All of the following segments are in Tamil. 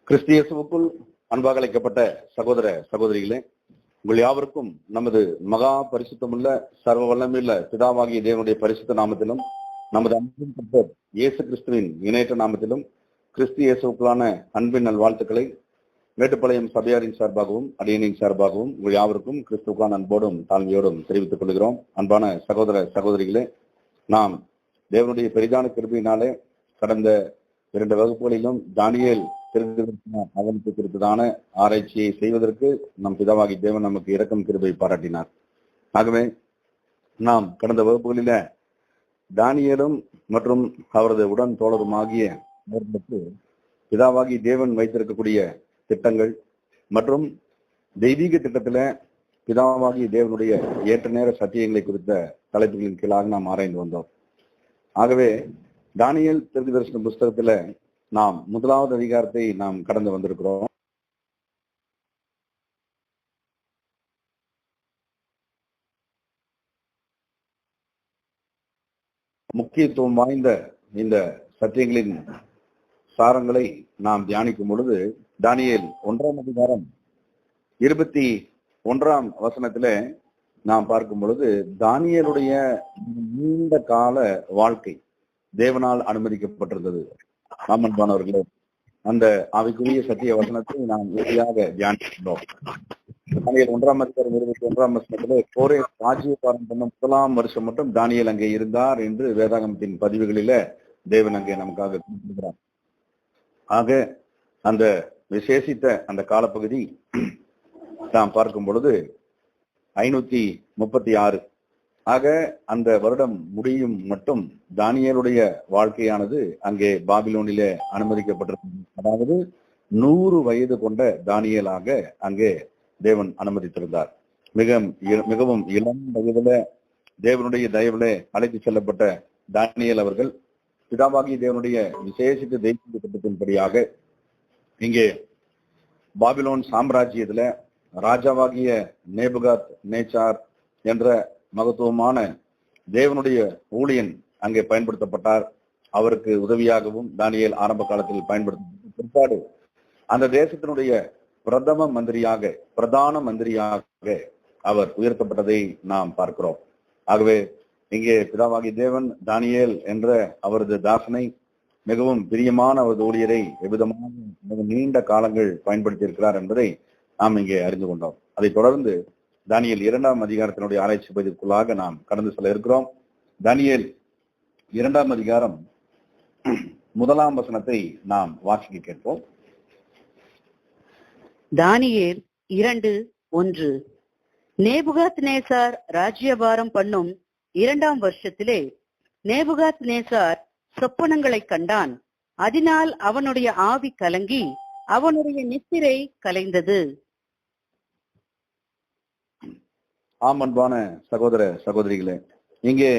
கிறிஸ்தியேசுவுக்குள் அன்பாக அழைக்கப்பட்ட சகோதர சகோதரிகளே, உங்கள் யாவருக்கும் நமது மகா பரிசுத்தமுள்ள சர்வ வல்லமையுள்ள பிதாவாகிய தேவனுடைய பரிசுத்த நாமத்திலும் நமது அன்பின் கர்த்தர் இயேசு கிறிஸ்துவின் இணையற்ற நாமத்திலும் கிறிஸ்தியேசுவுக்குள்ளான அன்பின் நல்வாழ்த்துக்களை மேட்டுப்பாளையம் சபையாரின் சார்பாகவும் அடியனின் சார்பாகவும் உங்கள் யாவருக்கும் கிறிஸ்துவுக்கான அன்போடும் தாழ்மையோடும் தெரிவித்துக் கொள்கிறோம். அன்பான சகோதர சகோதரிகளே, நாம் தேவனுடைய பெரிதான கிருபையினாலே கடந்த 2 வகுப்புகளிலும் தானியேல் அவனுக்கு குறித்ததான ஆராய்ச்சியை செய்வதற்கு நம் பிதாவாகி தேவன் நமக்கு இரக்கம் கிருபை பாராட்டினார். ஆகவே நாம் கடந்த வகுப்புகளில தானியேலும் மற்றும் அவரது உடன் தோழருமாகிய பிதாவாகி தேவன் வைத்திருக்கக்கூடிய திட்டங்கள் மற்றும் தெய்வீக திட்டத்துல பிதாவாகி தேவனுடைய ஏற்ற நேர சத்தியங்களை குறித்த தலைப்புகளின் கீழாக நாம் ஆராய்ந்து வந்தோம். ஆகவே தானியேல் தீர்க்கதரிசன புஸ்தகத்துல நாம் 1வது அதிகாரத்தை நாம் கடந்து வந்திருக்கிறோம். முக்கியத்துவம் வாய்ந்த இந்த சத்தியங்களின் சாரங்களை நாம் தியானிக்கும் பொழுது தானியேல் 1ஆம் அதிகாரம் 21ஆம் வசனத்திலே நாம் பார்க்கும் பொழுது தானியேலுடைய நீண்ட கால வாழ்க்கை தேவனால் அனுமதிக்கப்பட்டிருந்தது. அன்பானவர்களே, அந்த ஆவிக்குரிய சத்திய வசனத்தை நாம் உறுதியாக தியானிக்கின்றோம். 1ஆம் அதிகாரம் 21ஆம் வசனத்திலே கோரே ராஜ்யபாரம் பண்ண 1ஆம் வருஷம் மட்டும் தானியேல் அங்கே இருந்தார் என்று வேதாகமத்தின் பதிவுகளில தேவன் அங்கே நமக்காக குறிப்பிடுகிறார். ஆக அந்த விசேஷித்த அந்த காலப்பகுதி நாம் பார்க்கும் பொழுது 536. ஆக அந்த வருடம் முடியும் மட்டும் தானியேலுடைய வாழ்க்கையானது அங்கே பாபிலோனிலே அனுமதிக்கப்பட்டிருக்கிறது. அதாவது 100 வயது கொண்ட தானியேலாக அங்கே தேவன் அனுமதித்திருந்தார். மிகவும் இளம் வயதுல தேவனுடைய தயவுல அழைத்து செல்லப்பட்ட தானியேல் அவர்கள் பிதாவாகிய தேவனுடைய விசேஷித்த தெய்வீக திட்டத்தின்படியாக இங்கே பாபிலோன் சாம்ராஜ்யத்துல ராஜாவாகிய நேபுகாத் நேச்சார் என்ற மகத்துவமான தேவனுடைய ஊழியன் அங்கே பயன்படுத்தப்பட்டார். அவருக்கு உதவியாகவும் தானியேல் ஆரம்ப காலத்தில் பயன்படுத்த பிற்பாடு அந்த தேசத்தினுடைய பிரதான மந்திரியாக அவர் உயர்த்தப்பட்டதை நாம் பார்க்கிறோம். ஆகவே இங்கே பிதாவாகிய தேவன் தானியேல் என்ற அவரது தாசனை மிகவும் பிரியமான அவரது ஊழியரை எவ்விதமாக மிக நீண்ட காலங்கள் பயன்படுத்தி இருக்கிறார் என்பதை நாம் இங்கே அறிந்து கொண்டோம். அதை தொடர்ந்து தானியேல் 2ஆம் அதிகாரத்தினுடைய ஆராய்ச்சி பகுதிக்குள்ளாக நாம் கடந்து செல்ல இருக்கிறோம். தானியேல் 2ஆம் அதிகாரம் 1ஆம் வசனத்தை நாம் வாசிக்க கேட்போம். தானியேல் 2:1. நேபுகாத் நேசார் ராஜ்யபாரம் பண்ணும் 2ஆம் வருஷத்திலே நேபுகாத் நேசார் சொப்பனங்களை கண்டான். அதனால் அவனுடைய ஆவி கலங்கி அவனுடைய நித்திரை கலைந்தது. ஆம், அன்பான சகோதர சகோதரிகளே, இங்கே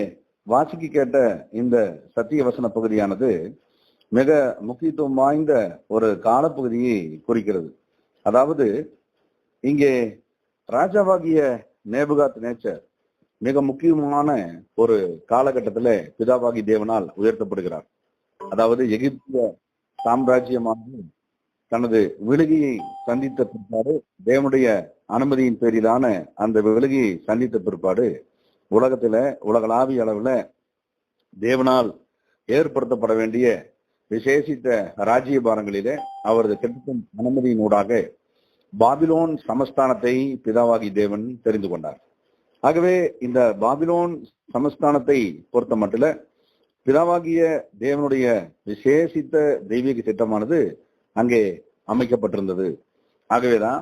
வாசிக்க கேட்ட இந்த சத்திய வசன பகுதியானது மிக முக்கியத்துவம் வாய்ந்த ஒரு காலப்பகுதியை குறிக்கிறது. அதாவது இங்கே ராஜாவாகிய நேபுகாத் நேச்சர் மிக முக்கியமான ஒரு காலகட்டத்துல பிதாவாகி தேவனால் உயர்த்தப்படுகிறார். அதாவது எகிப்திய சாம்ராஜ்யமானது தனது விழுகையை சந்தித்த பிற்பாடு தேவனுடைய அனுமதியின் பேரிலான அந்த விழுகையை சந்தித்த பிற்பாடு உலகளாவிய அளவுல தேவனால் ஏற்படுத்தப்பட வேண்டிய விசேஷித்த ராஜ்யபாரங்களிலே அவரது திட்டத்தின் அனுமதியினூடாக பாபிலோன் சமஸ்தானத்தை பிதாவாகி தேவன் தெரிந்து கொண்டார். ஆகவே இந்த பாபிலோன் சமஸ்தானத்தை பொறுத்த மட்டில பிதாவாகிய தேவனுடைய விசேஷித்த தெய்வீக திட்டமானது அங்கே அமைக்கப்பட்டிருந்தது. ஆகவேதான்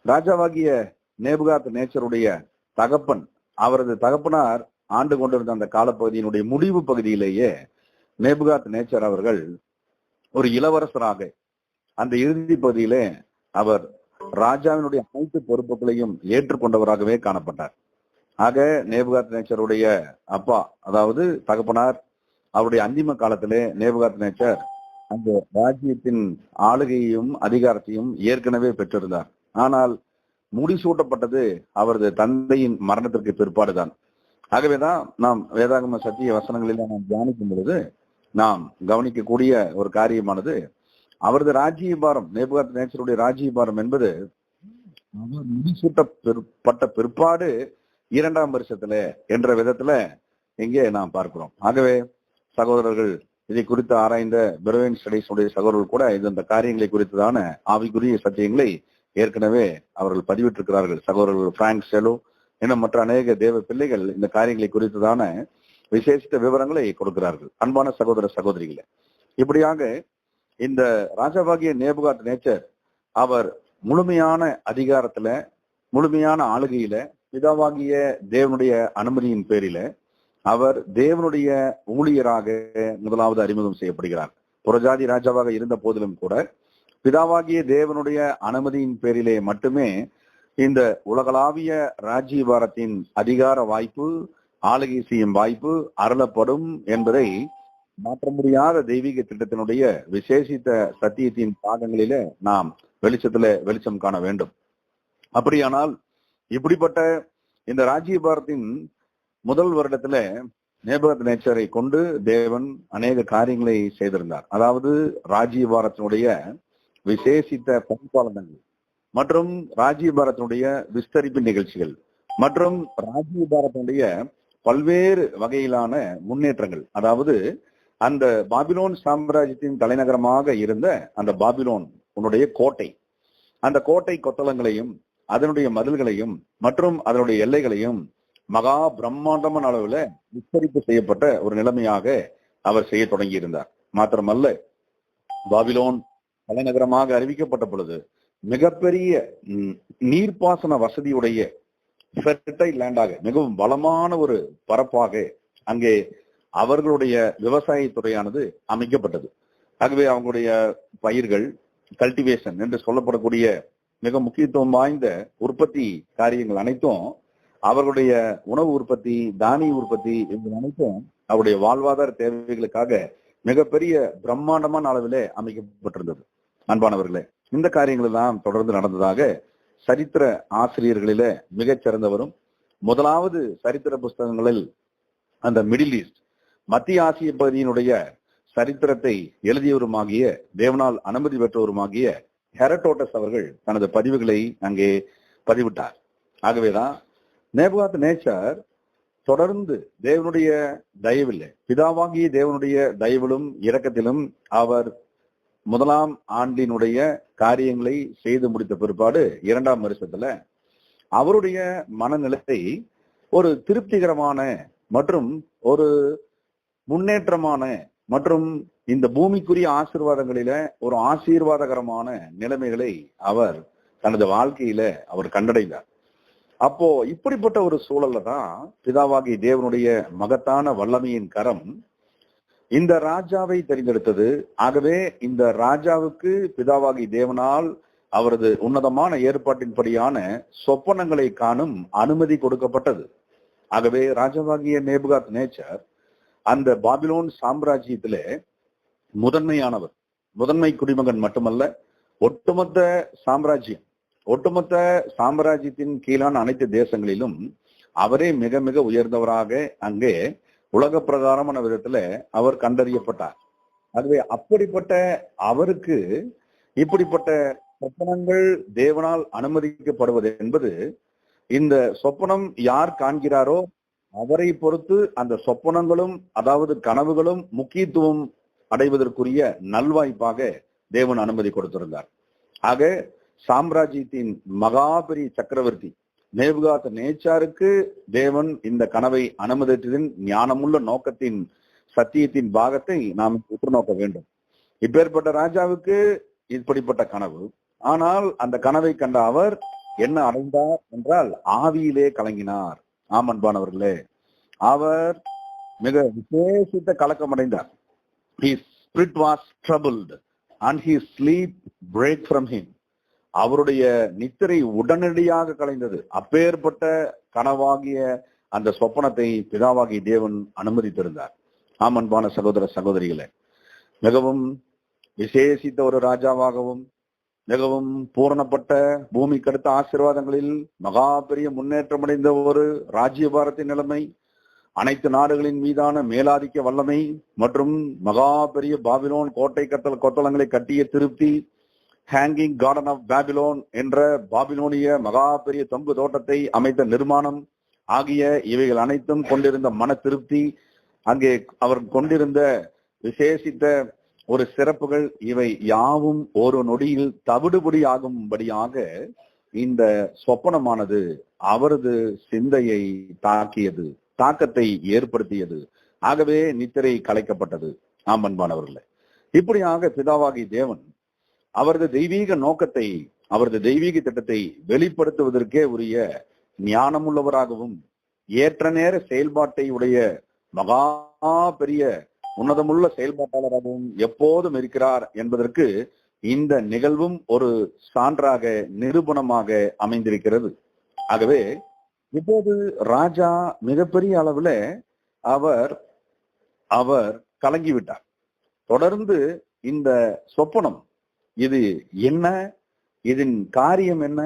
ராஜாவாகிய நேபுகாத் நேச்சருடைய தகப்பன், அவரது தகப்பனார் ஆண்டு கொண்டிருந்த அந்த காலப்பகுதியினுடைய முடிவு பகுதியிலேயே நேபுகாத் நேச்சர் அவர்கள் ஒரு இளவரசராக அந்த இறுதி பகுதியிலே அவர் ராஜாவினுடைய அனைத்து பொறுப்புகளையும் ஏற்றுக்கொண்டவராகவே காணப்பட்டார். ஆக நேபுகாத் நேச்சருடைய அப்பா, அதாவது தகப்பனார், அவருடைய அந்திம காலத்திலே நேபுகாத் நேச்சர் அந்த ராஜ்யத்தின் ஆளுகையையும் அதிகாரத்தையும் ஏற்கனவே பெற்றிருந்தார். ஆனால் முடிசூட்டப்பட்டது அவரது தந்தையின் மரணத்திற்கு பிற்பாடுதான். ஆகவேதான் நாம் வேதாகம சத்திய வசனங்களில் நாம் தியானிக்கும் பொழுது நாம் கவனிக்கக்கூடிய ஒரு காரியமானது அவரது ராஜ்யபாரம், நேபுகாத்நேச்சருடைய ராஜ்யபாரம் என்பது அவர் முடிசூட்டப்பட்ட பிற்பாடு 2ஆம் வருஷத்துல என்ற விதத்துல இங்கே நாம் பார்க்கிறோம். ஆகவே சகோதரர்கள், இதை குறித்து ஆராய்ந்த பெரோவின் ஸ்டடீஸ் உடைய சகோதரர்கள் கூட இந்த காரியங்களை குறித்ததான ஆவிக்குரிய சத்தியங்களை ஏற்கனவே அவர்கள் பதிவிட்டிருக்கிறார்கள். சகோதரர்கள் பிராங்க் செலோ இன்னும் மற்ற அநேக தேவ பிள்ளைகள் இந்த காரியங்களை குறித்ததான விசேஷித்த விவரங்களை கொடுக்கிறார்கள். அன்பான சகோதர சகோதரிகளே, இப்படியாக இந்த ராஜாவாகிய நேபுகாத்நேச்சர் அவர் முழுமையான அதிகாரத்துல, முழுமையான ஆளுகையில, பிதாவாகிய தேவனுடைய அனுமதியின் பேரில அவர் தேவனுடைய ஊழியராக முதலாவது அறிமுகம் செய்யப்படுகிறார். புறஜாதி ராஜாவாக இருந்த போதிலும் கூட பிதாவாகிய தேவனுடைய அனுமதியின் பேரிலே மட்டுமே இந்த உலகளாவிய ராஜ்யபாரத்தின் அதிகார வாய்ப்பு, ஆளுகை செய்யும் வாய்ப்பு அருளப்படும் என்பதை மாற்ற முடியாத தெய்வீக திட்டத்தினுடைய விசேஷித்த சத்தியத்தின் பாகங்களில நாம் வெளிச்சம் காண வேண்டும். அப்படியானால் இப்படிப்பட்ட இந்த ராஜ்யபாரத்தின் முதல் வருடத்துல நேபுகாத்நேச்சரை கொண்டு தேவன் அநேக காரியங்களை செய்திருந்தார். அதாவது ராஜ்யபாரத்தினுடைய விசேஷித்த பரிபாலனங்கள் மற்றும் ராஜ்யபாரத்தினுடைய விஸ்தரிப்பு நிகழ்ச்சிகள் மற்றும் ராஜ்யபாரத்தினுடைய பல்வேறு வகையிலான முன்னேற்றங்கள், அதாவது அந்த பாபிலோன் சாம்ராஜ்யத்தின் தலைநகரமாக இருந்த அந்த பாபிலோன் உன்னுடைய கோட்டை, அந்த கோட்டை கொத்தளங்களையும் அதனுடைய மதில்களையும் மற்றும் அதனுடைய எல்லைகளையும் மகா பிரம்மாண்டமான அளவுல விஸ்தரிப்பு செய்யப்பட்ட ஒரு நிலைமையாக அவர் செய்ய தொடங்கி இருந்தார். மாத்திரமல்ல, பாபிலோன் தலைநகரமாக அறிவிக்கப்பட்ட பொழுது மிகப்பெரிய நீர்ப்பாசன வசதியுடைய ஃபெர்டைல் லேண்டாக, மிகவும் வளமான ஒரு பரப்பாக அங்கே அவர்களுடைய விவசாய துறையானது அமைக்கப்பட்டது. ஆகவே அவங்களுடைய பயிர்கள், கல்டிவேஷன் என்று சொல்லப்படக்கூடிய மிக முக்கியத்துவம் வாய்ந்த உற்பத்தி காரியங்கள் அனைத்தும், அவர்களுடைய உணவு உற்பத்தி, தானிய உற்பத்தி இவை அனைத்தும் அவருடைய வாழ்வாதார தேவைகளுக்காக மிகப்பெரிய பிரம்மாண்டமான அளவிலே அமைக்கப்பட்டிருந்தது. அன்பானவர்களே, இந்த காரியங்கள் எல்லாம் தொடர்ந்து நடந்ததாக சரித்திர ஆசிரியர்களில மிகச் சிறந்தவரும் முதலாவது சரித்திர புஸ்தகங்களில் அந்த மிடில் ஈஸ்ட், மத்திய ஆசிய பகுதியினுடைய சரித்திரத்தை எழுதியவருமாகிய, தேவனால் அனுமதி பெற்றவருமாகிய ஹெரடோட்டஸ் அவர்கள் தனது பதிவுகளை அங்கே பதிவிட்டார். ஆகவேதான் நேபுகாத்நேச்சர் தொடர்ந்து தேவனுடைய தயவில், பிதாவாகிய தேவனுடைய தயவிலும் இரக்கத்திலும் அவர் முதலாம் ஆண்டினுடைய காரியங்களை செய்து முடித்த பிற்பாடு 2ஆம் வருஷத்துல அவருடைய மனநிலையை ஒரு திருப்திகரமான மற்றும் ஒரு முன்னேற்றமான மற்றும் இந்த பூமிக்குரிய ஆசீர்வாதங்களில ஒரு ஆசீர்வாதகரமான நிலைமைகளை அவர் தனது வாழ்க்கையில அவர் கண்டடைந்தார். அப்போ இப்படிப்பட்ட ஒரு சூழல்ல தான் பிதாவாகிய தேவனுடைய மகத்தான வல்லமையின் கரம் இந்த ராஜாவை தெரிந்தெடுத்தது. ஆகவே இந்த ராஜாவுக்கு பிதாவாகிய தேவனால் அவரது உன்னதமான ஏற்பாட்டின்படியான சொப்பனங்களை காணும் அனுமதி கொடுக்கப்பட்டது. ஆகவே ராஜாவாகிய நேபுகாத்நேச்சர் அந்த பாபிலோன் சாம்ராஜ்யத்திலே முதன்மையானவர், முதன்மை குடிமகன் மட்டுமல்ல, ஒட்டுமொத்த சாம்ராஜ்யத்தின் கீழான அனைத்து தேசங்களிலும் அவரே மிக மிக உயர்ந்தவராக அங்கே உலக பிரகாரமான விதத்துல அவர் கண்டறியப்பட்டார். ஆகவே அப்படிப்பட்ட அவருக்கு இப்படிப்பட்ட சொப்பனங்கள் தேவனால் அனுமதிக்கப்படுவது என்பது, இந்த சொப்பனம் யார் காண்கிறாரோ அவரை பொறுத்து அந்த சொப்பனங்களும் அதாவது கனவுகளும் முக்கியத்துவம் அடைவதற்குரிய நல்வாய்ப்பாக தேவன் அனுமதி கொடுத்திருந்தார். ஆக சாம்ராஜ்யத்தின் மகாபெரிய சக்கரவர்த்தி நேபுகாத்நேச்சாருக்கு தேவன் இந்த கனவை அனுமதித்ததின் ஞானமுள்ள நோக்கத்தின் சத்தியத்தின் பாகத்தை நாம் உற்று நோக்க வேண்டும். இப்பேற்பட்ட ராஜாவுக்கு இப்படிப்பட்ட கனவு. ஆனால் அந்த கனவை கண்ட அவர் என்ன அடைந்தார் என்றால் ஆவியிலே கலங்கினார். ஆமன்பானவர்களே, அவர் மிக விசேஷித்த கலக்கம் அடைந்தார். His spirit was troubled and his sleep break from him. அவருடைய நித்திரை உடனடியாக கலைந்தது. அப்பேற்பட்ட கனவாகிய அந்த சொப்பனத்தை பிதாவாகிய தேவன் அனுமதித்திருந்தார். ஆமன்பான சகோதர சகோதரிகளே, மிகவும் விசேஷித்த ஒரு ராஜாவாகவும் மிகவும் பூரணப்பட்ட பூமிக்கு அடுத்த ஆசீர்வாதங்களில் மகா பெரிய முன்னேற்றம் அடைந்த ஒரு ராஜ்யபாரத்தின் நிலைமை, அனைத்து நாடுகளின் மீதான மேலாதிக்க வல்லமை மற்றும் மகா பெரிய பாபிலோன் கோட்டை கொத்தளங்களை கட்டிய திருப்தி, ஹேங்கிங் கார்டன் ஆஃப் பாபிலோன் என்ற பாபிலோனிய மகா பெரிய தொங்கு தோட்டத்தை அமைத்த நிர்மாணம் ஆகிய இவைகள் அனைத்தும் கொண்டிருந்த மன திருப்தி, அங்கே அவர் கொண்டிருந்த விசேஷித்த ஒரு சிறப்புகள், இவை யாவும் ஒரு நொடியில் தவிடுபடி ஆகும்படியாக இந்த சொப்பனமானது அவரது சிந்தையை தாக்கத்தை ஏற்படுத்தியது. ஆகவே நித்திரை கலைக்கப்பட்டது. ஆம் அன்பானவர்களே, இப்படியாக பிதாவாகி தேவன் அவரது தெய்வீக நோக்கத்தை, அவரது தெய்வீக திட்டத்தை வெளிப்படுத்துவதற்கே உரிய ஞானமுள்ளவராகவும் ஏற்ற நேர செயல்பாட்டை உடைய மகா பெரிய உன்னதமுள்ள செயல்பாட்டாளராகவும் எப்போதும் இருக்கிறார் என்பதற்கு இந்த நிகழ்வும் ஒரு சான்றாக, நிரூபணமாக அமைந்திருக்கிறது. ஆகவே இப்போது ராஜா மிகப்பெரிய அளவுல அவர் கலங்கிவிட்டார். தொடர்ந்து இந்த சொப்பனம் இது என்ன, இதன் காரியம் என்ன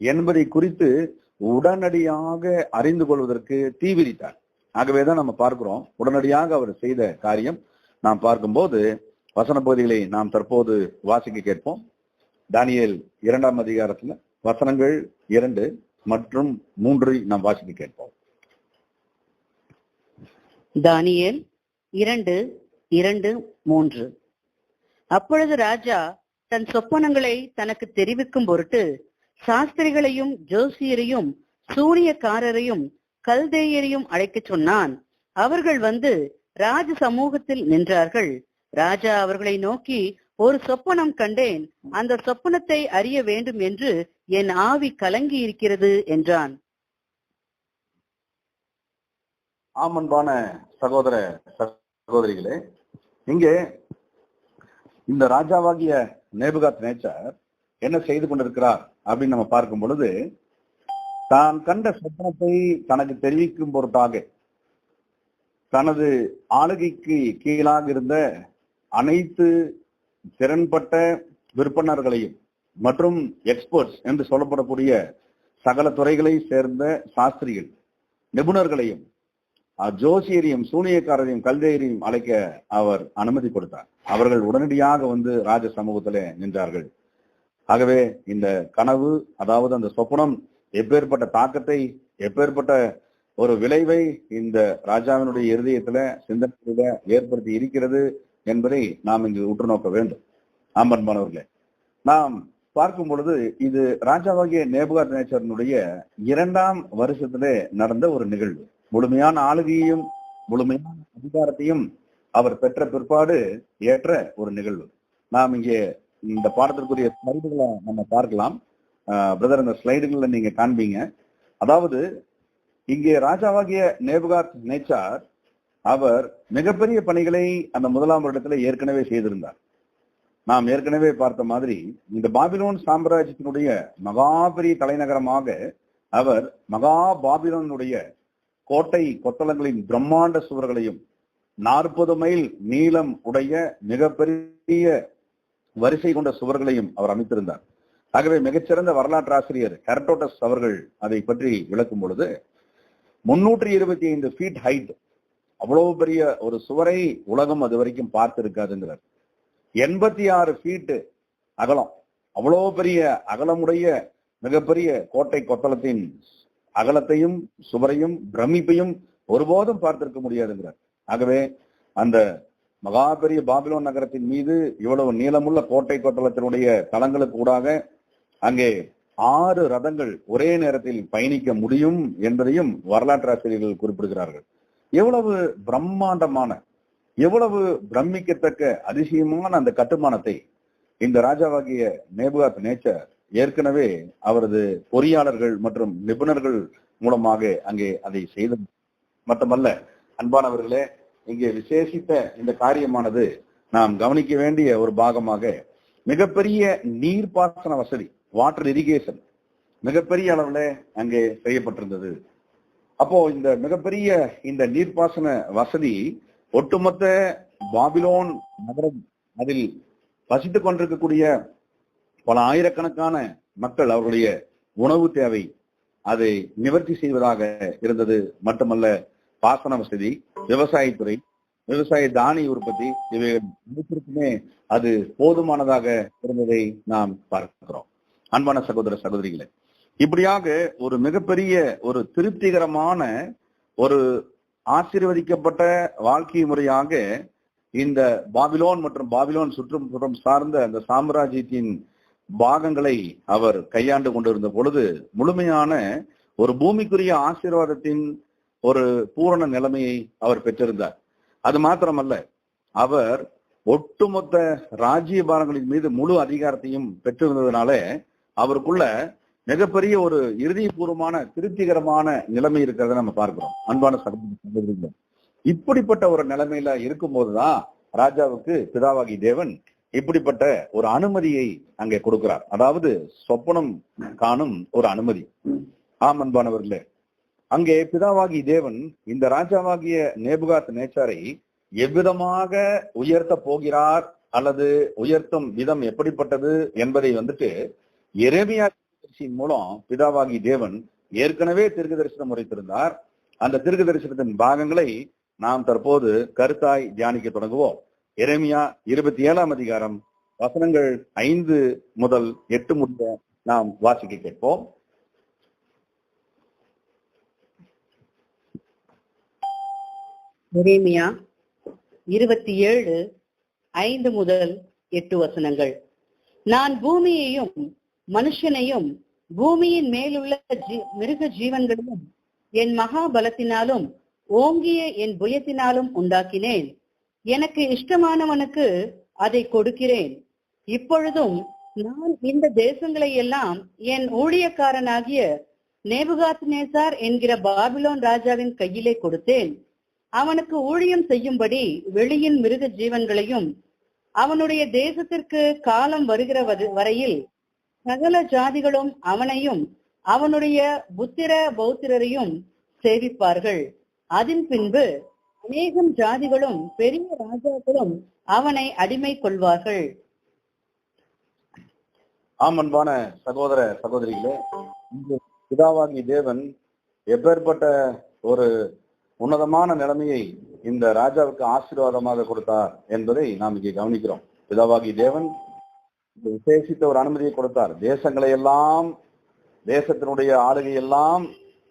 என்பதை குறித்து உடனடியாக அறிந்து கொள்வதற்கு தீவிரித்தார். ஆகவேதான் நம்ம பார்க்கிறோம், உடனடியாக அவர் செய்த காரியம் நாம் பார்க்கும்போது வசன பகுதிகளை நாம் தற்போது வாசிக்க கேட்போம். தானியேல் 2ஆம் அதிகாரத்துல வசனங்கள் 2 மற்றும் 3 நாம் வாசிக்க கேட்போம். தானியேல் 2:2-3. அப்பொழுது ராஜா தன் சொப்பனங்களை தனக்கு தெரிவிக்கும் பொருட்டு சாஸ்திரிகளையும் ஜோசியரையும் சூனியக்காரரையும் கல்தேயரையும் அழைக்கச் சொன்னான். அவர்கள் வந்து ராஜ சமூகத்தில் நின்றார்கள். ராஜா அவர்களை நோக்கி, ஒரு சொப்பனம் கண்டேன், அந்த சொப்பனத்தை அறிய வேண்டும் என்று என் ஆவி கலங்கி இருக்கிறது என்றான். ஆமன்பான சகோதர சகோதரிகளே, இங்கே இந்த ராஜாவாகிய நேபுகாத்நேச்சார் என்ன செய்து கொண்டிருக்கிறார் அப்படின்னு நம்ம பார்க்கும் பொழுது, தான் கண்ட சொப்பனத்தை தனக்கு தெரிவிக்கும் பொருட்டாக தனது ஆளுகைக்கு கீழாக இருந்த அனைத்து திறன்பட்ட விற்பனர்களையும் மற்றும் எக்ஸ்பர்ட்ஸ் என்று சொல்லப்படக்கூடிய சகல துறைகளை சேர்ந்த சாஸ்திரிகள், நிபுணர்களையும், ஜோசியரையும், சூனியக்காரரையும், கல்தேயரையும் அழைக்க அவர் அனுமதி கொடுத்தார். அவர்கள் உடனடியாக வந்து ராஜ சமூகத்திலே நின்றார்கள். ஆகவே இந்த கனவு, அதாவது அந்த சொப்பனம் எப்பேற்பட்ட தாக்கத்தை, எப்பேற்பட்ட ஒரு விளைவை இந்த ராஜாவினுடைய இருதயத்துல, சிந்தனையில ஏற்படுத்தி இருக்கிறது என்பதை நாம் இங்கு உற்று நோக்க வேண்டும். ஆம்பன்பானவர்களே, நாம் பார்க்கும் பொழுது இது ராஜாவாகிய நேபுகாத்நேச்சாரினுடைய 2ஆம் வருஷத்திலே நடந்த ஒரு நிகழ்வு. முழுமையான ஆளுகையையும் முழுமையான அதிகாரத்தையும் அவர் பெற்ற பிற்பாடு ஏற்ற ஒரு நிகழ்வு. நாம் இங்கே இந்த பாடத்திற்குரிய ஸ்லைடுகளை நம்ம பார்க்கலாம். பிரதர், இந்த ஸ்லைடுகளை நீங்க காண்பீங்க. அதாவது இங்கே ராஜாவாகிய நேபுகாத்நேச்சார் அவர் மிகப்பெரிய பணிகளை அந்த 1ஆம் வருடத்துல ஏற்கனவே செய்திருந்தார். நாம் ஏற்கனவே பார்த்த மாதிரி இந்த பாபிலோன் சாம்ராஜ்யத்தினுடைய மகா பெரிய தலைநகரமாக அவர் மகா பாபிலோனுடைய கோட்டை கொத்தளங்களின் பிரம்மாண்ட சுவர்களையும் 40 மைல் நீளம் உடைய மிகப்பெரிய வரிசை கொண்ட சுவர்களையும் அவர் அமைத்திருந்தார். ஆகவே மிகச்சிறந்த வரலாற்று ஆசிரியர் ஹெரடோட்டஸ் அவர்கள் அதை பற்றி விளக்கும் பொழுது 325 ஃபீட் ஹைட், அவ்வளவு பெரிய ஒரு சுவரை உலகம் அது வரைக்கும் பார்த்து இருக்காதுங்கிறார். 86 ஃபீட் அகலம், அவ்வளவு பெரிய அகலமுடைய மிகப்பெரிய கோட்டை கொத்தளத்தின் அகலத்தையும் சுவரையும் பிரமிப்பையும் ஒருபோதும் பார்த்திருக்க முடியாதுங்கிறார். ஆகவே அந்த மகா பெரிய பாபிலோன் நகரத்தின் மீது இவ்வளவு நீளமுள்ள கோட்டை கொத்தளத்தினுடைய தளங்களுக்கு ஊடாக அங்கே 6 ரதங்கள் ஒரே நேரத்தில் பயணிக்க முடியும் என்பதையும் வரலாற்று ஆசிரியர்கள் குறிப்பிடுகிறார்கள். எவ்வளவு பிரம்மாண்டமான, எவ்வளவு பிரமிக்கத்தக்க அதிசயமான அந்த கட்டுமானத்தை இந்த ராஜாவாகிய நேபுகாத்நேச்சார் ஏற்கனவே அவரது பொறியாளர்கள் மற்றும் நிபுணர்கள் மூலமாக அங்கே அதை செய்த மட்டுமல்ல, அன்பானவர்களே, இங்கே விசேஷித்த இந்த காரியமானது நாம் கவனிக்க வேண்டிய ஒரு பாகமாக மிகப்பெரிய நீர்ப்பாசன வசதி, வாட்டர் இரிகேஷன் மிகப்பெரிய அளவுல அங்கே செய்யப்பட்டிருந்தது. அப்போ இந்த மிகப்பெரிய இந்த நீர்ப்பாசன வசதி ஒட்டுமொத்த பாபிலோன் நகரம், அதில் வசித்துக் கொண்டிருக்கக்கூடிய பல ஆயிரக்கணக்கான மக்கள் அவர்களுடைய உணவு தேவை அதை நிவர்த்தி செய்வதாக இருந்தது. மட்டுமல்ல, பாசன வசதி, விவசாயத்துறை, விவசாய தானிய உற்பத்தி, இவைகள் அனைத்திற்குமே அது போதுமானதாக இருந்ததை நாம் பார்க்கிறோம். அன்பான சகோதர சகோதரிகளே, இப்படியாக ஒரு மிகப்பெரிய ஒரு திருப்திகரமான ஒரு ஆசீர்வதிக்கப்பட்ட வாழ்க்கை முறையாக இந்த பாபிலோன் மற்றும் பாபிலோன் சுற்றுப்புறம் சார்ந்த அந்த சாம்ராஜ்யத்தின் பாகங்களை அவர் கையாண்டு கொண்டிருந்த பொழுது முழுமையான ஒரு பூமிக்குரிய ஆசீர்வாதத்தின் ஒரு பூரண நிலைமையை அவர் பெற்றிருந்தார். அது மாத்திரமல்ல, அவர் ஒட்டுமொத்த ராஜ்ய பாரங்களின் மீது முழு அதிகாரத்தையும் பெற்றிருந்ததுனால அவருக்குள்ள மிகப்பெரிய ஒரு இறுதிபூர்வமான திருப்திகரமான நிலைமை இருக்கிறத நம்ம பார்க்கிறோம். அன்பான சகோதரர்களே, இப்படிப்பட்ட ஒரு நிலைமையில இருக்கும் போதுதான் ராஜாவுக்கு பிதாவாகி தேவன் இப்படிப்பட்ட ஒரு அனுமதியை அங்கே கொடுக்கிறார். அதாவது சொப்பனம் காணும் ஒரு அனுமதி. ஆம் அன்பானவர்களே, அங்கே பிதாவாகி தேவன் இந்த ராஜாவாகிய நேபுகாத் நேச்சாரை எவ்விதமாக உயர்த்த போகிறார் அல்லது உயர்த்தும் விதம் எப்படிப்பட்டது என்பதை எரேமியா மூலம் பிதாவாகி தேவன் ஏற்கனவே தீர்க்க தரிசனம் உரைத்திருந்தார். அந்த தீர்க்க தரிசனத்தின் பாகங்களை நாம் தற்போது கருத்தாய் தியானிக்க தொடங்குவோம். எரேமியா 27ஆம் அதிகாரம் வசனங்கள் 5 முதல் 8 முடிய நாம் வாசிக்க கேட்போம். எரேமியா 27:5 முதல் 8 வசனங்கள். நான் பூமியையும் மனுஷனையும் பூமியின் மேலுள்ள மிருக ஜீவன்களையும் என் மகாபலத்தினாலும் ஓங்கிய என் புயத்தினாலும் உண்டாக்கினேன். எனக்கு இஷ்டமானவனுக்கு அதை கொடுக்கிறேன். இப்பொழுதும் நான் இந்த தேசங்களை எல்லாம் என் ஊழியக்காரனாகிய நேபுகாத்நேசார் என்கிற பாபிலோன் ராஜாவின் கையிலே கொடுத்தேன். அவனுக்கு ஊழியம் செய்யும்படி வெளியின் மிருக ஜீவன்களையும் அவனுடைய தேசத்திற்கு காலம் வருகிற வரையில் சகல ஜாதிகளும் அவனையும் அவனுடைய புத்திர பௌத்திரரையும் சேவிப்பார்கள். அதன் பின்பு அநேகம் ஜாதிகளும் பெரிய ராஜாக்களும் அவனை அடிமை கொள்வார்கள். ஆம் அன்பான சகோதர சகோதரிகளே, பிதாவாகி தேவன் எப்பேற்பட்ட ஒரு உன்னதமான நிலைமையை இந்த ராஜாவுக்கு ஆசீர்வாதமாக கொடுத்தார் என்பதை நாம் இங்கே கவனிக்கிறோம். பிதாவாகி தேவன் விசேஷித்த ஒரு அனுமதியை கொடுத்தார். தேசங்களை எல்லாம், தேசத்தினுடைய ஆளுகை எல்லாம்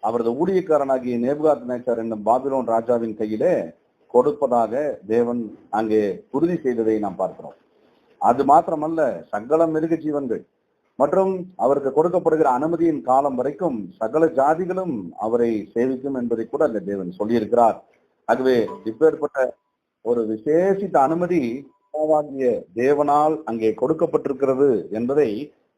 அவரது ஊழியக்காரனாகிய நேபுகாத்நேச்சார் என்னும் பாபிலோன் ராஜாவின் கையிலே கொடுப்பதாக தேவன் அங்கே உறுதி செய்ததை நாம் பார்க்கிறோம். அது மாத்திரமல்ல, சகல மிருக ஜீவன்கள் மற்றும் அவருக்கு கொடுக்கப்படுகிற அனுமதியின் காலம் வரைக்கும் சகல ஜாதிகளும் அவரை சேவிக்கும் என்பதை கூட அந்த தேவன் சொல்லியிருக்கிறார். ஆகவே இப்பேற்பட்ட ஒரு விசேஷித்த அனுமதி தேவனால் அங்கே கொடுக்கப்பட்டிருக்கிறது என்பதை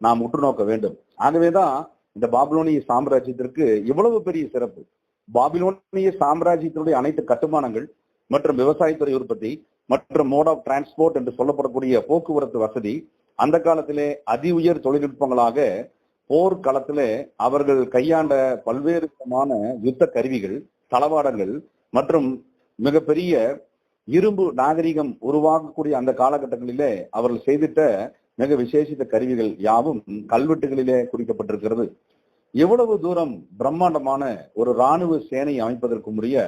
நாம் உற்று நோக்க வேண்டும். ஆகவேதான் இந்த பாபிலோனிய சாம்ராஜ்யத்திற்கு இவ்வளவு பெரிய சிறப்பு. பாபிலோனிய சாம்ராஜ்யத்தினுடைய அனைத்து கட்டுமானங்கள் மற்றும் விவசாயத்துறை உற்பத்தி மற்றும் மோட் ஆஃப் டிரான்ஸ்போர்ட் என்று சொல்லப்படக்கூடிய போக்குவரத்து வசதி அந்த காலத்திலே அதி உயர் தொழில்நுட்பங்களாக போர்க்களத்திலே அவர்கள் கையாண்ட பல்வேறு விதமான யுத்த கருவிகள், தளவாடங்கள் மற்றும் மிகப்பெரிய இரும்பு நாகரிகம் உருவாகக்கூடிய அந்த காலகட்டங்களிலே அவர்கள் செய்திட்ட மிக விசேஷித்த கருவிகள் யாவும் கல்வெட்டுகளிலே குறிக்கப்பட்டிருக்கிறது. எவ்வளவு தூரம் பிரம்மாண்டமான ஒரு இராணுவ சேனை அமைப்பதற்கு உரிய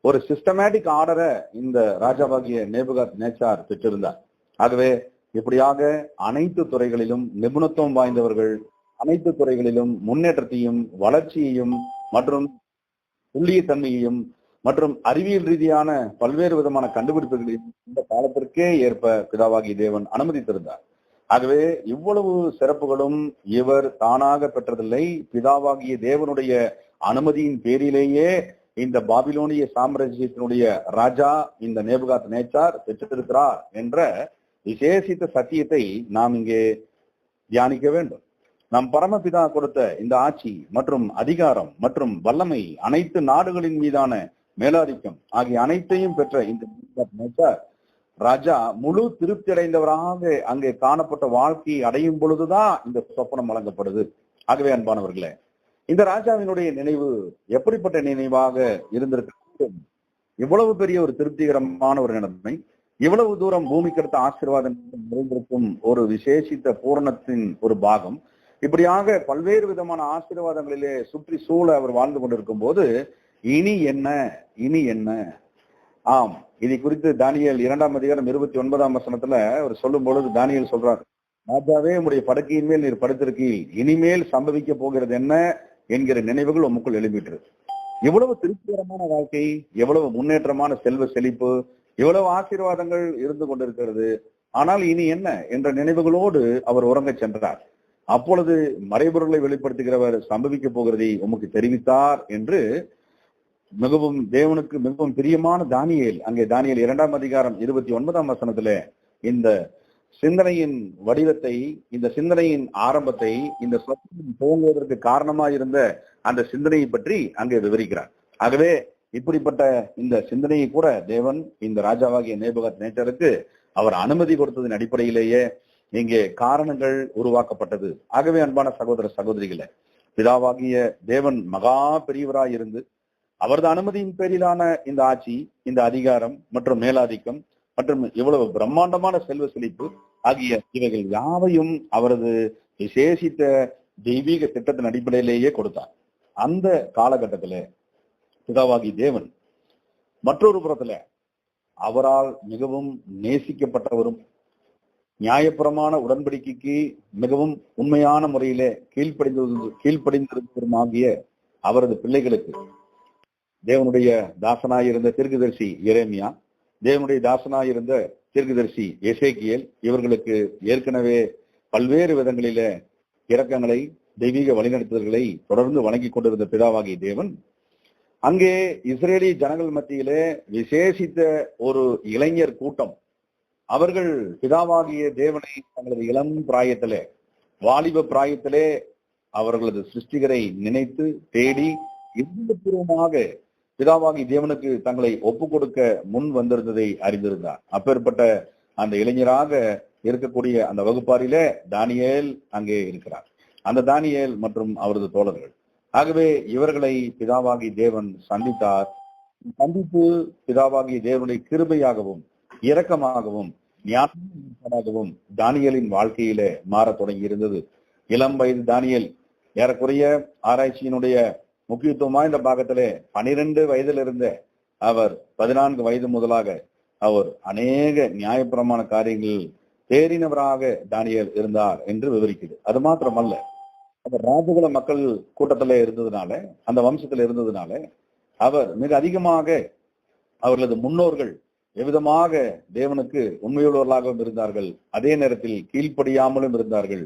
ஒரு சிஸ்டமேட்டிக் ஆர்டரை இந்த ராஜாவாகிய நேபுகாத்நேச்சார் பெற்றிருந்தார். ஆகவே இப்படியாக அனைத்து துறைகளிலும் நிபுணத்துவம் வாய்ந்தவர்கள், அனைத்து துறைகளிலும் முன்னேற்றத்தையும் வளர்ச்சியையும் மற்றும் துல்லியத்தன்மையையும் மற்றும் அறிவியல் ரீதியான பல்வேறு விதமான கண்டுபிடிப்புகளையும் இந்த காலத்திற்கே ஏற்ப பிதாவாகிய தேவன் அனுமதித்திருந்தார். ஆகவே இவ்வளவு சிறப்புகளும் இவர் தானாக பெற்றதில்லை. பிதாவாகிய தேவனுடைய அனுமதியின் பேரிலேயே இந்த பாபிலோனிய சாம்ராஜ்யத்தினுடைய ராஜா இந்த நேபுகாத்நேச்சார் பெற்றிருக்கிறார் என்ற விசேஷித்த சத்தியத்தை நாம் இங்கே தியானிக்க வேண்டும். நம் பரமபிதா கொடுத்த இந்த ஆட்சி மற்றும் அதிகாரம் மற்றும் வல்லமை, அனைத்து நாடுகளின் மீதான மேலாதிக்கம் ஆகிய அனைத்தையும் பெற்ற இந்த நேபுகாத்நேச்சார் ராஜா முழு திருப்தி அடைந்தவராக அங்கே காணப்பட்ட வாழ்க்கையை அடையும் பொழுதுதான் இந்த சொப்பனம் வழங்கப்படுது. ஆகவே அன்பானவர்களே, இந்த ராஜாவினுடைய நினைவு எப்படிப்பட்ட நினைவாக இருந்திருக்க, இவ்வளவு பெரிய ஒரு திருப்திகரமான ஒரு நிலைமை, இவ்வளவு தூரம் பூமிக்கடுத்த ஆசீர்வாதம் நிறைந்திருக்கும் ஒரு விசேஷித்த பூரணத்தின் ஒரு பாகம், இப்படியாக பல்வேறு விதமான ஆசீர்வாதங்களிலே சுற்றி சூழ அவர் வாழ்ந்து கொண்டிருக்கும் போது இனி என்ன, இனி என்ன? ஆம், இதை குறித்து தானியேல் 2ஆம் அதிகாரம் 29ஆம் வசனத்துல அவர் சொல்லும் பொழுது தானியேல் சொல்றார், ராஜாவே உம்முடைய படுக்கையின் மேல் நீர் படுத்திருக்கீர், இனிமேல் சம்பவிக்க போகிறது என்ன என்கிற நினைவுகள் உமக்குள் எழும்பிற்று. எவ்வளவு திருப்திகரமான வாழ்க்கை, எவ்வளவு முன்னேற்றமான செல்வ செழிப்பு, எவ்வளவு ஆசீர்வாதங்கள் இருந்து கொண்டிருக்கிறது. ஆனால் இனி என்ன என்ற நினைவுகளோடு அவர் உறங்கச் சென்றார். அப்பொழுது மறைபொருளை வெளிப்படுத்துகிறவர் சம்பவிக்க போகிறதை உமக்கு தெரிவித்தார் என்று மிகவும் தேவனுக்கு மிகவும் பிரியமான தானியேல், அங்கே தானியேல் 2ஆம் அதிகாரம் 29ஆம் வசனத்துல இந்த சிந்தனையின் வடிவத்தை, இந்த சிந்தனையின் ஆரம்பத்தை, இந்த சொற்களின் துவங்குவதற்கு காரணமாயிருந்த அந்த சிந்தனையை பற்றி அங்கே விவரிக்கிறார். ஆகவே இப்படிப்பட்ட இந்த சிந்தனையை கூட தேவன் இந்த ராஜாவாகிய நேபுகாத்நேச்சருக்கு அவர் அனுமதி கொடுத்ததன் அடிப்படையிலேயே இங்கே காரணங்கள் உருவாக்கப்பட்டது. ஆகவே அன்பான சகோதர சகோதரிகளே, பிதாவாகிய தேவன் மகா பெரியவராய் இருந்து அவரது அனுமதியின் பேரிலான இந்த ஆட்சி, இந்த அதிகாரம் மற்றும் மேலாதிக்கம் மற்றும் இவ்வளவு பிரம்மாண்டமான செல்வ செழிப்பு ஆகிய இவைகள் யாவையும் அவரது விசேஷித்த தெய்வீக திட்டத்தின் அடிப்படையிலேயே கொடுத்தார். அந்த காலகட்டத்துல பிதாவாகி தேவன் மற்றொரு புறத்துல அவரால் மிகவும் நேசிக்கப்பட்டவரும் நியாயபுரமான உடன்படிக்கைக்கு மிகவும் உண்மையான முறையிலே கீழ்ப்படிந்திருப்பவரும் ஆகிய அவரது பிள்ளைகளுக்கு தேவனுடைய தாசனாயிருந்த தீர்க்கதரிசி எரேமியா, தேவனுடைய தாசனாயிருந்த தீர்க்கதரிசி எசேக்கியேல், இவர்களுக்கு ஏற்கனவே பல்வேறு விதங்களில இரக்கங்களை, தெய்வீக வழிநடத்துதல்களை தொடர்ந்து வழங்கி கொண்டிருந்த பிதாவாகிய தேவன் அங்கே இஸ்ரேலிய ஜனங்கள் மத்தியிலே விசேஷித்த ஒரு இளைஞர் கூட்டம், அவர்கள் பிதாவாகிய தேவனை தங்களது இளம் பிராயத்திலே, வாலிப பிராயத்திலே அவர்களது சிருஷ்டிகரை நினைத்து தேடி பூர்வமாக பிதாவாகி தேவனுக்கு தங்களை ஒப்பு கொடுக்க முன் வந்திருந்ததை அறிந்திருந்தார். அப்பேற்பட்ட அந்த இளைஞராக இருக்கக்கூடிய அந்த வகுப்பாரிலே தானியேல் அங்கே இருக்கிறார். அந்த தானியேல் மற்றும் அவரது தோழர்கள். ஆகவே இவர்களை பிதாவாகி தேவன் சந்தித்தார். சந்திப்பு பிதாவாகி தேவனுடைய கிருபையாகவும் இரக்கமாகவும் ஞானமாகவும் தானியேலின் வாழ்க்கையில மாறத் தொடங்கி இருந்தது. இளம் வயது தானியேல் ஏறக்குறைய ஆராய்ச்சியினுடைய முக்கியத்துவமா இந்த பாகத்திலே 12 வயதில் இருந்த அவர் 14 வயது முதலாக அவர் அநேக நியாயப்பிரமாண காரியங்களில் தேறினவராக தானியேல் இருந்தார் என்று விவரிக்குது. அது மாத்திரமல்ல, அவர் ராஜகுல மக்கள் கூட்டத்திலே இருந்ததுனால, அந்த வம்சத்தில் இருந்ததுனால அவர் மிக அதிகமாக அவர்களது முன்னோர்கள் எவ்விதமாக தேவனுக்கு உண்மையுள்ளவர்களாகவும் இருந்தார்கள், அதே நேரத்தில் கீழ்ப்படியாமலும் இருந்தார்கள்.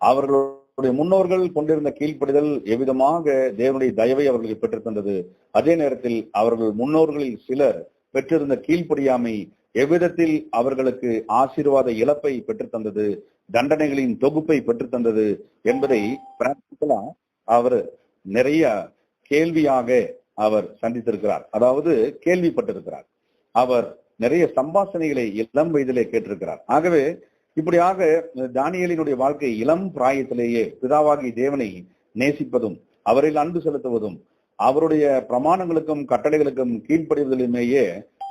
அவர்களுடைய முன்னோர்கள் கொண்டிருந்த கீழ்ப்படிதல் எவ்விதமாக தேவனுடைய தயவை அவர்களுக்கு பெற்றுத் தந்தது, அதே நேரத்தில் அவர்கள் முன்னோர்களில் சிலர் பெற்றிருந்த கீழ்ப்படியாமை எவ்விதத்தில் அவர்களுக்கு ஆசீர்வாத இழப்பை பெற்றுத் தந்தது, தண்டனைகளின் தொகுப்பை பெற்றுத் தந்தது என்பதை பிராக்டிகலா அவர் நிறைய கேள்வியாக அவர் சந்தித்திருக்கிறார். அதாவது கேள்விப்பட்டிருக்கிறார். அவர் நிறைய சம்பாஷணைகளை இளம் வயதிலே கேட்டிருக்கிறார். ஆகவே இப்படியாக தானியேலினுடைய வாழ்க்கை இளம் பிராயத்திலேயே பிதாவாகி தேவனை நேசிப்பதும் அவரில் அன்பு செலுத்துவதும் அவருடைய பிரமாணங்களுக்கும் கட்டளைகளுக்கும் கீழ்ப்படிவதிலுமேயே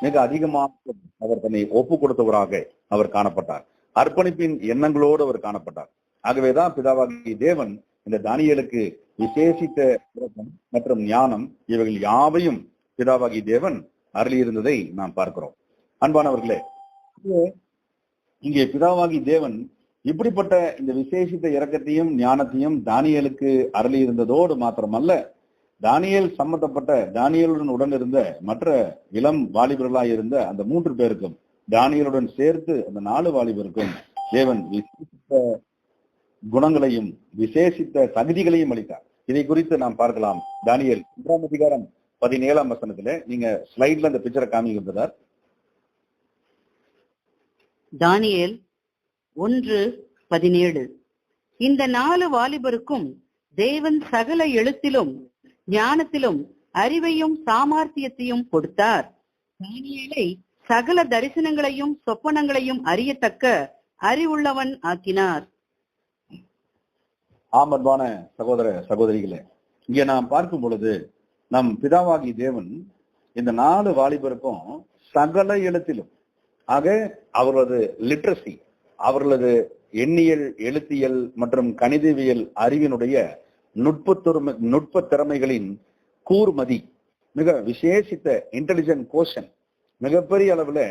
மிக அதிகமாக அவர் தன்னை ஒப்பு கொடுத்தவராக அவர் காணப்பட்டார். அர்ப்பணிப்பின் எண்ணங்களோடு அவர் காணப்பட்டார். ஆகவேதான் பிதாவாகி தேவன் இந்த தானியேலுக்கு விசேஷித்த மற்றும் ஞானம் இவைகள் யாவையும் பிதாவாகி தேவன் அருளியிருந்ததை நாம் பார்க்கிறோம். அன்பானவர்களே, இங்கே பிதாவாகி தேவன் இப்படிப்பட்ட இந்த விசேஷித்த இரக்கத்தையும் ஞானத்தையும் தானியேலுக்கு அருளி இருந்ததோடு மாத்திரமல்ல, தானியேல் சம்பந்தப்பட்ட தானியேலுடன் உடன் இருந்த மற்ற இளம் வாலிபர்களாய் இருந்த அந்த 3 பேருக்கும், தானியேலுடன் சேர்த்து அந்த 4 வாலிபருக்கும் தேவன் விசேஷித்த குணங்களையும் விசேஷித்த தகுதிகளையும் அளித்தார். இதை குறித்து நாம் பார்க்கலாம். தானியேல் 1ஆம் அதிகாரம் 17ஆம் வசனத்துல, நீங்க ஸ்லைட்ல அந்த பிக்சரை காமிக்கிறதார். தானியேல் 1:17. இந்த 4 வாலிபருக்கும் தேவன் சகல எழுத்திலும் ஞானத்திலும் அறிவையும் சாமர்த்தியத்தையும் கொடுத்தார். தானியேலை சகல தரிசனங்களையும் சொப்பனங்களையும் அறியத்தக்க அறிவுள்ளவன் ஆக்கினார். ஆமன்பான சகோதர சகோதரிகளே, இங்க நாம் பார்க்கும் பொழுது நம் பிதாவாகி தேவன் இந்த 4 வாலிபருக்கும் சகல எழுத்திலும், ஆக அவர்களது லிட்ரசி, அவர்களது எண்ணியல், எழுத்தியல் மற்றும் கணிதவியல் அறிவினுடைய நுட்ப திறமைகளின் கூர்மதி, மிக விசேஷித்த இன்டெலிஜென்ட் கோஷன், மிகப்பெரிய அளவுல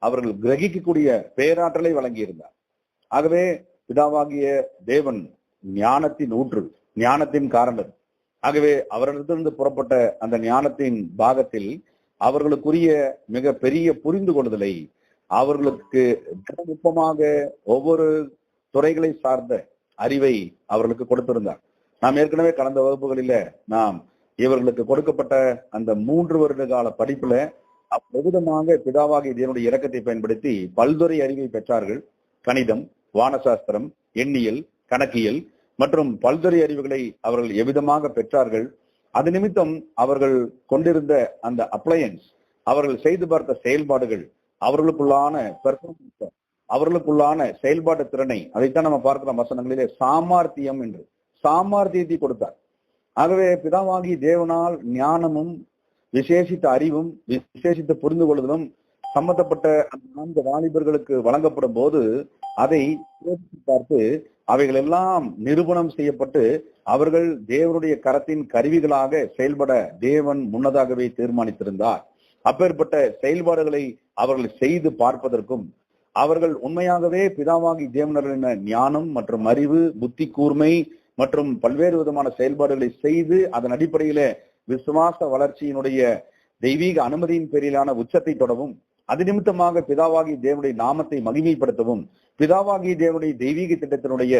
அவர்கள் கிரகிக்கக்கூடிய பேராற்றலை வழங்கியிருந்தார். ஆகவே பிதாவாகிய தேவன் ஞானத்தின் ஊற்று, ஞானத்தின் காரணர். ஆகவே அவரிடத்திலிருந்து புறப்பட்ட அந்த ஞானத்தின் பாகத்தில் அவர்களுக்குரிய மிக பெரிய புரிந்து கொள்ளுதலை, அவர்களுக்கு நுட்பமாக ஒவ்வொரு துறைகளை சார்ந்த அறிவை அவர்களுக்கு கொடுத்திருந்தார். நாம் ஏற்கனவே கடந்த வகுப்புகளில நாம் இவர்களுக்கு கொடுக்கப்பட்ட அந்த 3 வருட கால படிப்புல அவ்விதமாக பிதாவாகிய தேவனுடைய இரக்கத்தை பயன்படுத்தி பல்துறை அறிவை பெற்றார்கள். கணிதம், வானசாஸ்திரம், எண்ணியல், கணக்கியல் மற்றும் பல்துறை அறிவுகளை அவர்கள் எவ்விதமாக பெற்றார்கள். அது நிமித்தம் அவர்கள் கொண்டிருந்த அந்த அப்ளையன்ஸ், அவர்கள் செய்து பார்த்த செயல்பாடுகள், அவர்களுக்குள்ளான பெர்ஃபார்மன்ஸ், அவர்களுக்குள்ளான செயல்பாட்டு திறனை, அதைத்தான் நம்ம பார்க்கிற வசனங்களிலே சாமர்த்தியம் என்று சாமர்த்தியத்தை கொடுத்தார். ஆகவே பிதாவாகி தேவனால் ஞானமும் விசேஷித்த அறிவும் விசேஷித்த புரிந்து கொள்ளுதலும் சம்பந்தப்பட்ட அந்த 4 வாலிபர்களுக்கு வழங்கப்படும் போது அதை பார்த்து அவைகள் எல்லாம் நிரூபணம் செய்யப்பட்டு அவர்கள் தேவனுடைய கரத்தின் கருவிகளாக செயல்பட தேவன் முன்னதாகவே தீர்மானித்திருந்தார். அப்பேற்பட்ட செயல்பாடுகளை அவர்கள் செய்து பார்ப்பதற்கும், அவர்கள் உண்மையாகவே பிதாவாகி தேவனின் ஞானம் மற்றும் அறிவு, புத்தி கூர்மை மற்றும் பல்வேறு விதமான செயல்பாடுகளை செய்து அதன் அடிப்படையில விசுவாச வளர்ச்சியினுடைய தெய்வீக அனுமதியின் பேரிலான உச்சத்தை தொடவும், அது நிமித்தமாக பிதாவாகி தேவனுடைய நாமத்தை மகிமைப்படுத்தவும், பிதாவாகி தேவனுடைய தெய்வீக திட்டத்தினுடைய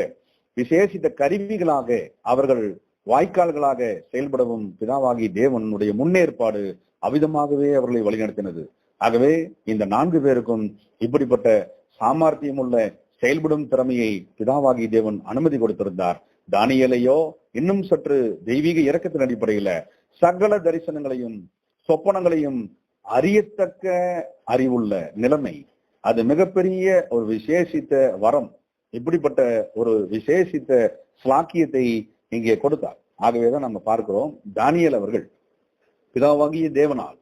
விசேஷித்த கருவிகளாக அவர்கள் வாய்க்கால்களாக செயல்படவும் பிதாவாகி தேவனுடைய முன்னேற்பாடு அவ்விதமாகவே அவர்களை வழிநடத்தினது. ஆகவே இந்த 4 பேருக்கும் இப்படிப்பட்ட சாமர்த்தியம் உள்ள செயல்படும் திறமையை பிதாவாகி தேவன் அனுமதி கொடுத்திருந்தார். தானியேலையோ இன்னும் சற்று தெய்வீக இரக்கத்தின் அடிப்படையில சகல தரிசனங்களையும் சொப்பனங்களையும் அறியத்தக்க அறிவுள்ள நிலைமை, அது மிகப்பெரிய ஒரு விசேஷித்த வரம், இப்படிப்பட்ட ஒரு விசேஷித்த ஸ்லாக்கியத்தை இங்கே கொடுத்தார். ஆகவேதான் நம்ம பார்க்கிறோம், தானியேல் அவர்கள் பிதாவாகிய தேவனால்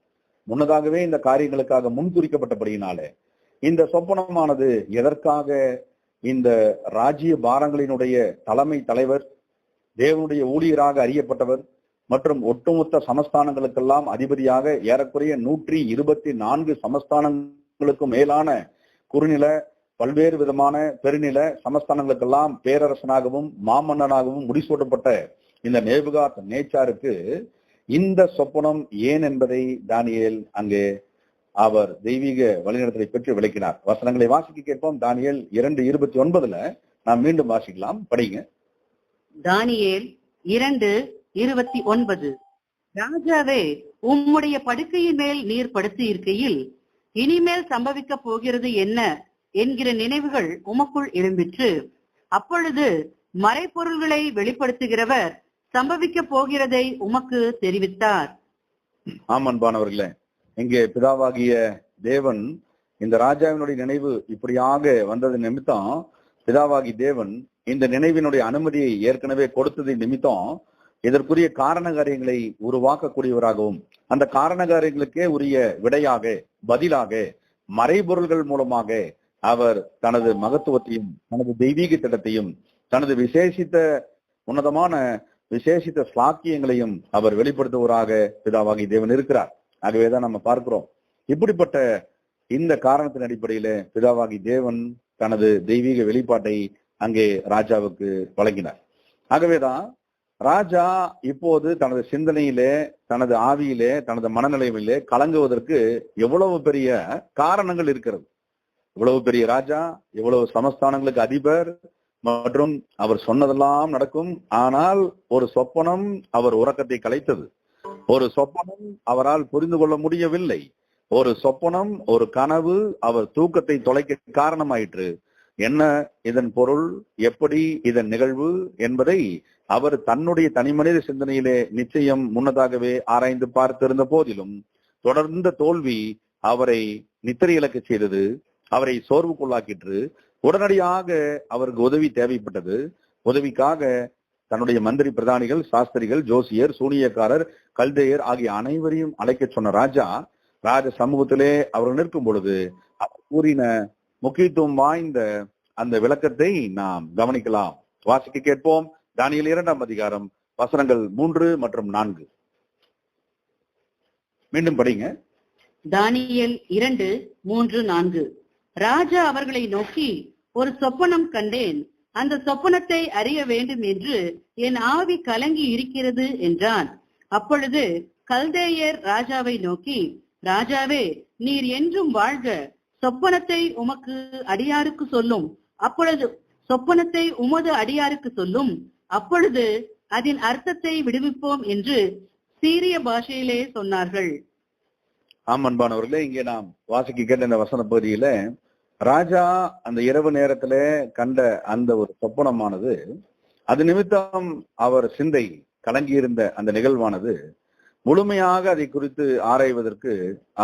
முன்னதாகவே இந்த காரியங்களுக்காக முன்குறிக்கப்பட்டபடியினாலே இந்த சொப்பனமானது எதற்காக இந்த ராஜ்ய பாரங்களினுடைய தலைமை தலைவர், தேவனுடைய ஊழியராக அறியப்பட்டவர் மற்றும் ஒட்டுமொத்த சமஸ்தானங்களுக்கெல்லாம் அதிபதியாக ஏறக்குறைய 124 சமஸ்தானங்களுக்கும் மேலான குறுநில பல்வேறு விதமான பெருநில சமஸ்தானங்களுக்கெல்லாம் பேரரசனாகவும் மாமன்னனாகவும் முடிசூட்டப்பட்ட இந்த நேபுகாத் நேச்சாருக்கு இந்த சொப்பனம் ஏன் என்பதை தானியேல் அங்கே அவர் தெய்வீக வழிநடத்தலை பெற்று விளக்கினார். வசனங்களை வாசிக்க கேட்போம். தானியேல் 2:29 நாம் மீண்டும் வாசிக்கலாம், படிங்க. தானியேல் 2:29. ராஜாவே, உம்முடைய படுக்கையின் மேல் நீர் படுத்து இருக்கையில் இனிமேல் சம்பவிக்க போகிறது என்ன என்கிற நினைவுகள் உமக்குள் எழும்பிற்று. அப்பொழுது மறைப்பொருள்களை வெளிப்படுத்துகிறவர் சம்பவிக்க போகிறதை உமக்கு தெரிவித்தார். ஆமன்பானவர்களே, இங்கே பிதாவாகிய தேவன் இந்த ராஜாவினுடைய நினைவு இப்படியாக வந்தது நிமித்தம் பிதாவாகி தேவன் இந்த நினைவினுடைய அனுமதியை ஏற்கனவே கொடுத்தது நிமித்தம் இதற்குரிய காரண காரியங்களை உருவாக்கக்கூடியவராகவும் அந்த காரண காரியங்களுக்கே உரிய விடையாக பதிலாக மறைபொருள்கள் மூலமாக அவர் தனது மகத்துவத்தையும் தனது தெய்வீக திட்டத்தையும் தனது விசேஷித்த உன்னதமான விசேஷித்த ஸ்லாக்கியங்களையும் அவர் வெளிப்படுத்துவராக பிதாவாகி தேவன் இருக்கிறார். ஆகவேதான் நம்ம பார்க்கிறோம், இப்படிப்பட்ட இந்த காரணத்தின் அடிப்படையில பிதாவாகி தேவன் தனது தெய்வீக வெளிப்பாட்டை அங்கே ராஜாவுக்கு வழங்கினார். ஆகவேதான் ராஜா இப்போது தனது சிந்தனையிலே, தனது ஆவியிலே, தனது மனநிலையிலே கலங்குவதற்கு எவ்வளவு பெரிய காரணங்கள் இருக்கிறது. இவ்வளவு பெரிய ராஜா, இவ்வளவு சமஸ்தானங்களுக்கு அதிபர் மற்றும் அவர் சொன்னதெல்லாம் நடக்கும். ஆனால் ஒரு சொப்பனம் அவர் உறக்கத்தை கலைத்தது. ஒரு சொப்பனம் அவரால் புரிந்து கொள்ள முடியவில்லை. ஒரு சொப்பனம், ஒரு கனவு அவர் தூக்கத்தை தொலைக்க காரணமாயிற்று. என்ன இதன் பொருள், எப்படி இதன் நிகழ்வு என்பதை அவர் தன்னுடைய தனிமனித சிந்தனையிலே நிச்சயம் முன்னதாகவே ஆராய்ந்து பார்த்திருந்த போதிலும் தொடர்ந்த தோல்வி அவரை நித்திரை இழக்க செய்தது, அவரை சோர்வுக்குள்ளாக்கிற்று. உடனடியாக அவருக்கு உதவி தேவைப்பட்டது. உதவிக்காக தன்னுடைய மந்திரி பிரதானிகள், சாஸ்திரிகள், ஜோசியர், சூனியக்காரர், கல்தேயர் ஆகிய அனைவரையும் அழைக்க சொன்ன ராஜா சமூகத்திலே அவர்கள் நிற்கும் பொழுது அவர் கூறின முக்கியத்துவம் வாய்ந்த அந்த விளக்கத்தை நாம் கவனிக்கலாம். வாசிக்க கேட்போம். தானியேல் 2ஆம் அதிகாரம் வசனங்கள் 3 மற்றும் 4. மீண்டும் படிங்க. தானியேல் 2:3-4. ராஜா அவர்களை நோக்கி, ஒரு சொப்பனம் கண்டேன், அந்த சொப்பனத்தை அறிய வேண்டும் என்று என் ஆவி கலங்கி இருக்கிறது என்றான். அப்பொழுது கல்தேயர் ராஜாவை நோக்கி, ராஜாவே, நீர் என்றும் வாழ்க, சொப்பனத்தை உமக்கு அடியாருக்கு சொல்லும், அப்பொழுது சொப்பனத்தை உமது அடியாருக்கு சொல்லும், அப்பொழுது அதன் அர்த்தத்தை விடுவிப்போம் என்று சீரிய பாஷையிலே சொன்னார்கள். அன்பானவர்களே, இங்கே நாம் வாசிக்க கேட்ட இந்த வசன பகுதியில ராஜா அந்த இரவு நேரத்துல கண்ட அந்த ஒரு சொப்பனமானது, அது நிமித்தம் அவர் சிந்தை கலங்கியிருந்த அந்த நிகழ்வானது முழுமையாக அதை குறித்து ஆராய்வதற்கு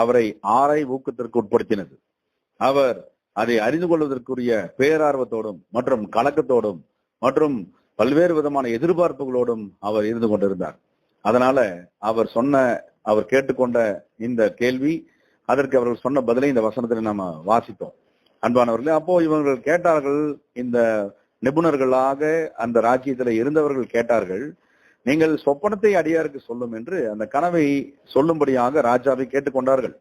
அவரை ஊக்கத்திற்கு உட்படுத்தினது. அவர் அதை அறிந்து கொள்வதற்குரிய பேரார்வத்தோடும் மற்றும் கலக்கத்தோடும் மற்றும் பல்வேறு விதமான எதிர்பார்ப்புகளோடும் அவர் இருந்து கொண்டிருந்தார். அதனால அவர் கேட்டுக்கொண்ட இந்த கேள்வி, அதற்கு அவர்கள் சொன்ன பதிலை இந்த வசனத்தில் நம்ம வாசித்தோம். அன்பானவர்களே, அப்போ இவர்கள் கேட்டார்கள், இந்த நிபுணர்களாக அந்த ராஜ்யத்துல இருந்தவர்கள் கேட்டார்கள், நீங்கள் சொப்பனத்தை அடியாருக்கு சொல்லும் என்று அந்த கனவை சொல்லும்படியாக ராஜாவை கேட்டுக்கொண்டார்கள்.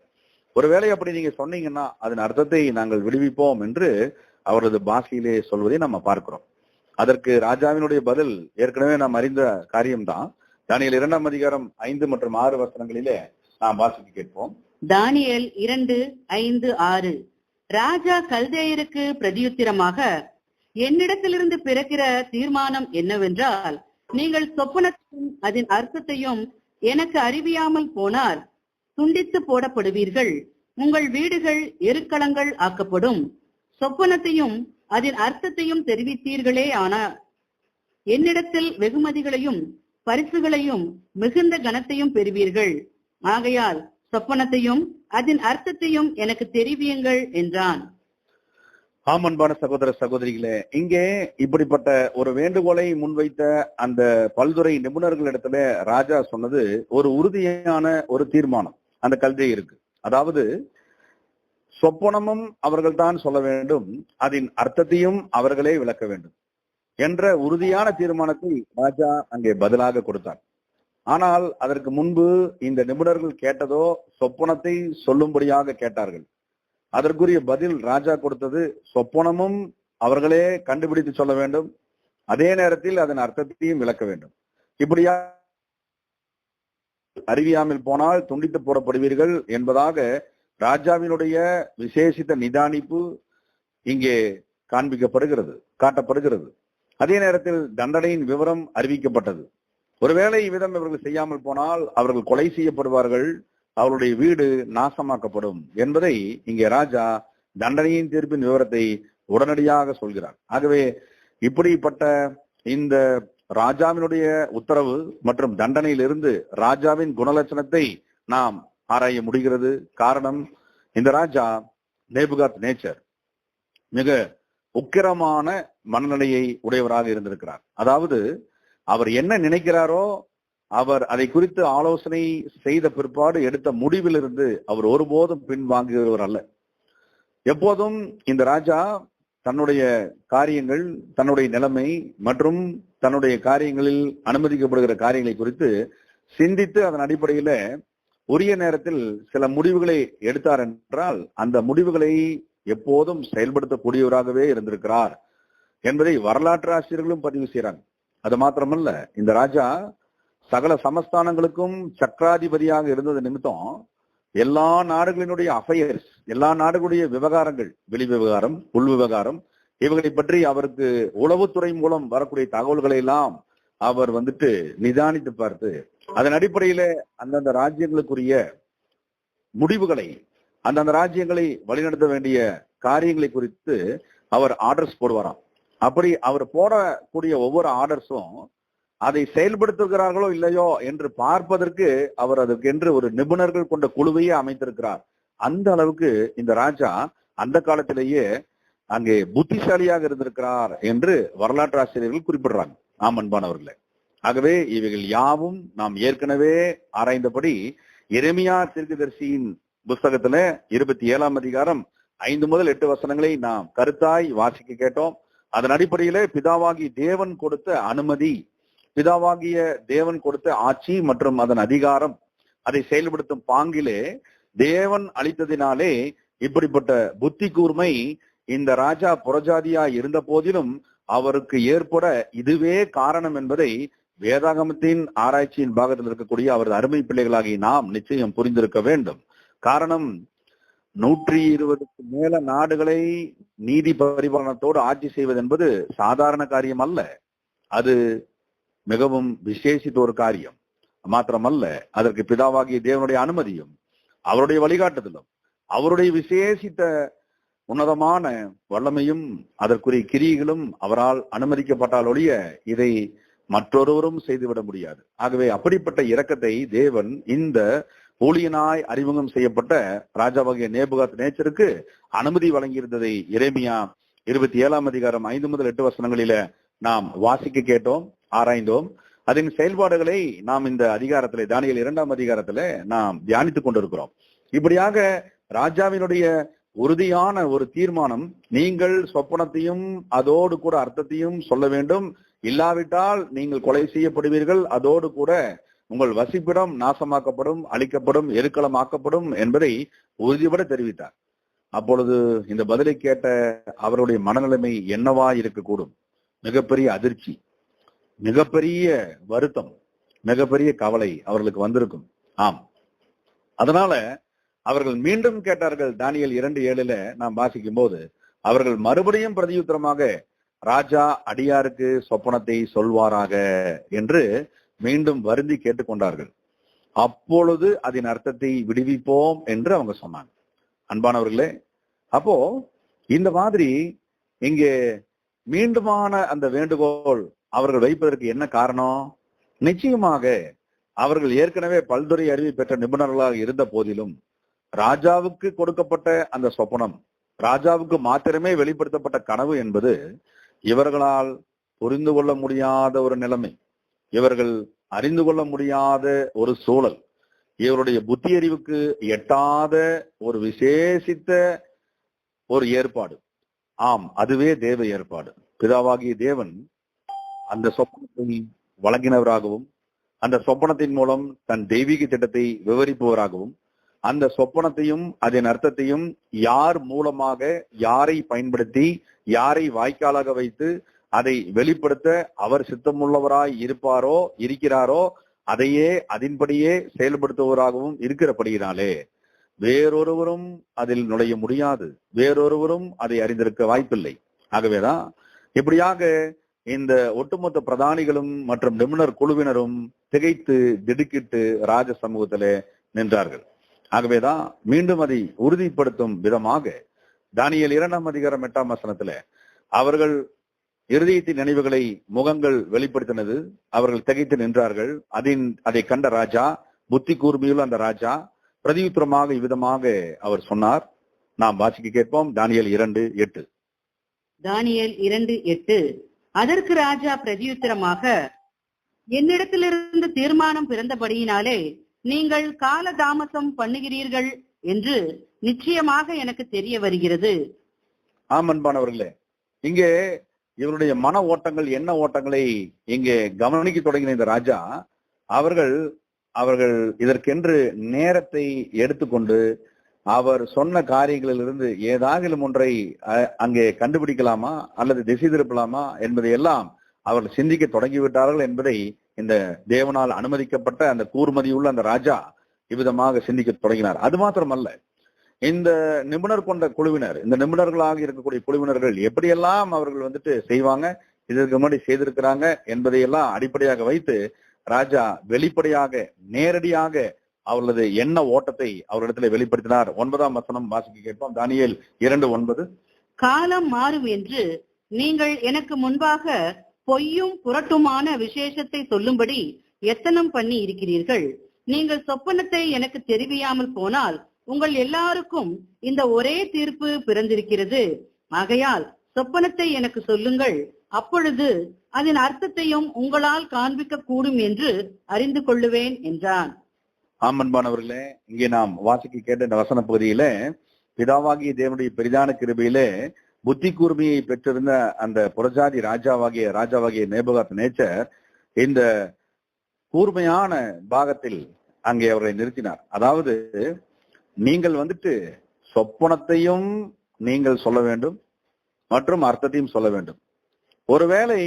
ஒருவேளை அப்படி நீங்க சொன்னீங்கன்னா அதன் அர்த்தத்தை நாங்கள் விடுவிப்போம் என்று அவரது பாஷையிலே சொல்வதை நம்ம பார்க்கிறோம். அதற்கு ராஜாவினுடைய பதில் ஏற்கனவே நாம் அறிந்த காரியம்தான். தானியேல் 2:5 மற்றும் 6 வசனங்களிலே நாம் வாசிக்க கேட்போம். தானியேல் 2:5-6. ராஜா கல்தேயருக்கு பிரதியுத்திரமாக, என்னிடத்திலிருந்து பிறக்கிற தீர்மானம் என்னவென்றால், நீங்கள் சொப்பனத்தையும் அதன் அர்த்தத்தையும் எனக்கு அறிவியாமல் போனால் துண்டித்து போடப்படுவீர்கள், உங்கள் வீடுகள் எருக்களங்கள் ஆக்கப்படும். சொப்பனத்தையும் அதன் அர்த்தத்தையும் தெரிவித்தீர்களே ஆனால் என்னிடத்தில் வெகுமதிகளையும் பரிசுகளையும் மிகுந்த கனத்தையும் பெறுவீர்கள். ஆகையால் சொப்பனத்தையும் அதன் அர்த்தத்தையும் எனக்கு தெரிவியுங்கள் என்றான். அன்பான சகோதர சகோதரிகளே, இங்கே இப்படிப்பட்ட ஒரு வேண்டுகோளை முன்வைத்த அந்த பல்துறை நிபுணர்களிடத்துல ராஜா சொன்னது ஒரு உறுதியான ஒரு தீர்மானம் அந்த கல்வி இருக்கு. அதாவது சொப்பனமும் அவர்கள் தான் சொல்ல வேண்டும், அதன் அர்த்தத்தையும் அவர்களே விளக்க வேண்டும் என்ற உறுதியான தீர்மானத்தை ராஜா அங்கே பதிலாக கொடுத்தார். ஆனால் அதற்கு முன்பு இந்த நிபுணர்கள் கேட்டதோ சொப்பனத்தை சொல்லும்படியாக கேட்டார்கள். அதற்குரிய பதில் ராஜா கொடுத்தது, சொப்பனமும் அவர்களே கண்டுபிடித்து சொல்ல வேண்டும், அதே நேரத்தில் அதன் அர்த்தத்தையும் விளக்க வேண்டும். இப்படியா அறிவியாமல் போனால் துண்டித்து போடப்படுவீர்கள் என்பதாக ராஜாவினுடைய விசேஷித்த நிதானிப்பு இங்கே காட்டப்படுகிறது. அதே நேரத்தில் தண்டனையின் விவரம் அறிவிக்கப்பட்டது. ஒருவேளை இவ்விதம் இவர்கள் செய்யாமல் போனால் அவர்கள் கொலை செய்யப்படுவார்கள், அவருடைய வீடு நாசமாக்கப்படும் என்பதை இங்கே ராஜா தண்டனையின் தீர்ப்பின் விவரத்தை உடனடியாக சொல்கிறார். ஆகவே இப்படிப்பட்ட இந்த ராஜாவினுடைய உத்தரவு மற்றும் தண்டனையிலிருந்து ராஜாவின் குணலட்சணத்தை நாம் ஆராய முடிகிறது. காரணம், இந்த ராஜா நேபுகாத் நேச்சர் மிக உக்கிரமான மனநிலையை உடையவராக இருந்திருக்கிறார். அதாவது அவர் என்ன நினைக்கிறாரோ அவர் அதை குறித்து ஆலோசனை செய்த பிற்பாடு எடுத்த முடிவிலிருந்து அவர் ஒருபோதும் பின்வாங்குகிறவர் அல்ல. எப்போதும் இந்த ராஜா தன்னுடைய காரியங்கள், தன்னுடைய நிலைமை மற்றும் தன்னுடைய காரியங்களில் அனுமதிக்கப்படுகிற காரியங்களை குறித்து சிந்தித்து அதன் அடிப்படையில உரிய நேரத்தில் சில முடிவுகளை எடுத்தார் என்றால் அந்த முடிவுகளை எப்போதும் செயல்படுத்தக்கூடியவராகவே இருந்திருக்கிறார் என்பதை வரலாற்று ஆசிரியர்களும் பதிவு செய்யறாங்க. அது மாத்திரமல்ல, இந்த ராஜா சகல சமஸ்தானங்களுக்கும் சக்கராதிபதியாக இருந்தது நிமித்தம் எல்லா நாடுகளினுடைய அஃபையர்ஸ், எல்லா நாடுகளுடைய விவகாரங்கள், வெளி விவகாரம், உள் விவகாரம், இவர்களை பற்றி அவருக்கு உளவுத்துறை மூலம் வரக்கூடிய தகவல்களை எல்லாம் அவர் நிதானித்து பார்த்து அதன் அடிப்படையில அந்தந்த ராஜ்யங்களுக்குரிய முடிவுகளை, அந்தந்த ராஜ்யங்களை வழிநடத்த வேண்டிய காரியங்களை குறித்து அவர் ஆர்டர்ஸ் போடுவாராம். அப்படி அவர் போடக்கூடிய ஒவ்வொரு ஆர்டர்ஸும் அதை செயல்படுத்துகிறார்களோ இல்லையோ என்று பார்ப்பதற்கு அவர் அதற்கென்று ஒரு நிபுணர்கள் கொண்ட குழுவையே அமைத்திருக்கிறார். அந்த அளவுக்கு இந்த ராஜா அந்த காலத்திலேயே அங்கே புத்திசாலியாக இருந்திருக்கிறார் என்று வரலாற்று ஆசிரியர்கள் குறிப்பிடுறாங்க. அன்பானவர்களே, ஆகவே இவைகள் யாவும் நாம் ஏற்கனவே ஆராய்ந்தபடி எரேமியா தீர்க்கதரிசியின் புஸ்தகத்துல 27ஆம் அதிகாரம் 5 முதல் 8 வசனங்களை நாம் கருத்தாய் வாசிக்க கேட்டோம். அதன் அடிப்படையிலே பிதாவாகிய தேவன் கொடுத்த அனுமதி, பிதாவாகிய தேவன் கொடுத்த ஆட்சி மற்றும் அதன் அதிகாரம் அதை செயல்படுத்தும் பாங்கிலே தேவன் அளித்ததினாலே இப்படிப்பட்ட புத்தி கூர்மை இந்த ராஜா புறஜாதியா இருந்த போதிலும் அவருக்கு ஏற்பட இதுவே காரணம் என்பதை வேதாகமத்தின் ஆராய்ச்சியின் பாகத்தில் இருக்கக்கூடிய அவரது அருமை பிள்ளைகளாகி நாம் நிச்சயம் புரிந்திருக்க வேண்டும். காரணம், 120க்கு மேல நாடுகளை நீதி பரிபாலனத்தோடு ஆட்சி செய்வது என்பது சாதாரண காரியம் அல்ல. அது மிகவும் விசேஷித்த ஒரு காரியம் மாத்திரமல்ல, அதற்கு பிதாவாகிய தேவனுடைய அனுமதியும் அவருடைய வழிகாட்டுதலும் அவருடைய விசேஷித்த உன்னதமான வல்லமையும் அதற்குரிய கிரியைகளும் அவரால் அனுமதிக்கப்பட்டால் ஒழிய இதை மற்றொருவரும் செய்துவிட முடியாது. ஆகவே அப்படிப்பட்ட இரக்கத்தை தேவன் இந்த ஊழியனாய் அறிமுகம் செய்யப்பட்ட ராஜாவாகிய நேபுகாத் நேச்சருக்கு அனுமதி வழங்கியிருந்ததை எரேமியா 27ஆம் அதிகாரம் 5 முதல் 8 வசனங்களில நாம் வாசிக்க கேட்டோம், ஆராய்ந்தோம். அதன் செயல்பாடுகளை நாம் இந்த அதிகாரத்திலே தானியேல் 2ஆம் அதிகாரத்திலே நாம் தியானித்துக் கொண்டிருக்கிறோம். இப்படியாக ராஜாவினுடைய உறுதியான ஒரு தீர்மானம், நீங்கள் சொப்பனத்தையும் அதோடு கூட அர்த்தத்தையும் சொல்ல வேண்டும், இல்லாவிட்டால் நீங்கள் கொலை செய்யப்படுவீர்கள், அதோடு கூட உங்கள் வசிப்பிடம் நாசமாக்கப்படும், அழிக்கப்படும், எருக்களமாக்கப்படும் என்பதை உறுதிபட தெரிவித்தார். அப்பொழுது இந்த பதிலை கேட்ட அவருடைய மனநிலைமை என்னவா இருக்கக்கூடும்? மிகப்பெரிய அதிர்ச்சி, மிகப்பெரிய வருத்தம், மிகப்பெரிய கவலை அவர்களுக்கு வந்திருக்கும். ஆம், அதனால அவர்கள் மீண்டும் கேட்டார்கள். தானியேல் 2:7 நாம் வாசிக்கும் போது அவர்கள் மறுபடியும் பிரதியுத்தரமாக, ராஜா அடியாருக்கு சொப்பனத்தை சொல்வாராக என்று மீண்டும் வருந்தி கேட்டுக்கொண்டார்கள். அப்பொழுது அதன் அர்த்தத்தை விடுவிப்போம் என்று அவங்க சொன்னாங்க. அன்பானவர்களே, அப்போ இந்த மாதிரி இங்கே மீண்டுமான அந்த வேண்டுகோள் அவர்கள் வைப்பதற்கு என்ன காரணம்? நிச்சயமாக அவர்கள் ஏற்கனவே பல்துறை அறிவை பெற்ற நிபுணர்களாக இருந்த போதிலும் ராஜாவுக்கு கொடுக்கப்பட்ட அந்த சொப்பனம், ராஜாவுக்கு மாத்திரமே வெளிப்படுத்தப்பட்ட கனவு என்பது இவர்களால் புரிந்து கொள்ள முடியாத ஒரு நிலைமை, இவர்கள் அறிந்து கொள்ள முடியாத ஒரு சூழல், இவருடைய புத்தி அறிவுக்கு எட்டாத ஒரு விசேஷித்த ஒரு ஏற்பாடு. ஆம், அதுவே தேவ ஏற்பாடு. பிதாவாகிய தேவன் அந்த சொப்பனத்தை வழங்கினவராகவும், அந்த சொப்பனத்தின் மூலம் தன் தெய்வீக திட்டத்தை விவரிப்பவராகவும், அந்த சொப்பனத்தையும் அதன் அர்த்தத்தையும் யார் மூலமாக, யாரை பயன்படுத்தி, யாரை வாய்க்காலாக வைத்து அதை வெளிப்படுத்த அவர் சித்தமுள்ளவராய் இருப்பாரோ, இருக்கிறாரோ, அதையே அதன்படியே செயல்படுத்துவராகவும் இருக்கிறபடியினாலே வேறொருவரும் அதில் நுழைய முடியாது, வேறொருவரும் அதை அறிந்திருக்க வாய்ப்பில்லை. ஆகவேதான் இப்படியாக இந்த ஒட்டுமொத்த பிரதானிகளும் மற்றும் நிபுணர் குழுவினரும் திகைத்து திடுக்கிட்டு ராஜ சமூகத்திலே நின்றார்கள். ஆகவேதான் மீண்டும் அதை உறுதிப்படுத்தும் விதமாக தானியேல் 2ஆம் அதிகாரம் 8ஆம் வசனத்துல அவர்கள் இருதயத்தின் நினைவுகளை முகங்கள் வெளிப்படுத்தினது, அவர்கள் திகைத்து நின்றார்கள். அதை கண்ட ராஜா, புத்தி கூர்மையுள்ள அந்த ராஜா பிரதியுத்தரமாக இவ்விதமாக அவர் சொன்னார். நாம் வாசிக்க கேட்போம். தானியேல் 2:8. தானியேல் 2:8. அதற்கு ராஜா பிரதியுத்தரமாக, என்னிடத்திலிருந்து தீர்மானம் பிறந்தபடியினாலே நீங்கள் கால தாமசம் பண்ணுகிறீர்கள் என்று நிச்சயமாக எனக்கு தெரிய வருகிறது. ஆமன்பானவர்களே, இங்கே இவருடைய மன ஓட்டங்கள், என்ன ஓட்டங்களை இங்கே கவனிக்க தொடங்கின இந்த ராஜா, அவர்கள் இதற்கென்று நேரத்தை எடுத்துக்கொண்டு அவர் சொன்ன காரியங்களிலிருந்து ஏதாகிலும் ஒன்றை அங்கே கண்டுபிடிக்கலாமா அல்லது திசை திருப்பலாமா என்பதை எல்லாம் அவர்கள் சிந்திக்க தொடங்கிவிட்டார்கள் என்பதை இந்த தேவனால் அனுமதிக்கப்பட்ட அந்த கூர்மதியுள்ள அந்த ராஜா இவ்விதமாக சிந்திக்க தொடங்கினார். அது மாத்திரமல்ல, இந்த நிபுணர் கொண்ட குழுவினர், இந்த நிபுணர்களாக இருக்கக்கூடிய குழுவினர்கள் எப்படியெல்லாம் அவர்கள் செய்வாங்க, இதற்கு முன்னாடி செய்திருக்கிறாங்க என்பதையெல்லாம் அடிப்படையாக வைத்து ராஜா வெளிப்படையாக நேரடியாக அவர்களது எண்ண ஓட்டத்தை அவரிடத்துல வெளிப்படுத்தினார். 9ஆம் வசனம் வாசிக்க கேட்போம். தானியேல் 2:9. காலம் மாறும் என்று நீங்கள் எனக்கு முன்பாக பொய்யும் புரட்டுமான விசேஷத்தை சொல்லும்படி எத்தனம் பண்ணி இருக்கிறீர்கள். நீங்கள் சொப்பனத்தை எனக்கு தெரிவியாமல் போனால் உங்கள் எல்லாருக்கும் இந்த ஒரே தீர்ப்பு பிறந்திருக்கிறது. ஆகையால் சொப்பனத்தை எனக்கு சொல்லுங்கள், அப்பொழுது அதன் அர்த்தத்தையும் உங்களால் காண்பிக்க கூடும் என்று அறிந்து கொள்ளுவேன் என்றான். ஆமன்பானவர்களே, இங்கே நாம் வாசிக்க கேட்ட இந்த வசன பகுதியில பிதாவாகிய தேவனுடைய பெரிதான கிருபையிலே புத்தி கூர்மையை பெற்றிருந்த அந்த புறஜாதி ராஜாவாகிய நேபுகாத் நேச்சர் இந்த கூர்மையான பாகத்தில் அங்கே அவரை நிறுத்தினார். அதாவது நீங்கள் வந்துட்டு சொப்பனத்தையும் நீங்கள் சொல்ல வேண்டும் மற்றும் அர்த்தத்தையும் சொல்ல வேண்டும். ஒருவேளை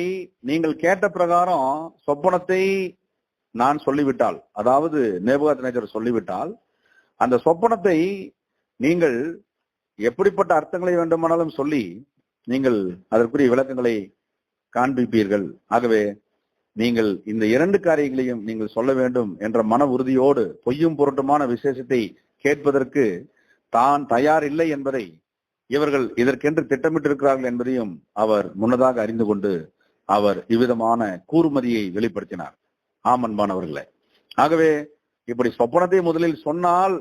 நீங்கள் கேட்ட பிரகாரம் சொப்பனத்தை நான் சொல்லிவிட்டால், அதாவது நேபுகாத்நேச்சர் சொல்லிவிட்டால், அந்த சொப்பனத்தை நீங்கள் எப்படிப்பட்ட அர்த்தங்களை வேண்டுமானாலும் சொல்லி நீங்கள் அதற்குரிய விளக்கங்களை காண்பிப்பீர்கள். ஆகவே நீங்கள் இந்த 2 காரியங்களையும் நீங்கள் சொல்ல வேண்டும் என்ற மன உறுதியோடு பொய்யும் பொருட்டுமான விசேஷத்தை கேட்பதற்கு தான் தயார் இல்லை என்பதை, இவர்கள் இதற்கென்று திட்டமிட்டிருக்கிறார்கள் என்பதையும் அவர் முன்னதாக அறிந்து கொண்டு அவர் இவ்விதமான கூர்மதியை வெளிப்படுத்தினார். ஆமன்பானவர்களே, ஆகவே இப்படி சொப்பனத்தை முதலில் சொன்னால்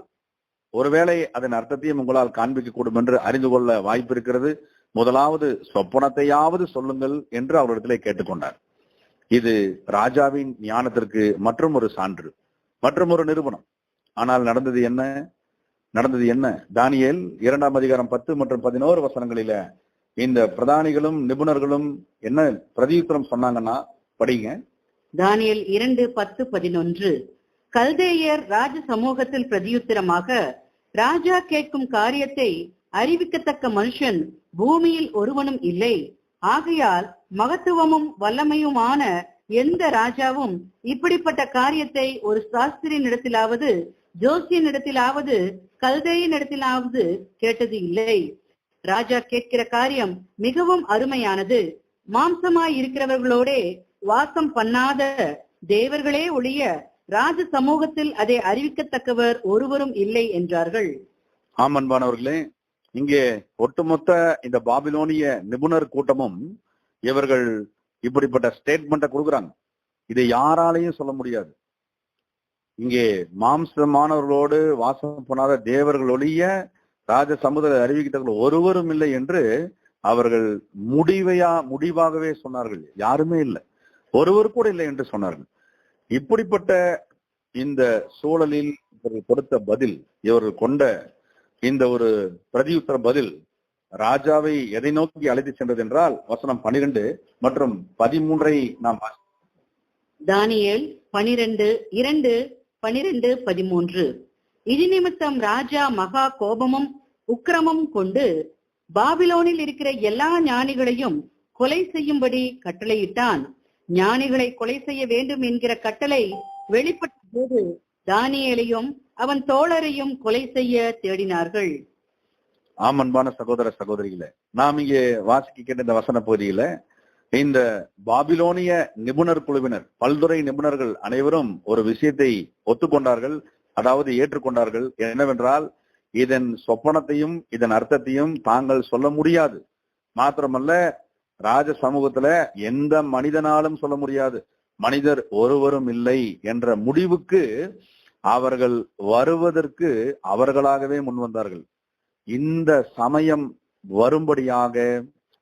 ஒருவேளை அதன் அர்த்தத்தையும் உங்களால் காண்பிக்க கூடும் என்று அறிந்து கொள்ள வாய்ப்பு இருக்கிறது. முதலாவது சொப்பனத்தையாவது சொல்லுங்கள் என்று அவரிடத்திலே கேட்டுக்கொண்டார். இது ராஜாவின் ஞானத்திற்கு மற்றும் ஒரு சான்று, மற்றும் ஒரு நிரூபணம். ஆனால் நடந்தது என்ன? தானியேல் 2ஆம் அதிகாரம் 10 மற்றும் 11 வசனங்களில இந்த பிரதானிகளும் நிபுணர்களும் என்ன பிரதியுத்தரம் சொன்னாங்கன்னா படிங்க. தானியேல் 2:10-11. கல்தேயர் ராஜ சமூகத்தில் பிரதியுத்தரமாக, ராஜா கேட்கும் காரியத்தை அறிவிக்கத்தக்க மனுஷன் பூமியில் ஒருவனும் இல்லை. ஆகையால் மகத்துவமும் வல்லமையுமான எந்த ராஜாவும் இப்படிப்பட்ட காரியத்தை ஒரு சாஸ்திரியினிடத்திலாவது ஜோசியனிடத்திலாவது கல்தேயனிடத்திலாவது கேட்டது இல்லை. ராஜா கேட்கிற காரியம் மிகவும் அருமையானது. மாம்சமாய் இருக்கிறவர்களோடே வாசம் பண்ணாத தேவர்களே ஒழிய ராஜ சமூகத்தில் அதை அறிவிக்கத்தக்கவர் ஒருவரும் இல்லை என்றார்கள். ஆமன்பானவர்களே, இங்கே ஒட்டுமொத்த இந்த பாபிலோனிய நிபுணர் கூட்டமும் இவர்கள் இப்படிப்பட்ட ஸ்டேட்மெண்ட்டை கொடுக்குறாங்க. இதை யாராலையும் சொல்ல முடியாது. இங்கே மாம்சமானவர்களோடு வாசம் பண்ணாத தேவர்கள் ஒழிய ராஜ சமுதாய அறிவிக்கத்தவர்கள் ஒருவரும் இல்லை என்று அவர்கள் முடிவாகவே சொன்னார்கள். யாருமே இல்லை, ஒருவர் கூட இல்லை என்று சொன்னார்கள். இப்படிப்பட்ட இந்த சூழலில் இவர்கள் கொடுத்த பதில், இவர்கள் கொண்ட இந்த ஒரு பிரதியுத்தர பதில் ராஜாவை எதை நோக்கி அழைத்து சென்றது என்றால் வசனம் 12 மற்றும் 13 நாம் தானியேல் 12:2-12-13. இது நிமித்தம் ராஜா மகா கோபமும் உக்கிரமும் கொண்டு பாபிலோனில் இருக்கிற எல்லா ஞானிகளையும் கொலை செய்யும்படி கட்டளையிட்டான். ஞானிகளை கொலை செய்ய வேண்டும் என்கிற கட்டளை வெளிப்பட்ட போது தானியேலையும் அவன் தோழரையும் கொலை செய்ய தேடினார்கள். அன்பான சகோதர சகோதரிகளே, நாம் இங்கே வாசிக்க கேட்ட இந்த வசன பகுதியில இந்த பாபிலோனிய நிபுணர் குழுவினர், பல்துறை நிபுணர்கள் அனைவரும் ஒரு விஷயத்தை ஒத்துக்கொண்டார்கள், அதாவது ஏற்றுக்கொண்டார்கள். என்னவென்றால், இதன் சொப்பனத்தையும் இதன் அர்த்தத்தையும் தாங்கள் சொல்ல முடியாது. மாத்திரமல்ல, ராஜ சமூகத்துல எந்த மனிதனாலும் சொல்ல முடியாது, மனிதர் ஒருவரும் இல்லை என்ற முடிவுக்கு அவர்கள் வருவதற்கு அவர்களாகவே முன்வந்தார்கள். இந்த சமயம் வரும்படியாக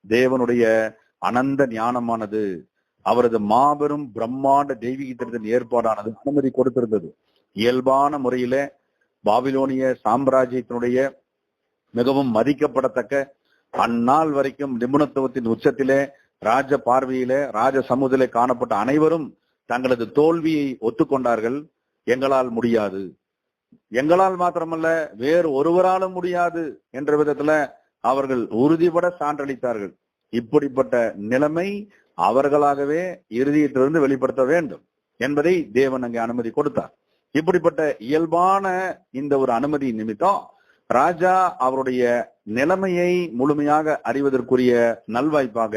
தேவனுடைய அனந்த ஞானமானது, அவரது மாபெரும் பிரம்மாண்ட தெய்வீகத்தின் ஏற்பாடானது அனுமதி கொடுத்திருந்தது. இயல்பான முறையில பாபிலோனிய சாம்ராஜ்யத்தினுடைய மிகவும் மதிக்கப்படத்தக்க அந்நாள் வரைக்கும் நிபுணத்துவத்தின் உச்சத்திலே ராஜ பார்வையில ராஜ சமூகத்திலே காணப்பட்ட அனைவரும் தங்களது தோல்வியை ஒத்துக்கொண்டார்கள். எங்களால் முடியாது, எங்களால் மாத்திரமல்ல வேறு ஒருவராலும் முடியாது என்ற விதத்துல அவர்கள் உறுதிபட சான்றளித்தார்கள். இப்படிப்பட்ட நிலைமை அவர்களாகவே இறுதியிலிருந்து வெளிப்படுத்த வேண்டும் என்பதை தேவன் அங்கே அனுமதி கொடுத்தார். இப்படிப்பட்ட இயல்பான இந்த ஒரு அனுமதி நிமித்தம் ராஜா அவருடைய நிலைமையை முழுமையாக அறிவதற்குரிய நல்வாய்ப்பாக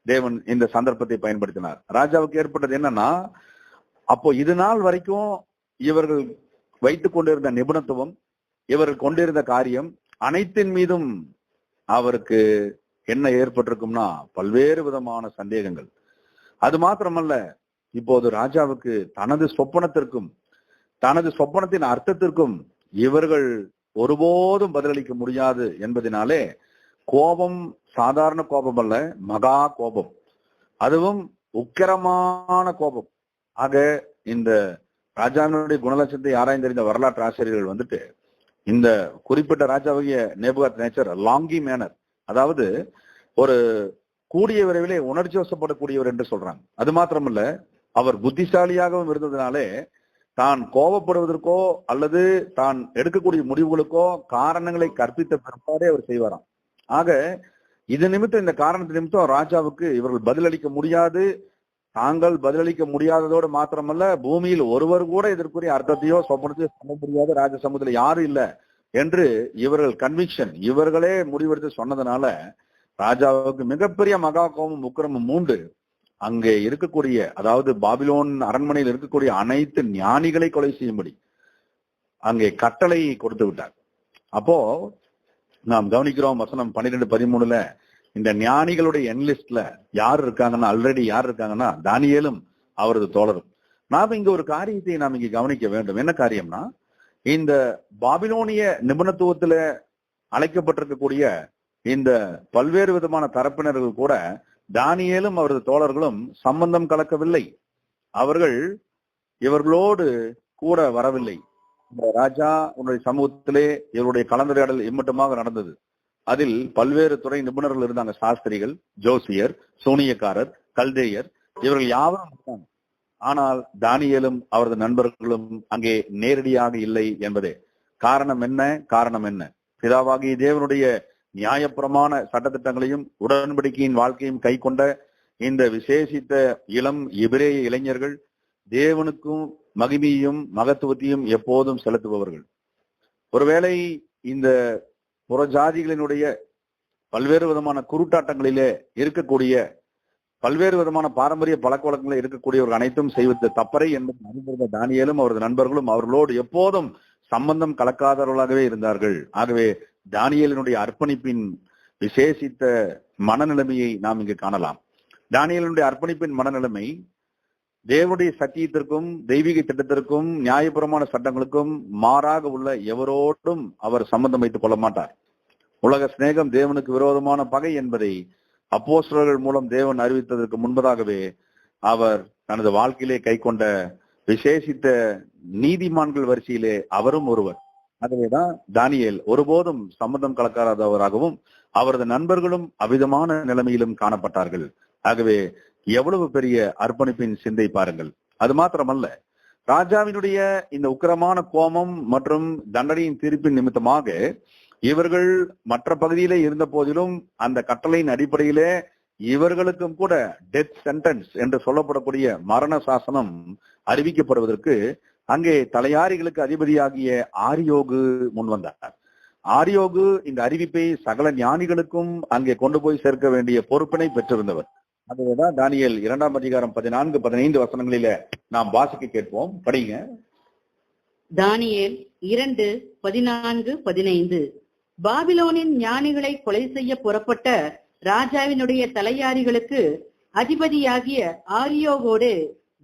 தேவன் இந்த சந்தர்ப்பத்தை பயன்படுத்தினார். ராஜாவுக்கு ஏற்பட்டது என்னன்னா, அப்போ இது நாள் வரைக்கும் இவர்கள் வைத்துக் கொண்டிருந்த நிபுணத்துவம், இவர்கள் கொண்டிருந்த காரியம் அனைத்தின் மீதும் அவருக்கு என்ன ஏற்பட்டிருக்கும்னா பல்வேறு விதமான சந்தேகங்கள். அது மாத்திரமல்ல, இப்போது ராஜாவுக்கு தனது சொப்பனத்திற்கும் தனது சொப்பனத்தின் அர்த்தத்திற்கும் இவர்கள் ஒருபோதும் பதிலளிக்க முடியாது என்பதனாலே கோபம் சாதாரண கோபம் அல்ல, மகா கோபம், அதுவும் உக்கிரமான கோபம். ஆக இந்த ராஜாவினுடைய குணலட்சத்தை ஆராய்ந்தறிந்த வரலாற்று ஆசிரியர்கள் வந்துட்டு இந்த குறிப்பிட்ட ராஜாவாகிய நேபுகாத்நேச்சர் லாங்கி மேனர், அதாவது ஒரு கூடிய விரைவிலே உணர்ச்சி வசப்படக்கூடியவர் என்று சொல்றாங்க. அது மாத்திரமல்ல, அவர் புத்திசாலியாகவும் இருந்ததுனாலே தான் கோபப்படுவதற்கோ அல்லது தான் எடுக்கக்கூடிய முடிவுகளுக்கோ காரணங்களை கற்பித்த பிற்பாடே அவர் செய்வாராம். ஆக இது நிமித்தம், இந்த காரணத்து நிமித்தம் ராஜாவுக்கு இவர்கள் பதிலளிக்க முடியாது. தாங்கள் பதிலளிக்க முடியாததோடு மாத்திரமல்ல, பூமியில் ஒருவர் கூட இதற்குரிய அர்த்தத்தையோ சொப்பனத்தையோ சொல்ல முடியாத ராஜ சமூகத்தில் யாரும் இல்லை என்று இவர்கள் கன்விக்ஷன், இவர்களே முடிவெடுத்து சொன்னதுனால ராஜாவுக்கு மிகப்பெரிய மகா கோபம் உக்கிரமும் மூண்டு அங்கே இருக்கக்கூடிய, அதாவது பாபிலோன் அரண்மனையில் இருக்கக்கூடிய அனைத்து ஞானிகளை கொலை செய்யும்படி அங்கே கட்டளை கொடுத்து விட்டார். அப்போ நாம் கவனிக்கிறோம், வசனம் 12-13 இந்த ஞானிகளுடைய என்லிஸ்ட்ல யார் இருக்காங்கன்னா, ஆல்ரெடி யார் இருக்காங்கன்னா தானியேலும் அவரது தோழரும். நாம் இங்க ஒரு காரியத்தை நாம் இங்க கவனிக்க வேண்டும். என்ன காரியம்னா, இந்த பாபிலோனிய நிபுணத்துவத்துல அழைக்கப்பட்டிருக்கக்கூடிய இந்த பல்வேறு விதமான தரப்பினர்கள் கூட தானியேலும் அவரது தோழர்களும் சம்பந்தம் கலக்கவில்லை. அவர்கள் இவர்களோடு கூட வரவில்லை. ராஜா உன்னுடைய சமூகத்திலே இவருடைய கலந்துரையாடல் இம்மட்டுமாக நடந்தது. அதில் பல்வேறு துறை நிபுணர்கள் இருந்தாங்க. சாஸ்திரிகள், ஜோசியர், சூனியக்காரர், கல்தேயர், இவர்கள் யாவரும் இருந்தாங்க. ஆனால் தானியேலும் அவரது நண்பர்களும் அங்கே நேரடியாக இல்லை என்பதே காரணம். என்ன? பிதாவாகிய தேவனுடைய நியாயப்பிரமாண சட்டத்திட்டங்களையும் உடன்படிக்கையின் வாழ்க்கையும் கை கொண்ட இந்த விசேஷித்த இளம் எபிரேய இளைஞர்கள் தேவனுக்கும் மகிமையும் மகத்துவத்தையும் எப்போதும் செலுத்துபவர்கள். ஒருவேளை இந்த புறஜாதிகளினுடைய பல்வேறு விதமான குருட்டாட்டங்களிலே இருக்கக்கூடிய, பல்வேறு விதமான பாரம்பரிய பழக்க வழக்கங்களில் இருக்கக்கூடியவர்கள் அனைத்தும் செய்வது தப்பறை என்பது அறிந்திருந்த தானியேலும் அவரது நண்பர்களும் அவர்களோடு எப்போதும் சம்பந்தம் கலக்காதவர்களாகவே இருந்தார்கள். ஆகவே தானியேலினுடைய அர்ப்பணிப்பின் விசேஷித்த மனநிலைமையை நாம் இங்கு காணலாம். தானியேலினுடைய அர்ப்பணிப்பின் மனநிலைமை தேவனுடைய சத்தியத்திற்கும் தெய்வீக திட்டத்திற்கும் நியாயபுரமான சட்டங்களுக்கும் மாறாக உள்ள எவரோடும் அவர் சம்பந்தம் வைத்துக் கொள்ள மாட்டார். உலக சிநேகம் தேவனுக்கு விரோதமான பகை என்பதை அப்போஸ்தலர்கள் மூலம் தேவன் அறிவித்ததற்கு முன்பதாகவே அவர் தனது வாழ்க்கையிலே கை கொண்ட விசேஷித்த நீதிமான்கள் வரிசையிலே அவரும் ஒருவர். ஆகவேதான் தானியேல் ஒருபோதும் சம்பந்தம் கலக்காதவராகவும் அவரது நண்பர்களும் அவ்விதமான நிலைமையிலும் காணப்பட்டார்கள். ஆகவே எவ்வளவு பெரிய அர்ப்பணிப்பின் சிந்தை பாருங்கள். அது மாத்திரமல்ல, ராஜாவினுடைய இந்த உக்கிரமான கோபம் மற்றும் தண்டனையின் தீர்ப்பின் நிமித்தமாக இவர்கள் மற்ற பகுதியிலே இருந்த போதிலும் அந்த கட்டளையின் அடிப்படையிலே இவர்களுக்கும் கூட டெத் சென்டென்ஸ் என்று சொல்லப்படக்கூடிய மரண சாசனம் அறிவிக்கப்படுவதற்கு அங்கே தலையாரிகளுக்கு அதிபதியாகிய ஆரியோகு முன்வந்தார். ஆரியோகு இந்த அறிவிப்பை சகல ஞானிகளுக்கும் அங்கே கொண்டு போய் சேர்க்க வேண்டிய பொறுப்பினை பெற்றிருந்தவர். அதுதான் தானியேல் 2ஆம் அதிகாரம் 14-15 வசனங்களில நாம் வாசிக்க கேட்போம். படிங்க. தானியேல் 2:14-15. பாபிலோனின் ஞானிகளை கொலை செய்ய புறப்பட்ட ராஜாவினுடைய தலையாரிகளுக்கு அதிபதியாகிய ஆரியோகோடு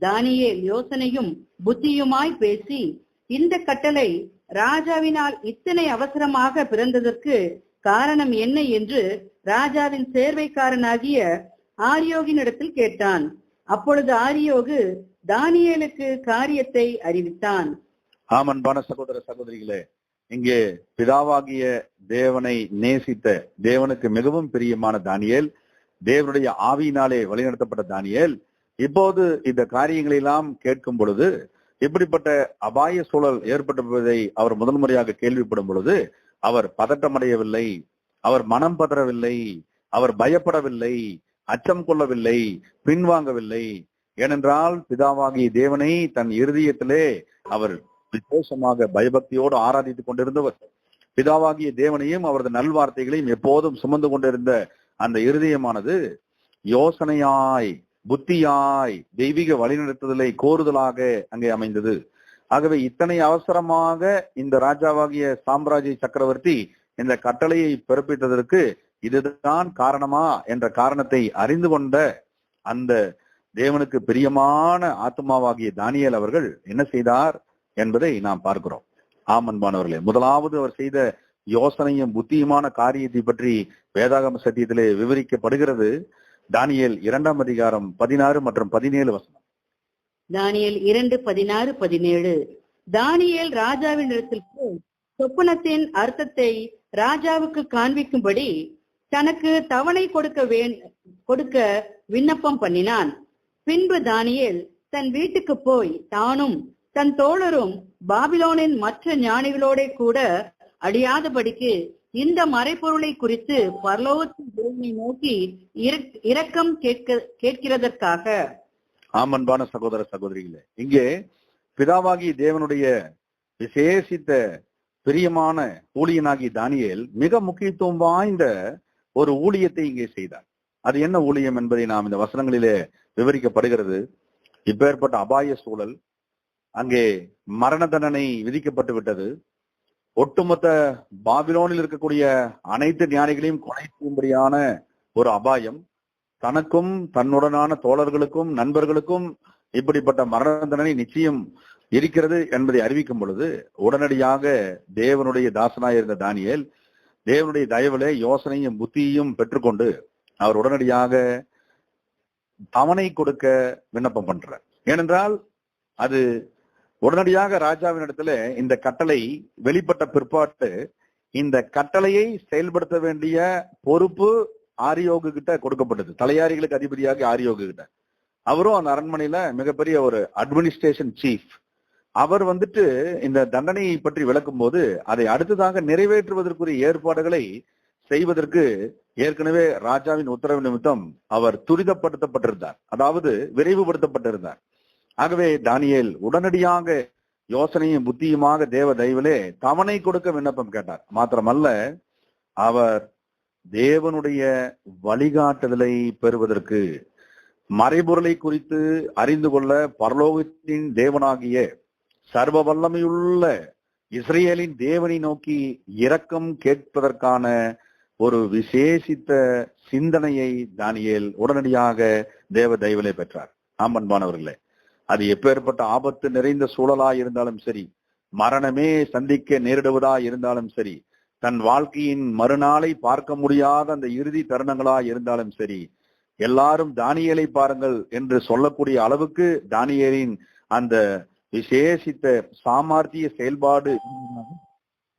தானியேல் யோசனையும் புத்தியுமாய் பேசி, இந்த கட்டளை ராஜாவினால் இத்தனை அவசரமாக பிறந்ததற்கு காரணம் என்ன என்று ராஜாவின் சேர்வைக்காரனாகிய ஆரியோகினிடத்தில் கேட்டான். அப்பொழுது ஆரியோகு தானியேலுக்கு காரியத்தை அறிவித்தான். ஆமன்பான சகோதர சகோதரிகளே, இங்கே பிதாவாகிய தேவனை நேசித்த, தேவனுக்கு மிகவும் பிரியமான தானியேல், தேவனுடைய ஆவியினாலே வழிநடத்தப்பட்ட தானியேல் இப்போது இந்த காரியங்களை எல்லாம் கேட்கும் பொழுது, இப்படிப்பட்ட அபாய சூழல் ஏற்பட்டதை அவர் முதல் முறையாக கேள்விப்படும் பொழுது அவர் பதட்டமடையவில்லை, அவர் மனம் பதறவில்லை, அவர் பயப்படவில்லை, அச்சம் கொள்ளவில்லை, பின்வாங்கவில்லை. ஏனென்றால் பிதாவாகிய தேவனை தன் இருதயத்திலே அவர் விசேஷமாக பயபக்தியோடு ஆராதித்துக் கொண்டிருந்தவர். பிதாவாகிய தேவனையும் அவரது நல்வார்த்தைகளையும் எப்போதும் சுமந்து கொண்டிருந்த அந்த இருதயமானது யோசனையாய், புத்தியாய், தெய்வீக வழிநடத்துதலை கோருதலாக அங்கே அமைந்தது. ஆகவே இத்தனை அவசரமாக இந்த ராஜாவாகிய சாம்ராஜ்ய சக்கரவர்த்தி இந்த கட்டளையை பிறப்பித்ததற்கு இதுதான் காரணமா என்ற காரணத்தை அறிந்து கொண்ட அந்த தேவனுக்கு பிரியமான ஆத்மாவாகிய தானியேல் அவர்கள் என்ன செய்தார் என்பதை நாம் பார்க்கிறோம். ஆமன்பானவர்களே, முதலாவது அவர் செய்த யோசனையும் புத்தியுமான காரியத்தை பற்றி வேதாகம சத்தியத்திலே விவரிக்கப்படுகிறது. தானியேல் 2ஆம் அதிகாரம் 16 மற்றும் 17 வசனம். தானியேல் 2:16-17. தானியேல் ராஜாவினிடத்தில் போய் சொப்பனத்தின் அர்த்தத்தை ராஜாவுக்கு காண்பிக்கும்படி தனக்கு தவணை கொடுக்க விண்ணப்பம் பண்ணினான். பின்பு தானியேல் தன் வீட்டுக்கு போய் தானும் தன் தோழரும் பாபிலோனின் மற்ற ஞானிகளோட கூட அழியாதபடிக்கு இந்த மறைபொருளை குறித்து பரலோகத்தின் தேவனை நோக்கி இரக்கம் கேட்கிறதற்காக. ஆமன்பான சகோதர சகோதரிகளே, இங்கே பிதாவாகி தேவனுடைய விசேஷித்த பிரியமான ஊழியனாகி தானியேல் மிக முக்கியத்துவம் வாய்ந்த ஒரு ஊழியத்தை இங்கே செய்தார். அது என்ன ஊழியம் என்பதை நாம் இந்த வசனங்களிலே விவரிக்கப்படுகிறது. இப்பேற்பட்ட அபாய சூழல், அங்கே மரண தண்டனை விதிக்கப்பட்டு விட்டது. ஒட்டுமொத்த பாபிலோனில் இருக்கக்கூடிய அனைத்து ஞானிகளையும் கொலை செய்யும்படியான ஒரு அபாயம், தனக்கும் தன்னுடனான தோழர்களுக்கும் நண்பர்களுக்கும் இப்படிப்பட்ட மரண தண்டனை நிச்சயம் இருக்கிறது என்பதை அறிவிக்கும் பொழுது உடனடியாக தேவனுடைய தாசனாய் இருந்த தானியேல் தேவனுடைய தயவுல யோசனையும் புத்தியையும் பெற்றுக்கொண்டு அவர் உடனடியாக தவணை கொடுக்க விண்ணப்பம் பண்றார். ஏனென்றால் அது உடனடியாக ராஜாவின் இடத்துல இந்த கட்டளை வெளிப்பட்ட பிற்பாட்டு இந்த கட்டளையை செயல்படுத்த வேண்டிய பொறுப்பு ஆரியோகு கிட்ட கொடுக்கப்பட்டது. தலையாரிகளுக்கு அதிபதியாக ஆரியோகு கிட்ட. அவரும் அந்த அரண்மனையில மிகப்பெரிய ஒரு அட்மினிஸ்ட்ரேஷன் சீஃப். அவர் வந்துட்டு இந்த தண்டனையை பற்றி விளக்கும் போது அதை அடுத்ததாக நிறைவேற்றுவதற்குரிய ஏற்பாடுகளை செய்வதற்கு ஏற்கனவே ராஜாவின் உத்தரவு நிமித்தம் அவர் துரிதப்படுத்தப்பட்டிருந்தார், அதாவது விரைவுபடுத்தப்பட்டிருந்தார். ஆகவே தானியேல் உடனடியாக யோசனையும் புத்தியுமாக தேவ தயவிலே தவணை கொடுக்க விண்ணப்பம் கேட்டார். மாத்திரமல்ல, அவர் தேவனுடைய வழிகாட்டுதலை பெறுவதற்கு, மறைபொருளை குறித்து அறிந்து கொள்ள பரலோகத்தின் தேவனாகிய சர்வ வல்லமையுள்ள இஸ்ரேலின் தேவனை நோக்கி இரக்கம் கேட்பதற்கான ஒரு விசேஷித்த சிந்தனையை தானியேல் உடனடியாக தேவ தயவிலே பெற்றார். ஆம்பன்பானவர்களே, அது எப்பேற்பட்ட ஆபத்து நிறைந்த சூழலாய் இருந்தாலும் சரி, மரணமே சந்திக்க நேரிடுவதா இருந்தாலும் சரி, தன் வாழ்க்கையின் மறுநாளை பார்க்க முடியாத அந்த இறுதி தருணங்களாய் இருந்தாலும் சரி, எல்லாரும் தானியேலை பாருங்கள் என்று சொல்லக்கூடிய அளவுக்கு தானியேலின் அந்த விசேஷித்த சாமர்த்திய செயல்பாடு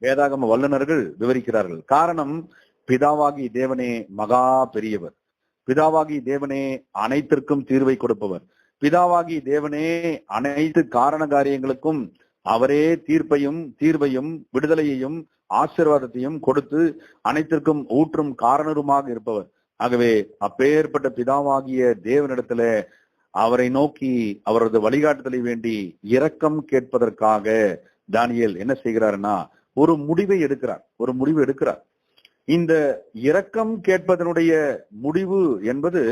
வேதாகம வல்லுநர்கள் விவரிக்கிறார்கள். காரணம், பிதாவாகி தேவனே மகா பெரியவர், பிதாவாகி தேவனே அனைத்திற்கும் தீர்வை கொடுப்பவர், பிதாவாகி தேவனே அனைத்து காரண காரியங்களுக்கும் அவரே தீர்வையும் விடுதலையையும் ஆசீர்வாதத்தையும் கொடுத்து அனைத்திற்கும் ஊற்றும் காரணருமாக இருப்பவர். ஆகவே அப்பேற்பட்ட பிதாவாகிய தேவனிடத்துல அவரை நோக்கி அவரது வழிகாட்டுதலை வேண்டி இரக்கம் கேட்பதற்காக தானியேல் என்ன செய்கிறார்னா ஒரு முடிவு எடுக்கிறார். இந்த இரக்கம் கேட்பதனுடைய முடிவு என்பது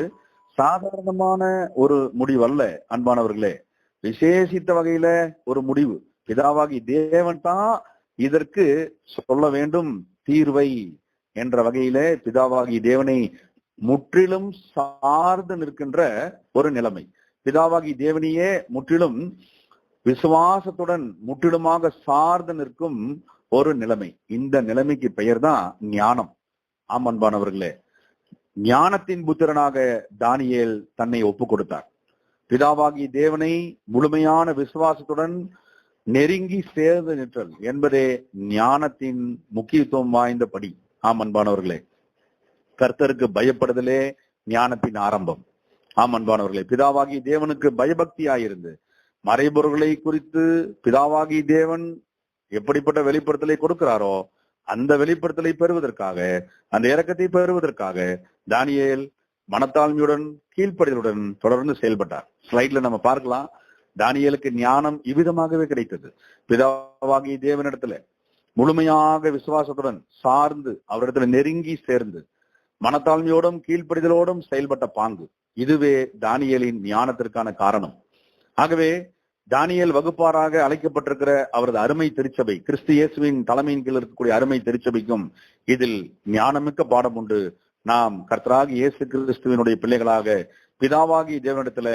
சாதாரணமான ஒரு முடிவு அல்ல அன்பானவர்களே, விசேஷித்த வகையில ஒரு முடிவு. பிதாவாகி தேவன் தான் இதற்கு சொல்ல வேண்டும் தீர்வை என்ற வகையில பிதாவாகி தேவனை முற்றிலும் சார்ந்து நிற்கின்ற ஒரு நிலைமை. பிதாவாகி தேவனையே முற்றிலும் விசுவாசத்துடன் முற்றிலுமாக சார்ந்து நிற்கும் ஒரு நிலைமை. இந்த நிலைமைக்கு பெயர் தான் ஞானம். ஆம் அன்பானவர்களே, ஞானத்தின் புத்திரனாக தானியேல் தன்னை ஒப்பு கொடுத்தார். பிதாவாகி தேவனை முழுமையான விசுவாசத்துடன் நெருங்கி சேர்ந்து நிற்றல் என்பதே ஞானத்தின் முக்கியத்துவம் வாய்ந்த படி. ஆம் அன்பானவர்களே, கர்த்தருக்கு பயப்படுதலே ஞானத்தின் ஆரம்பம். ஆம் அன்பானவர்களே, பிதாவாகி தேவனுக்கு பயபக்தியாயிருந்து மறைபொருள்களை குறித்து பிதாவாகி தேவன் எப்படிப்பட்ட வெளிப்படுத்தலை கொடுக்கிறாரோ அந்த வெளிப்படுத்தலை பெறுவதற்காக, அந்த இரக்கத்தை பெறுவதற்காக தானியேல் மனத்தாழ்மையுடன் கீழ்ப்படிதலுடன் தொடர்ந்து செயல்பட்டார். ஸ்லைட்ல நம்ம பார்க்கலாம், தானியேலுக்கு ஞானம் இவ்விதமாகவே கிடைத்தது. பிதாவாகி தேவனிடத்துல முழுமையாக விசுவாசத்துடன் சார்ந்து அவரிடத்துல நெருங்கி சேர்ந்து மனத்தாழ்மையோடும் கீழ்ப்படிதலோடும் செயல்பட்ட பாங்கு, இதுவே தானியேலின் ஞானத்திற்கான காரணம். ஆகவே தானியேல் வகுப்பாராக அழைக்கப்பட்டிருக்கிற அவரது அருமை திருச்சபை, கிறிஸ்து இயேசுவின் தலைமையின் கீழ் இருக்கக்கூடிய அருமை திருச்சபைக்கும் இதில் ஞானமிக்க பாடம் உண்டு. நாம் கர்த்தராகி இயேசு கிறிஸ்துவினுடைய பிள்ளைகளாக பிதாவாகி தேவனிடத்துல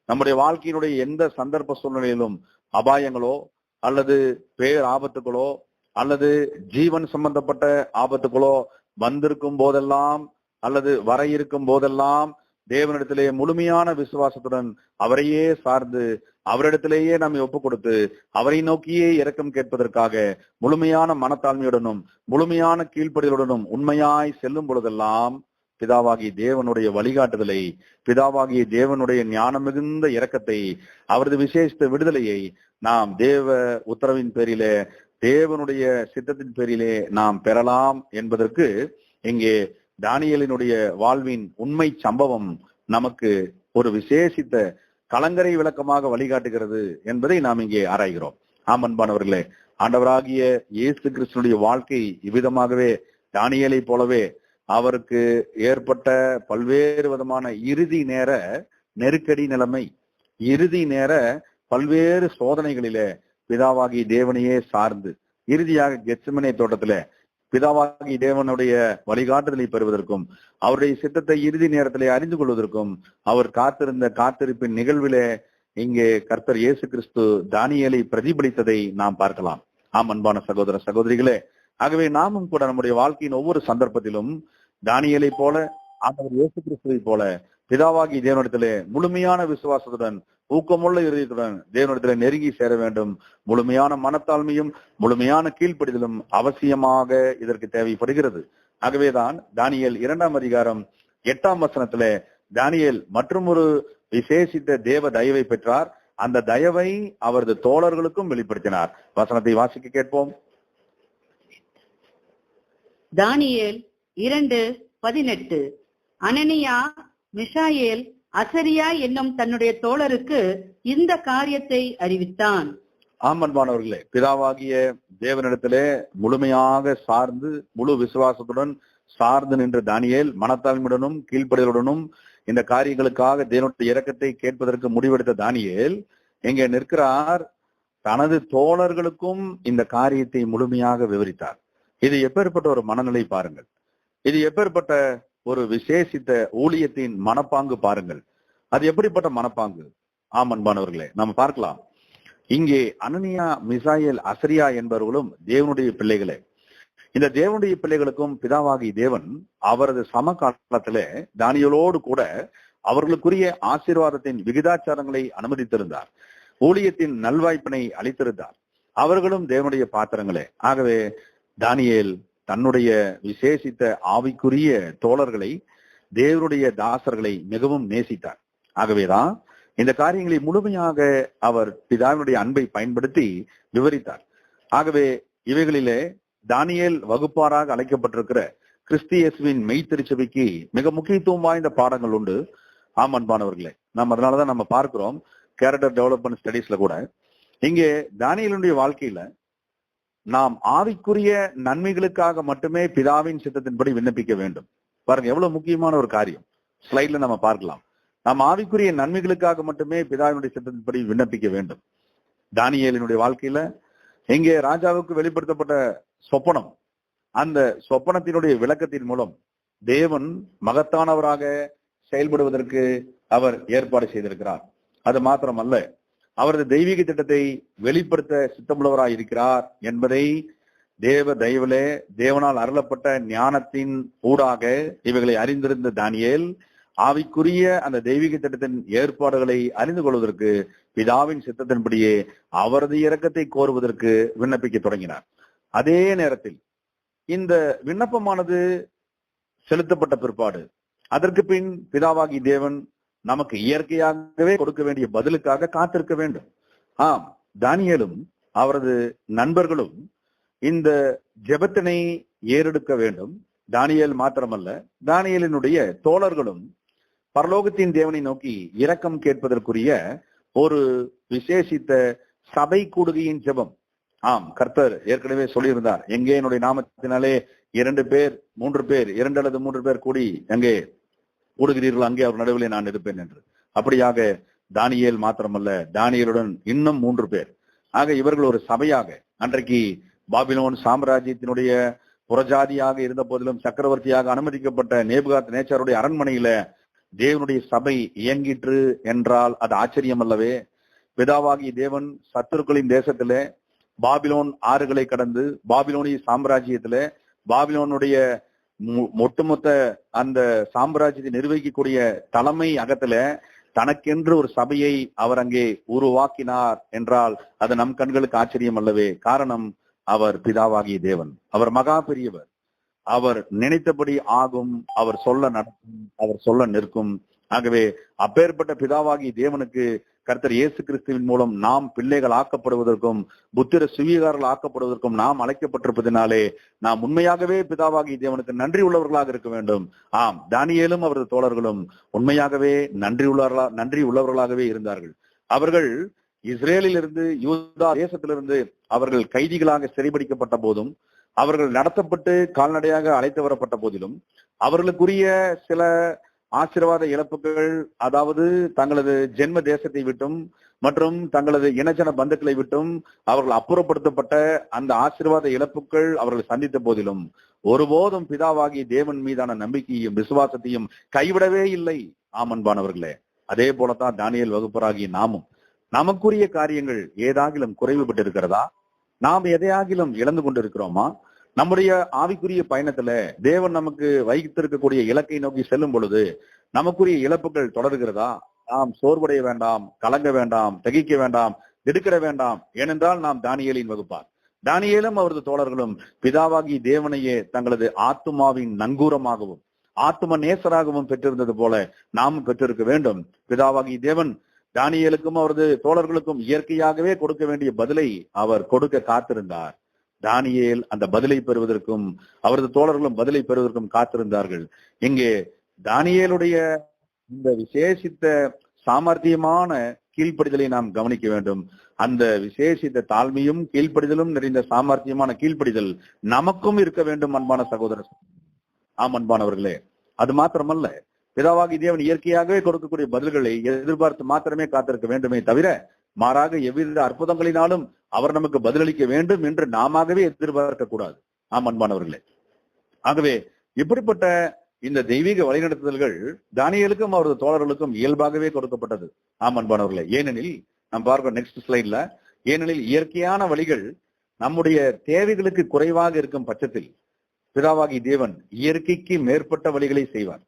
நம்முடைய வாழ்க்கையினுடைய எந்த சந்தர்ப்ப சூழ்நிலையிலும் அபாயங்களோ அல்லது பேர் ஆபத்துகளோ அல்லது ஜீவன் சம்பந்தப்பட்ட ஆபத்துகளோ வந்திருக்கும் போதெல்லாம் அல்லது வர இருக்கும் போதெல்லாம் தேவனிடத்திலே முழுமையான விசுவாசத்துடன் அவரையே சார்ந்து அவரிடத்திலேயே நம்மை ஒப்புக் கொடுத்து அவரை நோக்கியே இரக்கம் கேட்பதற்காக முழுமையான மனத்தாழ்மையுடனும் முழுமையான கீழ்ப்படிதலுடனும் உண்மையாய் செல்லும் பொழுதெல்லாம் பிதாவாகிய தேவனுடைய வழிகாட்டுதலை, பிதாவாகிய தேவனுடைய ஞானம் மிகுந்த இரக்கத்தை, அவரது விசேஷ விடுதலையை நாம் தேவ உத்தரவின் பேரிலே, தேவனுடைய சித்தத்தின் பேரிலே நாம் பெறலாம் என்பதற்கு இங்கே தானியேலினுடைய வாழ்வின் உண்மை சம்பவம் நமக்கு ஒரு விசேஷித்த கலங்கரை விளக்கமாக வழிகாட்டுகிறது என்பதை நாம் இங்கே ஆராய்கிறோம். அன்பானவர்களே, ஆண்டவராகிய இயேசு கிறிஸ்துனுடைய வாழ்க்கை இவ்விதமாகவே தானியேலை போலவே அவருக்கு ஏற்பட்ட பல்வேறு விதமான இறுதி நேர நெருக்கடி நிலைமை, இறுதி நேர பல்வேறு சோதனைகளிலே பிதாவாகிய தேவனையே சார்ந்து இறுதியாக கெத்செமனே தோட்டத்தில பிதாவாகிய தேவனுடைய வழிகாட்டுதலை பெறுவதற்கும் அவருடைய சித்தத்தை இறுதி நேரத்திலே அறிந்து கொள்வதற்கும் அவர் காத்திருந்த காத்திருப்பின் நிகழ்விலே இங்கே கர்த்தர் இயேசு கிறிஸ்து தானியேலை பிரதிபலித்ததை நாம் பார்க்கலாம். அன்பான சகோதர சகோதரிகளே, ஆகவே நாமும் கூட நம்முடைய வாழ்க்கையின் ஒவ்வொரு சந்தர்ப்பத்திலும் தானியேலை போல, ஆண்டவர் இயேசு கிறிஸ்துவை போல பிதாவாகிய தேவனிடத்திலே முழுமையான விசுவாசத்துடன், ஊக்கமுள்ள இதயத்துடன் தேவனிடத்திலே நெருங்கி சேர வேண்டும். முழுமையான மனத்தாழ்மையும் முழுமையான கீழ்ப்படிதலும் அவசியமாக இதற்கு தேவைப்படுகிறது. ஆகவேதான் தானியேல் 2ஆம் அதிகாரம் 8ஆம் வசனத்திலே தானியேல் மற்றும் ஒரு விசேஷித்த தேவ தயவை பெற்றார். அந்த தயவை அவரது தோழர்களுக்கும் வெளிப்படுத்தினார். வசனத்தை வாசிக்க கேட்போம். தானியேல் 2:18. அனனியா, மிஷாயேல், அசரியா என்னும் தன்னுடைய தோழருக்கு இந்த காரியத்தை அறிவித்தான். அன்பானவர்களே, பிதாவாகிய தேவனிடத்திலே முழுமையாக சார்ந்து முழு விசுவாசத்துடன் சார்ந்து நின்ற தானியேல் மனத்தாழ்மையுடனும் கீழ்ப்படிதலுடனும் இந்த காரியங்களுக்காக தேவனுடைய இரக்கத்தை கேட்பதற்கு முடிவெடுத்த தானியேல் எங்கே நிற்கிறார்? தனது தோழர்களுக்கும் இந்த காரியத்தை முழுமையாக விவரித்தார். இது எப்பேற்பட்ட ஒரு மனநிலை பாருங்கள். இது எப்பேற்பட்ட ஒரு விசேஷித்த ஊழியத்தின் மனப்பாங்கு பாருங்கள். அது எப்படிப்பட்ட மனப்பாங்கு? அன்பானவர்களே, நம்ம பார்க்கலாம். இங்கே அனனியா, மிசாயேல், அசரியா என்பவர்களும் தேவனுடைய பிள்ளைகளே. இந்த தேவனுடைய பிள்ளைகளுக்கும் பிதாவாகிய தேவன் அவரது சமகாலத்திலே தானியேலோடு கூட அவர்களுக்குரிய ஆசீர்வாதத்தின் விகிதாச்சாரங்களை அனுமதித்திருந்தார். ஊழியத்தின் நல்வாய்ப்பினை அளித்திருந்தார். அவர்களும் தேவனுடைய பாத்திரங்களே. ஆகவே தானியேல் தன்னுடைய விசேஷித்த ஆவிக்குரிய தோழர்களை, தேவனுடைய தாசர்களை மிகவும் நேசித்தார். ஆகவேதான் இந்த காரியங்களை முழுமையாக அவர் பிதாவினுடைய அன்பை பயன்படுத்தி விவரித்தார். ஆகவே இவைகளிலே தானியேல் வகுப்பாராக அழைக்கப்பட்டிருக்கிற கிறிஸ்தியேசுவின் மெய்த்திருச்சபைக்கு மிக முக்கியத்துவம் வாய்ந்த பாடங்கள் உண்டு. அன்பானவர்களே, நம்ம அதனாலதான் நம்ம பார்க்கிறோம் கேரக்டர் டெவலப்மெண்ட் ஸ்டடீஸ்ல கூட இங்கே தானியேலுடைய வாழ்க்கையில நாம் ஆவிக்குரிய நன்மைகளுக்காக மட்டுமே பிதாவின் சித்தத்தின்படி விண்ணப்பிக்க வேண்டும். பாருங்க எவ்வளவு முக்கியமான ஒரு காரியம். ஸ்லைட்ல நம்ம பார்க்கலாம். நாம் ஆவிக்குரிய நன்மைகளுக்காக மட்டுமே பிதாவினுடைய சித்தத்தின்படி விண்ணப்பிக்க வேண்டும். தானியேலினுடைய வாழ்க்கையில இங்கே ராஜாவுக்கு வெளிப்படுத்தப்பட்ட சொப்பனம், அந்த சொப்பனத்தினுடைய விளக்கத்தின் மூலம் தேவன் மகத்தானவராக செயல்படுவதற்கு அவர் ஏற்பாடு செய்திருக்கிறார். அது மாத்திரமல்ல, அவரது தெய்வீக திட்டத்தை வெளிப்படுத்த சித்தமுள்ளவராய் இருக்கிறார் என்பதை தேவ தயவிலே தேவனால் அருளப்பட்ட ஞானத்தின் ஊடாக இவைகளை அறிந்திருந்த தானியேல் ஆவிக்குரிய அந்த தெய்வீக திட்டத்தின் ஏற்பாடுகளை அறிந்து கொள்வதற்கு பிதாவின் சித்தத்தின்படியே அவரது இரக்கத்தை கோருவதற்கு விண்ணப்பிக்க தொடங்கினார். அதே நேரத்தில் இந்த விண்ணப்பமானது செலுத்தப்பட்ட பிற்பாடு அதற்கு பின் பிதாவாகி தேவன் நமக்கு இயற்கையாகவே கொடுக்க வேண்டிய பதிலுக்காக காத்திருக்க வேண்டும். தானியேலும் அவரது நண்பர்களும் இந்த ஜெபத்தினை ஏறெடுக்க வேண்டும். தானியேல் மாத்திரமல்ல, தானியேலினுடைய தோழர்களும் பரலோகத்தின் தேவனை நோக்கி இரக்கம் கேட்பதற்குரிய ஒரு விசேஷித்த சபை கூடுகையின் ஜெபம். கர்த்தர் ஏற்கனவே சொல்லியிருந்தார், எங்கே என்னுடைய நாமத்தினாலே 2 பேர் 3 பேர் 2 அல்லது 3 பேர் கூடி எங்கே கூடுகிறீர்கள் அங்கே அவர் நடுவிலே நான் இருப்பேன் என்று. அப்படியாக தானியேல் மாத்திரமல்ல, தானியேலுடன் இன்னும் 3 பேர். ஆக இவர்கள் ஒரு சபையாக அன்றைக்கு பாபிலோன் சாம்ராஜ்யத்தினுடைய புறஜாதியாக இருந்த போதிலும் சக்கரவர்த்தியாக அனுமதிக்கப்பட்ட நேபுகாத் நேச்சாருடைய அரண்மனையில தேவனுடைய சபை இயங்கிற்று என்றால் அது ஆச்சரியம் அல்லவே. பிதாவாகிய தேவன் சத்துருக்களின் தேசத்திலே பாபிலோன் ஆறுகளை கடந்து பாபிலோனிய சாம்ராஜ்யத்திலே பாபிலோனுடைய ஒட்டுமொத்த அந்த சாம்ராஜ்யத்தை நிர்வகிக்கக்கூடிய தலைமை அகத்துல தனக்கென்று ஒரு சபையை அவர் அங்கே உருவாக்கினார் என்றால் அது நம் கண்களுக்கு ஆச்சரியம் அல்லவே. காரணம், அவர் பிதாவாகிய தேவன், அவர் மகா பெரியவர், அவர் நினைத்தபடி ஆகும், அவர் சொல்ல நடக்கும், அவர் சொல்ல நிற்கும். ஆகவே அப்பேற்பட்ட பிதாவாகி தேவனுக்கு கர்த்தர் இயேசு கிறிஸ்துவின் மூலம் நாம் பிள்ளைகள் ஆக்கப்படுவதற்கும் புத்திர சுவீகாரர்கள் ஆக்கப்படுவதற்கும் நாம் அழைக்கப்பட்டிருப்பதினாலே நாம் உண்மையாகவே பிதாவாகி தேவனுக்கு நன்றி உள்ளவர்களாக இருக்க வேண்டும். ஆம், தானியேலும் அவரது தோழர்களும் உண்மையாகவே நன்றி உள்ளவர்களாகவே இருந்தார்கள். அவர்கள் இஸ்ரேலில் இருந்து யூதா தேசத்திலிருந்து அவர்கள் கைதிகளாக சிறைபிடிக்கப்பட்ட போதும், அவர்கள் நடத்தப்பட்டு கால்நடையாக அழைத்து வரப்பட்ட போதிலும், அவர்களுக்குரிய சில ஆசீர்வாத இழப்புகள், அதாவது தங்களது ஜென்ம தேசத்தை விட்டும் மற்றும் தங்களது இனஜன பந்துக்களை விட்டும் அவர்கள் அப்புறப்படுத்தப்பட்ட அந்த ஆசீர்வாத இழப்புகள் அவர்கள் சந்தித்த போதிலும் ஒருபோதும் பிதாவாகி தேவன் மீதான நம்பிக்கையும் விசுவாசத்தையும் கைவிடவே இல்லை. ஆமன்பானவர்களே, அதே போலத்தான் தானியேல் வகுப்பராகிய நாமும் நமக்குரிய காரியங்கள் ஏதாகிலும் குறைவுபட்டு இருக்கிறதா? நாம் எதையாகிலும் இழந்து கொண்டிருக்கிறோமா? நம்முடைய ஆவிக்குரிய பயணத்துல தேவன் நமக்கு வைத்திருக்கக்கூடிய இலக்கை நோக்கி செல்லும் பொழுது நமக்குரிய இழப்புகள் தொடர்கிறதா? நாம் சோர்வடைய வேண்டாம், கலங்க வேண்டாம், திகைக்க வேண்டாம், திடுக்கிட வேண்டாம். ஏனென்றால் நாம் தானியேலின் வகுப்பார். தானியேலும் அவரது தோழர்களும் பிதாவாகி தேவனையே தங்களது ஆத்துமாவின் நங்கூரமாகவும் ஆத்தும நேசராகவும் பெற்றிருந்தது போல நாமும் பெற்றிருக்க வேண்டும். பிதாவாகி தேவன் தானியேலுக்கும் அவரது தோழர்களுக்கும் இயற்கையாகவே கொடுக்க வேண்டிய பதிலை அவர் கொடுக்க காத்திருந்தார். தானியேல் அந்த பதிலை பெறுவதற்கும் அவரது தோழர்களும் பதிலை பெறுவதற்கும் காத்திருந்தார்கள். இங்கே தானியேலுடைய இந்த விசேஷித்த சாமர்த்தியமான கீழ்ப்படிதலை நாம் கவனிக்க வேண்டும். அந்த விசேஷித்த தாழ்மையும் கீழ்ப்படிதலும் நிறைந்த சாமர்த்தியமான கீழ்ப்படிதல் நமக்கும் இருக்க வேண்டும். அன்பான சகோதரர், ஆம் அன்பானவர்களே, அது மாத்திரமல்ல, பிதாவாகி தேவன் இயற்கையாகவே கொடுக்கக்கூடிய பதில்களை எதிர்பார்த்து மாத்திரமே காத்திருக்க வேண்டுமே தவிர மாறாக எவ்வித அற்புதங்களினாலும் அவர் நமக்கு பதிலளிக்க வேண்டும் என்று நாமவே எதிர்பார்க்க கூடாது. ஆம் அன்பானவர்களே, ஆகவே இப்படிப்பட்ட இந்த தெய்வீக வழிநடத்துதல்கள் தானியேலுக்கும் அவரது தோழர்களுக்கும் இயல்பாகவே கொடுக்கப்பட்டது. ஆம் அன்பானவர்களே, ஏனெனில் நாம் பார்க்கிறோம் நெக்ஸ்ட் ஸ்லைட்ல, ஏனெனில் இயற்கையான வழிகள் நம்முடைய தேவைகளுக்கு குறைவாக இருக்கும் பட்சத்தில் பிதாவாகி தேவன் இயற்கைக்கு மேற்பட்ட வழிகளை செய்வார்.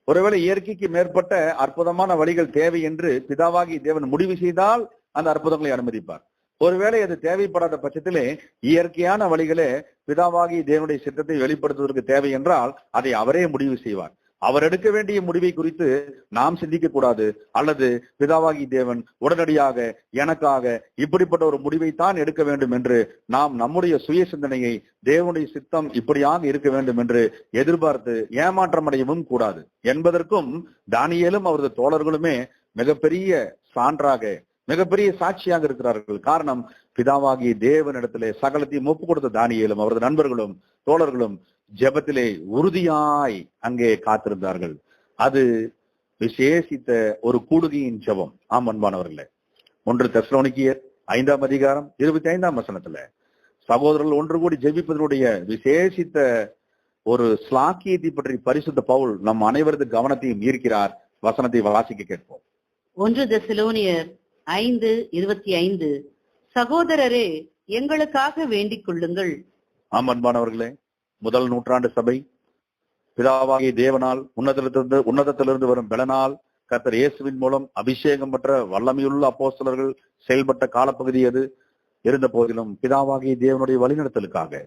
ஒருவேளை இயற்கைக்கு மேற்பட்ட அற்புதமான வழிகள் தேவை என்று பிதாவாகி தேவன் முடிவு செய்தால் அந்த அற்புதங்களை அனுமதிப்பார். ஒருவேளை அது தேவைப்படாத பட்சத்திலே இயற்கையான வழிகளே பிதாவாகி தேவனுடைய சித்தத்தை வெளிப்படுத்துவதற்கு தேவை என்றால் அதை அவரே முடிவு செய்வார். அவர் எடுக்க வேண்டிய முடிவை குறித்து நாம் சிந்திக்க கூடாது. அல்லது பிதாவாகி தேவன் உடனடியாக எனக்காக இப்படிப்பட்ட ஒரு முடிவை தான் எடுக்க வேண்டும் என்று நாம் நம்முடைய சுய சிந்தனையை தேவனுடைய சித்தம் இப்படியாக இருக்க வேண்டும் என்று எதிர்பார்த்து ஏமாற்றமடையவும் கூடாது என்பதற்கும் தானியேலும் அவரது தோழர்களுமே மிகப்பெரிய சான்றாக, மிகப்பெரிய சாட்சியாக இருக்கிறார்கள். காரணம், பிதாவாகிய தேவனிடத்திலே சகலத்தையும் ஒப்பு கொடுத்த தானியேலும் அவரது நண்பர்களும் தோழர்களும் ஜெபத்திலே உறுதியாய் அங்கே காத்திருந்தார்கள். அது விசேஷித்த ஒரு கூடுகையின் ஜெபம். ஆம் அன்பானவர்களே, 1 தெசலோனிக்கேயர் 5ஆம் அதிகாரம் 25ஆம் வசனத்துல சகோதரர்கள் ஒன்று கூடி ஜெபிப்பதனுடைய விசேஷித்த ஒரு ஸ்லாக்கியத்தை பற்றி பரிசுத்த பவுல் நம் அனைவரது கவனத்தையும் ஈர்க்கிறார். வசனத்தை வாசிக்க கேட்போம். 1 தெசலோனியர் 5:25, சகோதரரே, எங்களுக்காக வேண்டிக் கொள்ளுங்கள். ஆம் அன்பானவர்களே, முதல் நூற்றாண்டு சபை பிதாவாகிய தேவனால் உன்னதத்திலிருந்து வரும் பலனால் கர்த்தர் இயேசுவின் மூலம் அபிஷேகம் பெற்ற வல்லமையுள்ள அப்போஸ்தலர்கள் செயல்பட்ட காலப்பகுதி அது இருந்த போதிலும் பிதாவாகிய தேவனுடைய வழிநடத்தலுக்காக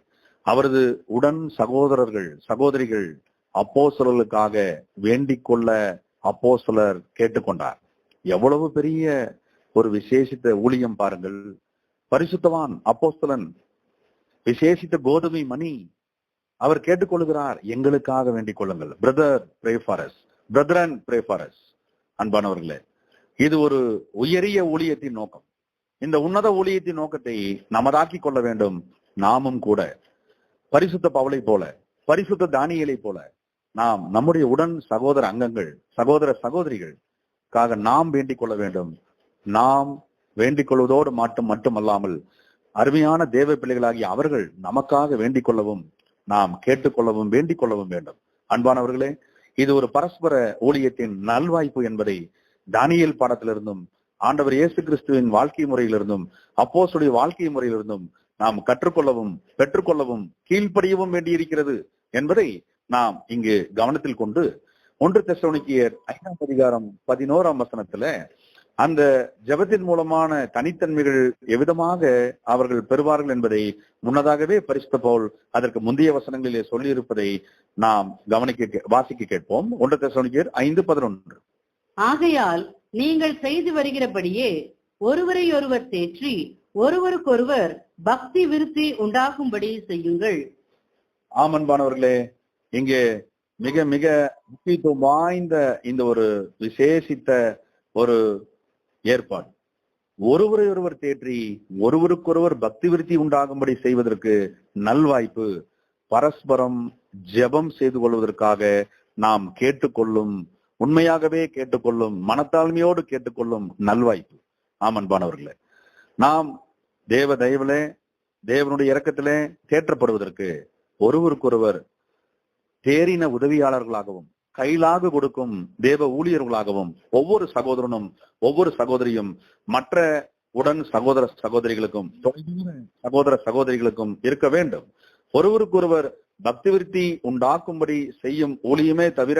அவரது உடன் சகோதரர்கள் சகோதரிகள் அப்போஸ்தலர்களுக்காக வேண்டிக் கொள்ள அப்போஸ்தலர் கேட்டுக்கொண்டார். எவ்வளவு பெரிய ஒரு விசேஷித்த ஊழியம் பாருங்கள். பரிசுத்தவான் அப்போஸ்தலன், விசேஷித்த கோதுமை மணி, அவர் கேட்டுக்கொள்கிறார், எங்களுக்காக வேண்டிக் கொள்ளுங்கள். Brother pray for us, brethren pray for us. அன்பானவர்களே, இது ஒரு உயரிய ஊழியத்தின் நோக்கம். இந்த உன்னத ஊழியத்தின் நோக்கத்தை நமதாக்கி கொள்ள வேண்டும். நாமும் கூட பரிசுத்த பவுலை போல, பரிசுத்த தானியேலை போல நாம் நம்முடைய உடன் சகோதர அங்கங்கள் சகோதர சகோதரிகளுக்காக நாம் வேண்டிக் கொள்ள வேண்டும். நாம் வேண்டிக் கொள்வதோடு மட்டுமல்லாமல் அருமையான தேவ பிள்ளைகளாகி அவர்கள் நமக்காக வேண்டிக் கொள்ளவும் நாம் கேட்டுக்கொள்ளவும் வேண்டிக் கொள்ளவும் வேண்டும். அன்பானவர்களே, இது ஒரு பரஸ்பர ஊழியத்தின் நல்வாய்ப்பு என்பதை தானியேல் பாடத்திலிருந்தும் ஆண்டவர் இயேசு கிறிஸ்துவின் வாழ்க்கை முறையிலிருந்தும் அப்போஸ்தலருடைய வாழ்க்கை முறையிலிருந்தும் நாம் கற்றுக்கொள்ளவும் பெற்றுக்கொள்ளவும் கீழ்ப்படியவும் வேண்டியிருக்கிறது என்பதை நாம் இங்கு கவனத்தில் கொண்டு 1 தெசலோனிக்கேயர் 5ஆம் அதிகாரம் 11ஆம் வசனத்துல அந்த ஜெபத்தின் மூலமான தனித்தன்மைகள் எவ்விதமாக அவர்கள் பெறுவார்கள் என்பதை முன்னதாகவே பரிசுத்த பவுல் அதற்கு முந்தைய வசனங்களிலே சொல்லியிருப்பதை நாம் வாசிக்க கேட்போம். 1 தெசலோனிக்கேயர் 5:11. ஆகையால் நீங்கள் செய்து வருகிறபடியே ஒருவரை ஒருவர் தேற்றி ஒருவருக்கொருவர் பக்தி விருத்தி உண்டாகும்படி செய்யுங்கள். ஆமன்பானவர்களே, இங்கே மிக மிக முக்கியத்துவம் வாய்ந்த இந்த ஒரு விசேஷித்த ஒரு ஏற்பாடு. ஒருவரை ஒருவர் தேற்றி ஒருவருக்கொருவர் பக்தி விருத்தி உண்டாகும்படி செய்வதற்கு நல்வாய்ப்பு, பரஸ்பரம் ஜெபம் செய்து கொள்வதற்காக நாம் கேட்டுக்கொள்ளும், உண்மையாகவே கேட்டுக்கொள்ளும், மனத்தாழ்மையோடு கேட்டுக்கொள்ளும் நல்வாய்ப்பு. ஆமன்பானவர்களே, நாம் தேவ தயவிலே தேவனுடைய இரக்கத்திலே தேற்றப்படுவதற்கு ஒருவருக்கொருவர் தேறின உதவியாளர்களாகவும் கையிலாக கொடுக்கும் தேவ ஊழியர்களாகவும் ஒவ்வொரு சகோதரனும் ஒவ்வொரு சகோதரியும் மற்ற உடன் சகோதர சகோதரிகளுக்கும் சகோதர சகோதரிகளுக்கும் இருக்க வேண்டும். ஒருவருக்கொருவர் பக்தி விருத்தி உண்டாக்கும்படி செய்யும் ஊழியமே தவிர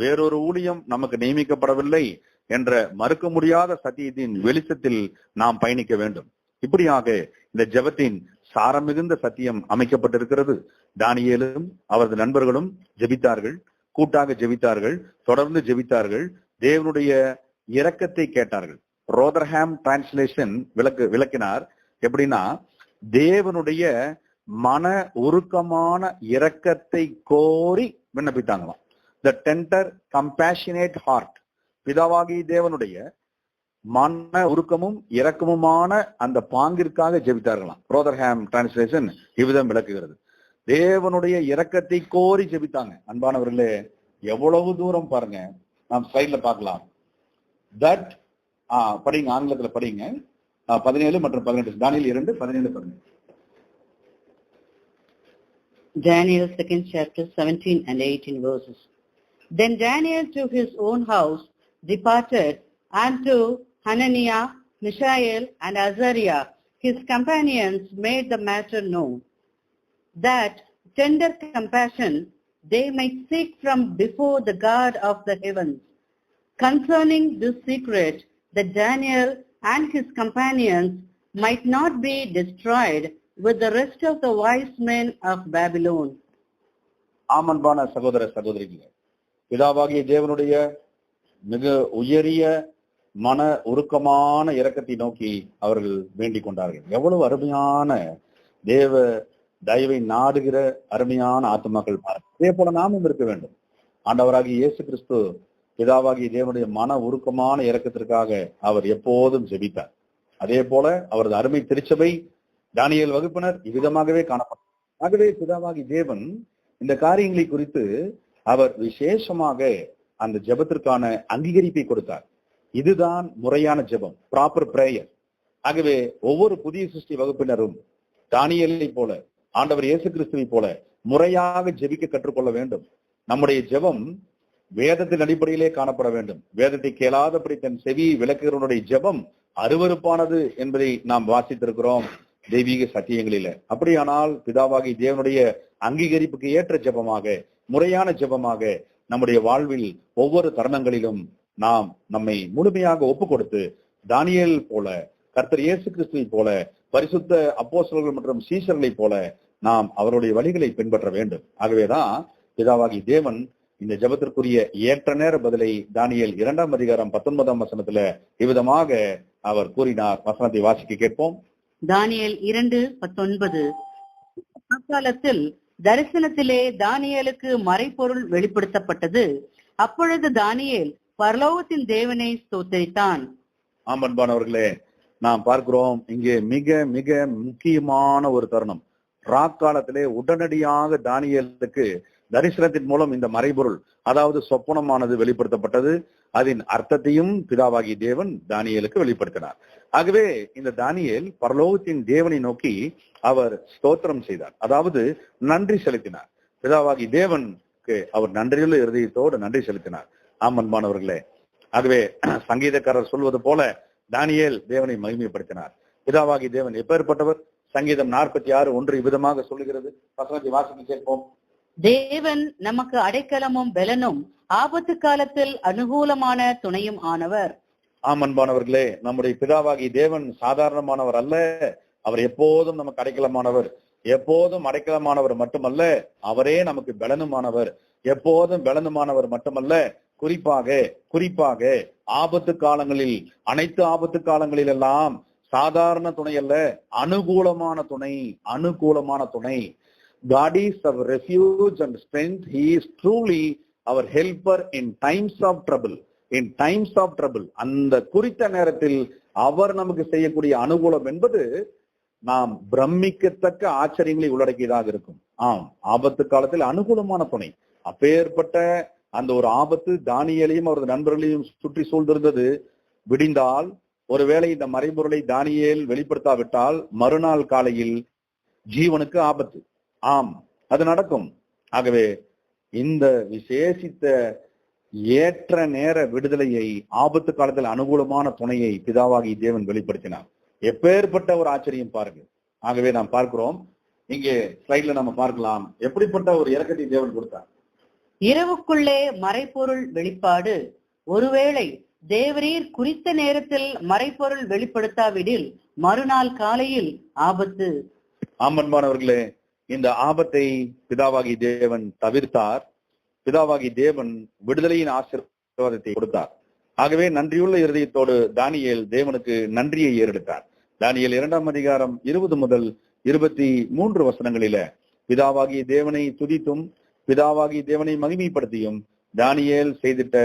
வேறொரு ஊழியம் நமக்கு நியமிக்கப்படவில்லை என்ற மறுக்க முடியாத சத்தியத்தின் வெளிச்சத்தில் நாம் பயணிக்க வேண்டும். இப்படியாக இந்த ஜெபத்தின் சாரம் மிகுந்த சத்தியம் அமைக்கப்பட்டிருக்கிறது. தானியேலும் அவரது நண்பர்களும் ஜெபித்தார்கள், கூட்டாக ஜெபித்தார்கள், தொடர்ந்து ஜெபித்தார்கள், தேவனுடைய இரக்கத்தை கேட்டார்கள். ரோதர்ஹாம் டிரான்ஸ்லேஷன் விளக்கினார். எப்படின்னா, தேவனுடைய மன உருக்கமான இரக்கத்தை கோரி விண்ணப்பித்தாங்களாம். The tender compassionate heart. பிதாவாகி தேவனுடைய மன உருக்கமும் இரக்கமுமான அந்த பாங்கிற்காக ஜெபித்தார்களாம். ரோதர்ஹாம் டிரான்ஸ்லேஷன் இவ்விதம் விளக்குகிறது. தேவனுடைய இரக்கத்தை கோரி ஜெபித்தாங்க. அன்பானவர்களே, எவ்வளவு தூரம் பாருங்க. நாம் ஸ்லைட்ல பார்க்கலாம். தட் படிங்க, ஆங்கிலத்துல படிங்க. 17 மற்றும் 18. தானியேல் 2:17-18. Daniel 2nd chapter 17 and 18 verses. Then Daniel to his own house departed, and to Hananiah, Mishael, and Azariah, his companions, made the matter known, that tender compassion they might seek from before the God of the heavens, concerning this secret, that Daniel and his companions might not be destroyed with the rest of the wise men of Babylon. ஆமன்பான சகோதர சகோதரிகளே, பிதாவாகிய தேவனுடைய மிக உயரிய மன உருக்கமான இரக்கத்தை நோக்கி அவர்கள் வேண்டிக் கொண்டார்கள். எவ்வளவு அருமையான தேவ தயவை நாடுகிற அருமையான ஆத்மாக்கள் பாருங்கள். அதே போல நாமும் இருக்க வேண்டும். ஆண்டவராகிய இயேசு கிறிஸ்து பிதாவாகிய தேவனுடைய மன உருக்கமான இரக்கத்திற்காக அவர் எப்போதும் ஜெபித்தார். அதே போல அவரது அருமை திருச்சபை தானியேல் வகுப்பினர் இவ்விதமாகவே காணப்பட்டார். ஆகவே பிதாவாகி தேவன் இந்த காரியங்களை குறித்து அவர் விசேஷமாக அந்த ஜெபத்திற்கான அங்கீகரிப்பை கொடுத்தார். இதுதான் முறையான ஜெபம், ப்ராப்பர் பிரேயர். ஆகவே ஒவ்வொரு புதிய சிருஷ்டி வகுப்பினரும் தானியேலை போல, ஆண்டவர் இயேசு கிறிஸ்துவை போல முறையாக ஜெபிக்க கற்றுக்கொள்ள வேண்டும். நம்முடைய ஜெபம் வேதத்தின் அடிப்படையிலே காணப்பட வேண்டும். வேதத்தை கேளாதபடி தன் செவி விளக்குகிறவனுடைய ஜெபம் அருவருப்பானது என்பதை நாம் வாசித்திருக்கிறோம் தெய்வீக சத்தியங்களில. அப்படியானால் பிதாவாகி தேவனுடைய அங்கீகரிப்புக்கு ஏற்ற ஜெபமாக, முறையான ஜெபமாக நம்முடைய வாழ்வில் ஒவ்வொரு தருணங்களிலும் நாம் நம்மை முழுமையாக ஒப்பு கொடுத்து தானியேல் போல, கர்த்தர் இயேசு கிறிஸ்துவை போல, பரிசுத்த அப்போஸ்தலர்கள் மற்றும் சீஷர்களை போல நாம் அவருடைய வழிகளை பின்பற்ற வேண்டும். ஆகவேதான் பிதாவாகி தேவன் இந்த ஜெபத்திற்குரிய ஏற்ற நேர பதிலை தானியேல் 2ஆம் அதிகாரம் 19ஆம் வசனத்துல இவ்விதமாக அவர் கூறினார். வசனத்தை வாசிக்க கேட்போம். தானியேல் 2:19. அக்காலத்தில் தரிசனத்திலே தானியேலுக்கு மறைபொருள் வெளிப்படுத்தப்பட்டது. அப்பொழுது தானியேல் பரலோகத்தின் தேவனை ஸ்தோத்திரித்தான். ஆம்பன்பானவர்களே, நாம் பார்க்கிறோம் இங்கே மிக மிக முக்கியமான ஒரு தருணம். ராக்காலத்திலே உடனடியாக தானியேலுக்கு தரிசனத்தின் மூலம் இந்த மறைபொருள், அதாவது சொப்பனமானது வெளிப்படுத்தப்பட்டது. அதன் அர்த்தத்தையும் பிதாவாகி தேவன் தானியேலுக்கு வெளிப்படுத்தினார். ஆகவே இந்த தானியேல் பரலோகத்தின் தேவனை நோக்கி அவர் ஸ்தோத்திரம் செய்தார், அதாவது நன்றி செலுத்தினார். பிதாவாகி தேவனுக்கு அவர் நன்றியுள்ள இருதயத்தோடு நன்றி செலுத்தினார். ஆமன்பானவர்களே, ஆகவே சங்கீதக்காரர் சொல்வது போல தானியேல் தேவனை மகிமைப்படுத்தினார். பிதாவாகி தேவன் எப்பேற்பட்டவர்? சங்கீதம் 46:1 விதமாக சொல்லுகிறது. வசனத்தை வாசிக்க கேட்போம். தேவன் நமக்கு அடைக்கலமும் பலனும் ஆபத்து காலத்தில் அனுகூலமான துணையும் ஆனவர். ஆம் அன்பானவர்களே, நம்முடைய பிதாவாகி தேவன் சாதாரணமானவர் அல்ல. அவர் எப்போதும் நமக்கு அடைக்கலமானவர். எப்போதும் அடைக்கலமானவர் மட்டுமல்ல, அவரே நமக்கு பலனுமானவர். எப்போதும் பலனுமானவர் மட்டுமல்ல, குறிப்பாக ஆபத்து காலங்களில், அனைத்து ஆபத்து காலங்களில் எல்லாம் சாதாரண துணை அல்ல, அனுகூலமான துணை. God is our refuge and strength. He is truly our helper in times of trouble. அந்த குறித்த நேரத்தில் அவர் நமக்கு செய்யக்கூடிய அனுகூலம் என்பது நாம் பிரமிக்கத்தக்க ஆச்சரியங்களை உள்ளடக்கியதாக இருக்கும். ஆபத்து காலத்தில் அனுகூலமான துணை. அப்பேற்பட்ட அந்த ஒரு ஆபத்து தானியேலையும் அவரது நண்பர்களையும் சுற்றி சூழ்ந்திருந்தது. விடிந்தால் ஒருவேளை இந்த மறைபொருளை தானியேல் வெளிப்படுத்தாவிட்டால் மறுநாள் காலையில் ஜீவனுக்கு ஆபத்து. அது நடக்கும். ஆகவே இந்த விசேஷித்த ஏற்ற நேர விடுதலையை, ஆபத்து காலத்தில் அனுகூலமான துணையை பிதாவாகி தேவன் வெளிப்படுத்தினார். எப்பேற்பட்ட ஒரு ஆச்சரியம் பாருங்க. ஆகவே நாம் பார்க்கிறோம், இங்கே ஸ்லைட்ல நம்ம பார்க்கலாம் எப்படிப்பட்ட ஒரு இரக்கத்தை தேவன் கொடுத்தார். இரவுக்குள்ளே மறைபொருள் வெளிப்பாடு. ஒருவேளை தேவரீர் குறித்த நேரத்தில் மறைபொருள் வெளிப்படுத்தாவிடில் மறுநாள் காலையில் ஆபத்து. அன்பானவர்களே, இந்த ஆபத்தை பிதாவாகி தேவன் தவிர்த்தார். பிதாவாகி தேவன் விடுதலையின் ஆசீர்வாதத்தை கொடுத்தார். ஆகவே நன்றியுள்ள இருதயத்தோடு தானியேல் தேவனுக்கு நன்றியை ஏறெடுத்தார். தானியேல் 2ஆம் அதிகாரம் 20 முதல் 23 வசனங்களில பிதாவாகிய தேவனை துதித்தும் பிதாவாகிய தேவனை மகிமைப்படுத்தியும் தானியேல் செய்திட்ட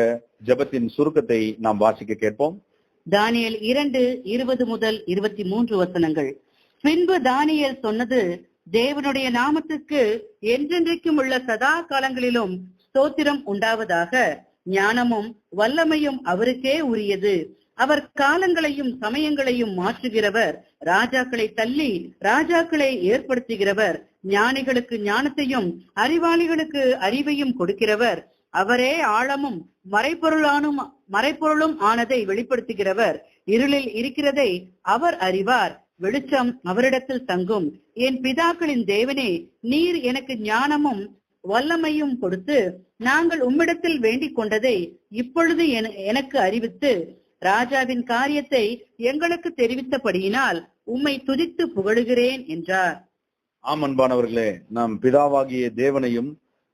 ஜெபத்தின் சுருக்கத்தை நாம் வாசிக்க கேட்போம். தானியேல் 2:20 முதல் 23 வசனங்கள். பின்பு தானியேல் சொன்னது, தேவனுடைய நாமத்துக்கு என்றென்றைக்கும் உள்ள சதா காலங்களிலும் ஸ்தோத்திரம் உண்டாவதாக. ஞானமும் வல்லமையும் அவருக்கே உரியது. அவர் காலங்களையும் சமயங்களையும் மாற்றுகிறவர். ராஜாக்களை தள்ளி ராஜாக்களை ஏற்படுத்துகிறவர். ஞானிகளுக்கு ஞானத்தையும் அறிவாளிகளுக்கு அறிவையும் கொடுக்கிறவர். அவரே ஆழமும் மறைப்பொருளும் ஆனதை வெளிப்படுத்துகிறவர். இருளில் இருக்கிறதை அவர் அறிவார். வெளிச்சம் அவரிடத்தில் தங்கும். என் பிதாக்களின் தேவனே, நீர் எனக்கு ஞானமும் வல்லமையும் கொடுத்து நாங்கள் உம்மிடத்தில் வேண்டிக் கொண்டதை இப்பொழுது எனக்கு அறிவித்து ராஜாவின் காரியத்தை எங்களுக்கு தெரிவித்தபடியினால் உம்மை துதித்து புகழுகிறேன் என்றார். அன்பானவர்களே, நாம் பிதாவாகிய தேவனையும்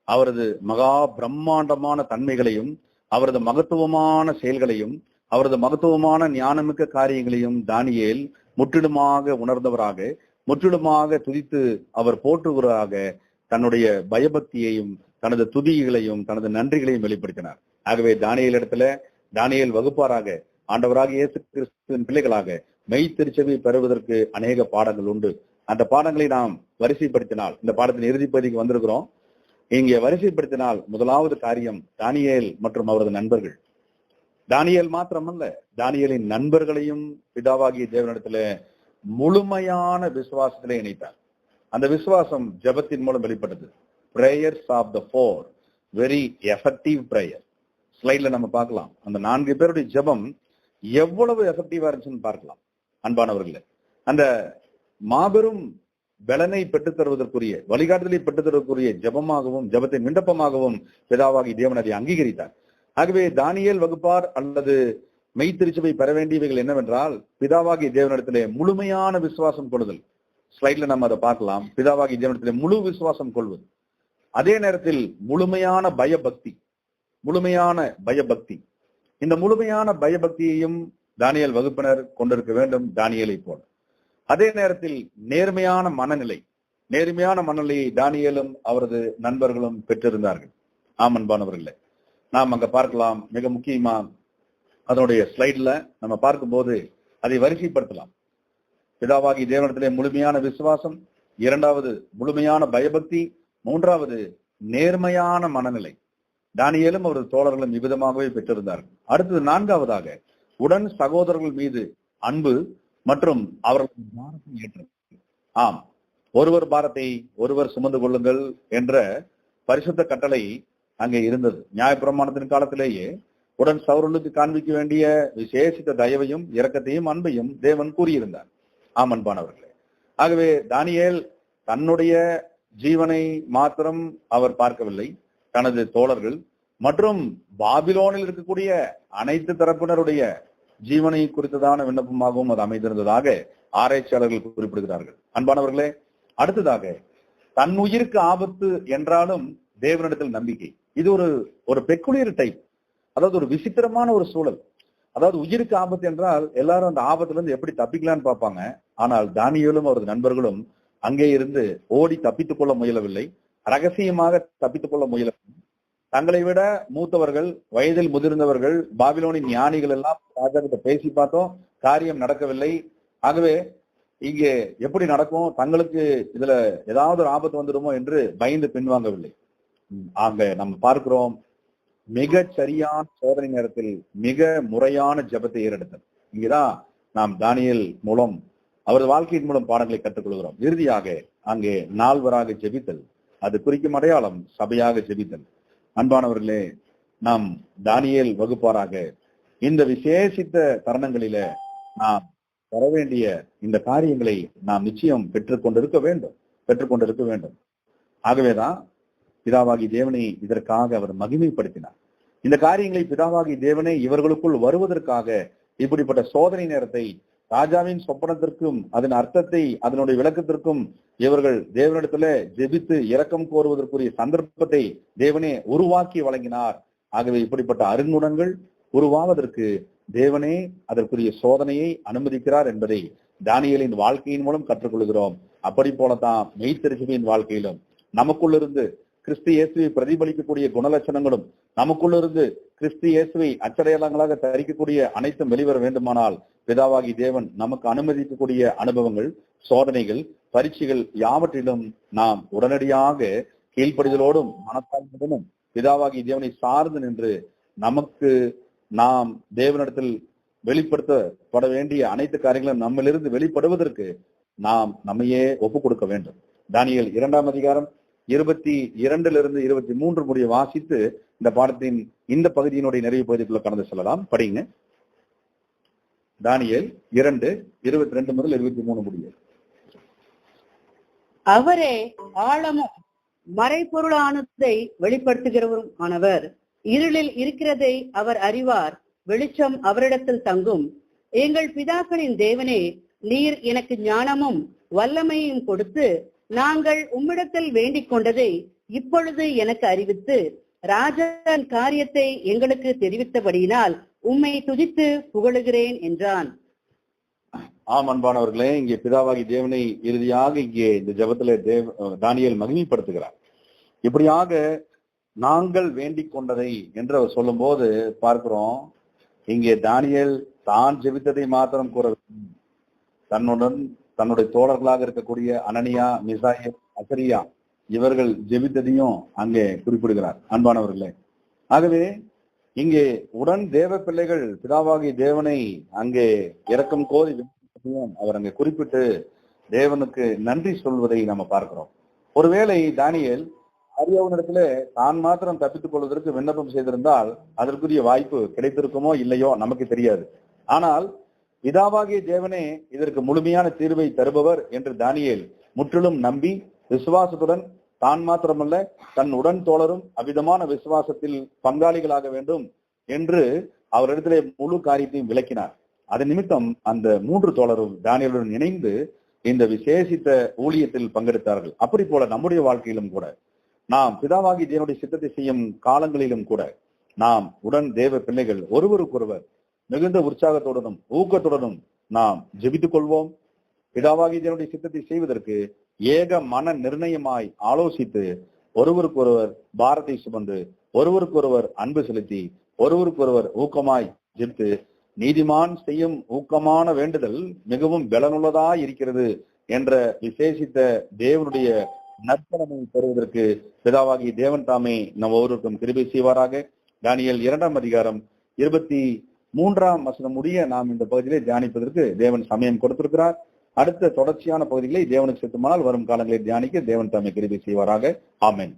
அவரது மகா பிரம்மாண்டமான தன்மைகளையும் அவரது மகத்துவமான செயல்களையும் அவரது மகத்துவமான ஞானமிக்க காரியங்களையும் தானியேல் முற்றிலுமாக உணர்ந்தவராக, முற்றிலுமாக துதித்து அவர் போற்றுவராக தன்னுடைய பயபக்தியையும் தனது துதிகளையும் தனது நன்றிகளையும் வெளிப்படுத்தினார். ஆகவே தானியேல் வகுப்பாராக, ஆண்டவராக இயேசு கிறிஸ்துவின் பிள்ளைகளாக மெய்த்திருச்சபை பெறுவதற்கு அநேக பாடங்கள் உண்டு. அந்த பாடங்களை நாம் வரிசைப்படுத்தினால், இந்த பாடத்தின் இறுதி பகுதிக்கு வந்திருக்கிறோம், இங்கே வரிசைப்படுத்தினால் முதலாவது காரியம் தானியேல் மற்றும் அவரது நண்பர்கள். தானியேல் மாத்திரமல்ல, தானியேலின் நண்பர்களையும் பிதாவாகிய தேவனிடத்துல முழுமையான விசுவாசத்திலே இணைத்தார். அந்த விசுவாசம் ஜெபத்தின் மூலம் வெளிப்பட்டது. Prayers of the 4 very effective prayer. ஸ்லைட்ல நம்ம பார்க்கலாம் அந்த 4 பேருடைய ஜெபம் எவ்வளவு எஃபெக்டிவா இருந்துச்சுன்னு பார்க்கலாம். அன்பானவர்களே, அந்த மாபெரும் பலனை பெற்றுத் தருவதற்குரிய, வழிகாட்டுதலை பெற்றுத் தருவதற்குரிய ஜெபமாகவும் ஜெபத்தின் விண்ணப்பமாகவும் பிதாவாகி தேவன் அதை அங்கீகரித்தார். ஆகவே தானியேல் வகுப்பார் அல்லது மெய்த்திருச்சபை பெற வேண்டியவைகள் என்னவென்றால் பிதாவாகி தேவனிடத்திலே முழுமையான விசுவாசம் கொள்ளுதல். ஸ்லைட்ல நம்ம அதை பார்க்கலாம். பிதாவாகி தேவனிடத்திலே முழு விசுவாசம் கொள்வது, அதே நேரத்தில் முழுமையான பயபக்தி. இந்த முழுமையான பயபக்தியையும் தானியேல் வகுப்பினர் கொண்டிருக்க வேண்டும், தானியேலை போல. அதே நேரத்தில் நேர்மையான மனநிலையை தானியேலும் அவரது நண்பர்களும் பெற்றிருந்தார்கள். அன்பானவர்களே, நாம் அங்க பார்க்கலாம். மிக முக்கியமா அதனுடைய ஸ்லைட்ல நம்ம பார்க்கும்போது அதை வரிசைப்படுத்தலாம். பிதாவாகி தேவனிடத்திலே முழுமையான விசுவாசம், 2வது முழுமையான பயபக்தி, 3வது நேர்மையான மனநிலை. தானியேலும் அவரது தோழர்களும் இவ்விதமாகவே பெற்றிருந்தார்கள். அடுத்தது 4வதாக உடன் சகோதரர்கள் மீது அன்பு மற்றும் அவர்கள் பாரத்தை ஏற்றது. ஒருவர் பாரத்தை ஒருவர் சுமந்து கொள்ளுங்கள் என்ற பரிசுத்த கட்டளை அங்கே இருந்தது. நியாயப்பிரமாணத்தின் காலத்திலேயே உடன் சகோதரர்களுக்கு காண்பிக்க வேண்டிய விசேஷித்த தயவையும் இரக்கத்தையும் அன்பையும் தேவன் கூறியிருந்தார். அன்பானவர்களே, ஆகவே தானியேல் தன்னுடைய ஜீவனை மாத்திரம் அவர் பார்க்கவில்லை, தனது தோழர்கள் மற்றும் பாபிலோனில் இருக்கக்கூடிய அனைத்து தரப்பினருடைய ஜீவனை குறித்ததான விண்ணப்பமாகவும் அது அமைந்திருந்ததாக ஆராய்ச்சியாளர்கள் குறிப்பிடுகிறார்கள். அன்பானவர்களே, அடுத்ததாக தன் உயிருக்கு ஆபத்து என்றாலும் தேவனிடத்தில் நம்பிக்கை. இது ஒரு பெக்குலியர் டைப், அதாவது ஒரு விசித்திரமான ஒரு சூழல். அதாவது உயிருக்கு ஆபத்து என்றால் எல்லாரும் அந்த ஆபத்துல இருந்து எப்படி தப்பிக்கலான்னு பார்ப்பாங்க. ஆனால் தானியேலும் அவரது நண்பர்களும் அங்கே இருந்து ஓடி தப்பித்துக் கொள்ள முயலவில்லை, ரகசியமாக தப்பித்துக் கொள்ள முயலவில்லை. தங்களை விட மூத்தவர்கள், வயதில் முதிர்ந்தவர்கள், பாபிலோனின் ஞானிகள் எல்லாம் ராஜா கிட்ட பேசி பார்த்தோம், காரியம் நடக்கவில்லை. ஆகவே இங்கே எப்படி நடக்கும், தங்களுக்கு இதுல ஏதாவது ஒரு ஆபத்து வந்துடுமோ என்று பயந்து பின்வாங்கவில்லை. அங்க நம்ம பார்க்கிறோம், மிக சரியான சோதனை நேரத்தில் மிக முறையான ஜெபத்தை ஏறெடுத்தல். இங்கேதான் நாம் தானியேல் மூலம் அவரது வாழ்க்கையின் மூலம் பாடங்களை கற்றுக்கொள்கிறோம். இறுதியாக அங்கே நால்வராக ஜெபித்தல், அது குறிக்கும் அடையாளம் சபையாக ஜெபித்தல். அன்பானவர்களே, நாம் தானியேல் வகுப்பாராக இந்த விசேஷித்த தருணங்களில நாம் வர வேண்டிய இந்த காரியங்களை நாம் நிச்சயம் பெற்றுக்கொண்டிருக்க வேண்டும். ஆகவேதான் பிதாவாகி தேவனை இதற்காக அவர் மகிமைப்படுத்தினார். இந்த காரியங்களை பிதாவாகி தேவனை இவர்களுக்குள் வருவதற்காக இப்படிப்பட்ட சோதனை நேரத்தை, ராஜாவின் சொப்பனத்திற்கும் அதன் அர்த்தத்தை, அதனுடைய விளக்கத்திற்கும் இவர்கள் தேவனிடத்துல ஜெபித்து இரக்கம் கோருவதற்குரிய சந்தர்ப்பத்தை தேவனே உருவாக்கி வழங்கினார். ஆகவே இப்படிப்பட்ட அருங்குணங்கள் உருவாவதற்கு தேவனே அதற்குரிய சோதனையை அனுமதிக்கிறார் என்பதை தானியேலின் வாழ்க்கையின் மூலம் கற்றுக்கொள்கிறோம். அப்படி போலதான் மெய்த்தரிசபையின் வாழ்க்கையிலும் நமக்குள்ளிருந்து கிறிஸ்து இயேசுவை பிரதிபலிக்கக்கூடிய குணலட்சணங்களும், நமக்குள்ளிருந்து கிறிஸ்து இயேசுவை அச்சடையாளங்களாக தரிக்கக்கூடிய அனைத்தும் வெளிவர வேண்டுமானால் பிதாவாகி தேவன் நமக்கு அனுமதிக்கக்கூடிய அனுபவங்கள், சோதனைகள், பரீட்சைகள் யாவற்றிலும் நாம் உடனடியாக கீழ்ப்படிதலோடும் மனத்தாழ்மையுடனும் பிதாவாகி தேவனை சார்ந்து நின்று நமக்கு நாம் தேவனிடத்தில் வெளிப்படுத்தப்பட வேண்டிய அனைத்து காரியங்களும் நம்மிலிருந்து வெளிப்படுவதற்கு நாம் நம்மையே ஒப்புக் கொடுக்க வேண்டும். தானியேல் 2ஆம் அதிகாரம் 22 - 23 முடிய வாசித்து இந்த பாடத்தின் இந்த பகுதியினுடைய நிறைவு பகுதிக்குள்ள கடந்து செல்லலாம். படிங்க. தானியேல் 2 22 முதல் 23 முடிய. அவரே ஆழமும் மறைபொருளானதை வெளிப்படுத்துகிறவரும் ஆனவர். இருளில் இருக்கிறதை அவர் அறிவார், வெளிச்சம் அவரிடத்தில் தங்கும். எங்கள் பிதாக்களின் தேவனே, நீர் எனக்கு ஞானமும் வல்லமையும் கொடுத்து நாங்கள் உம்மிடத்தில் வேண்டிக் கொண்டதை இப்பொழுது எனக்கு அறிவித்து ராஜாவின் காரியத்தை எங்களுக்கு தெரிவித்தபடியினால் உம்மை துதித்து புகழுகிறேன் என்றான். ஆம் அன்பானவர்களே, இங்கே பிதாவாகி தேவனை இறுதியாக இங்கே இந்த ஜெபத்திலே தானியேல் மகிமைப்படுத்துகிறார். இப்படியாக நாங்கள் வேண்டிக் கொண்டதை என்று அவர் சொல்லும் போது பார்க்கிறோம், இங்கே தானியேல் தான் ஜெபித்ததை மாத்திரம் கூற, தன்னுடைய தோழர்களாக இருக்கக்கூடிய அனனியா, மிசாயேல், அசரியா இவர்கள் ஜெபித்ததையும் அங்கே குறிப்பிடுகிறார். அன்பானவர்களே, ஆகவே இங்கே உடன் தேவ பிள்ளைகள் பிதாவாகி தேவனை அங்கே இரக்கம் கோரி அவர் அங்கே குறிப்பிட்டு தேவனுக்கு நன்றி சொல்வதை நம்ம பார்க்கிறோம். ஒருவேளை தானியேல் அரியாவினிடத்துல தான் மாத்திரம் தப்பித்துக் கொள்வதற்கு விண்ணப்பம் செய்திருந்தால் அதற்குரிய வாய்ப்பு கிடைத்திருக்குமோ இல்லையோ நமக்கு தெரியாது. ஆனால் பிதாவாகிய தேவனே இதற்கு முழுமையான தீர்வை தருபவர் என்று தானியேல் முற்றிலும் நம்பி விசுவாசத்துடன் தான் மாத்திரமல்ல தன் உடன் தோழரும் அவ்விதமான விசுவாசத்தில் பங்காளிகளாக வேண்டும் என்று அவரிடத்திலே முழு காரியத்தையும் விளக்கினார். அதன் நிமித்தம் அந்த 3 தோழரும் தானியேலுடன் இணைந்து இந்த விசேஷித்த ஊழியத்தில் பங்கெடுத்தார்கள். அப்படி போல நம்முடைய வாழ்க்கையிலும் கூட நாம் பிதாவாகி தேவனுடைய சித்தத்தை செய்யும் காலங்களிலும் கூட நாம் உடன் தேவ பிள்ளைகள் ஒருவருக்கொருவர் மிகுந்த உற்சாகத்துடனும் ஊக்கத்துடனும் நாம் ஜெபித்துக் கொள்வோம். பிதாவாகி தேவனுடைய சித்தத்தை செய்வதற்கு ஏக மன நிர்ணயமாய் ஆலோசித்து ஒருவருக்கொருவர் பாரத்தை சுமந்து ஒருவருக்கொருவர் அன்பு செலுத்தி ஒருவருக்கொருவர் ஊக்கமாய் ஜெபித்து நீதிமான் செய்யும் ஊக்கமான வேண்டுதல் மிகவும் பலனுள்ளதாய் இருக்கிறது என்ற விசேஷித்த தேவனுடைய நற்பலனை பெறுவதற்கு பிதாவாகி தேவன் தாமே நம் ஒவ்வொருவருக்கும் கிருபை செய்வாராக. தானியேல் 2ஆம் அதிகாரம் 23ஆம் வசனம் முடிய நாம் இந்த பகுதியிலே தியானிப்பதற்கு தேவன் சமயம் கொடுத்திருக்கிறார். அடுத்த தொடர்ச்சியான பகுதிகளை தேவனுக்கு சித்தமானால் வரும் காலங்களில் தியானிக்க தேவன் தாமே கிருபை செய்வாராக. ஆமென்.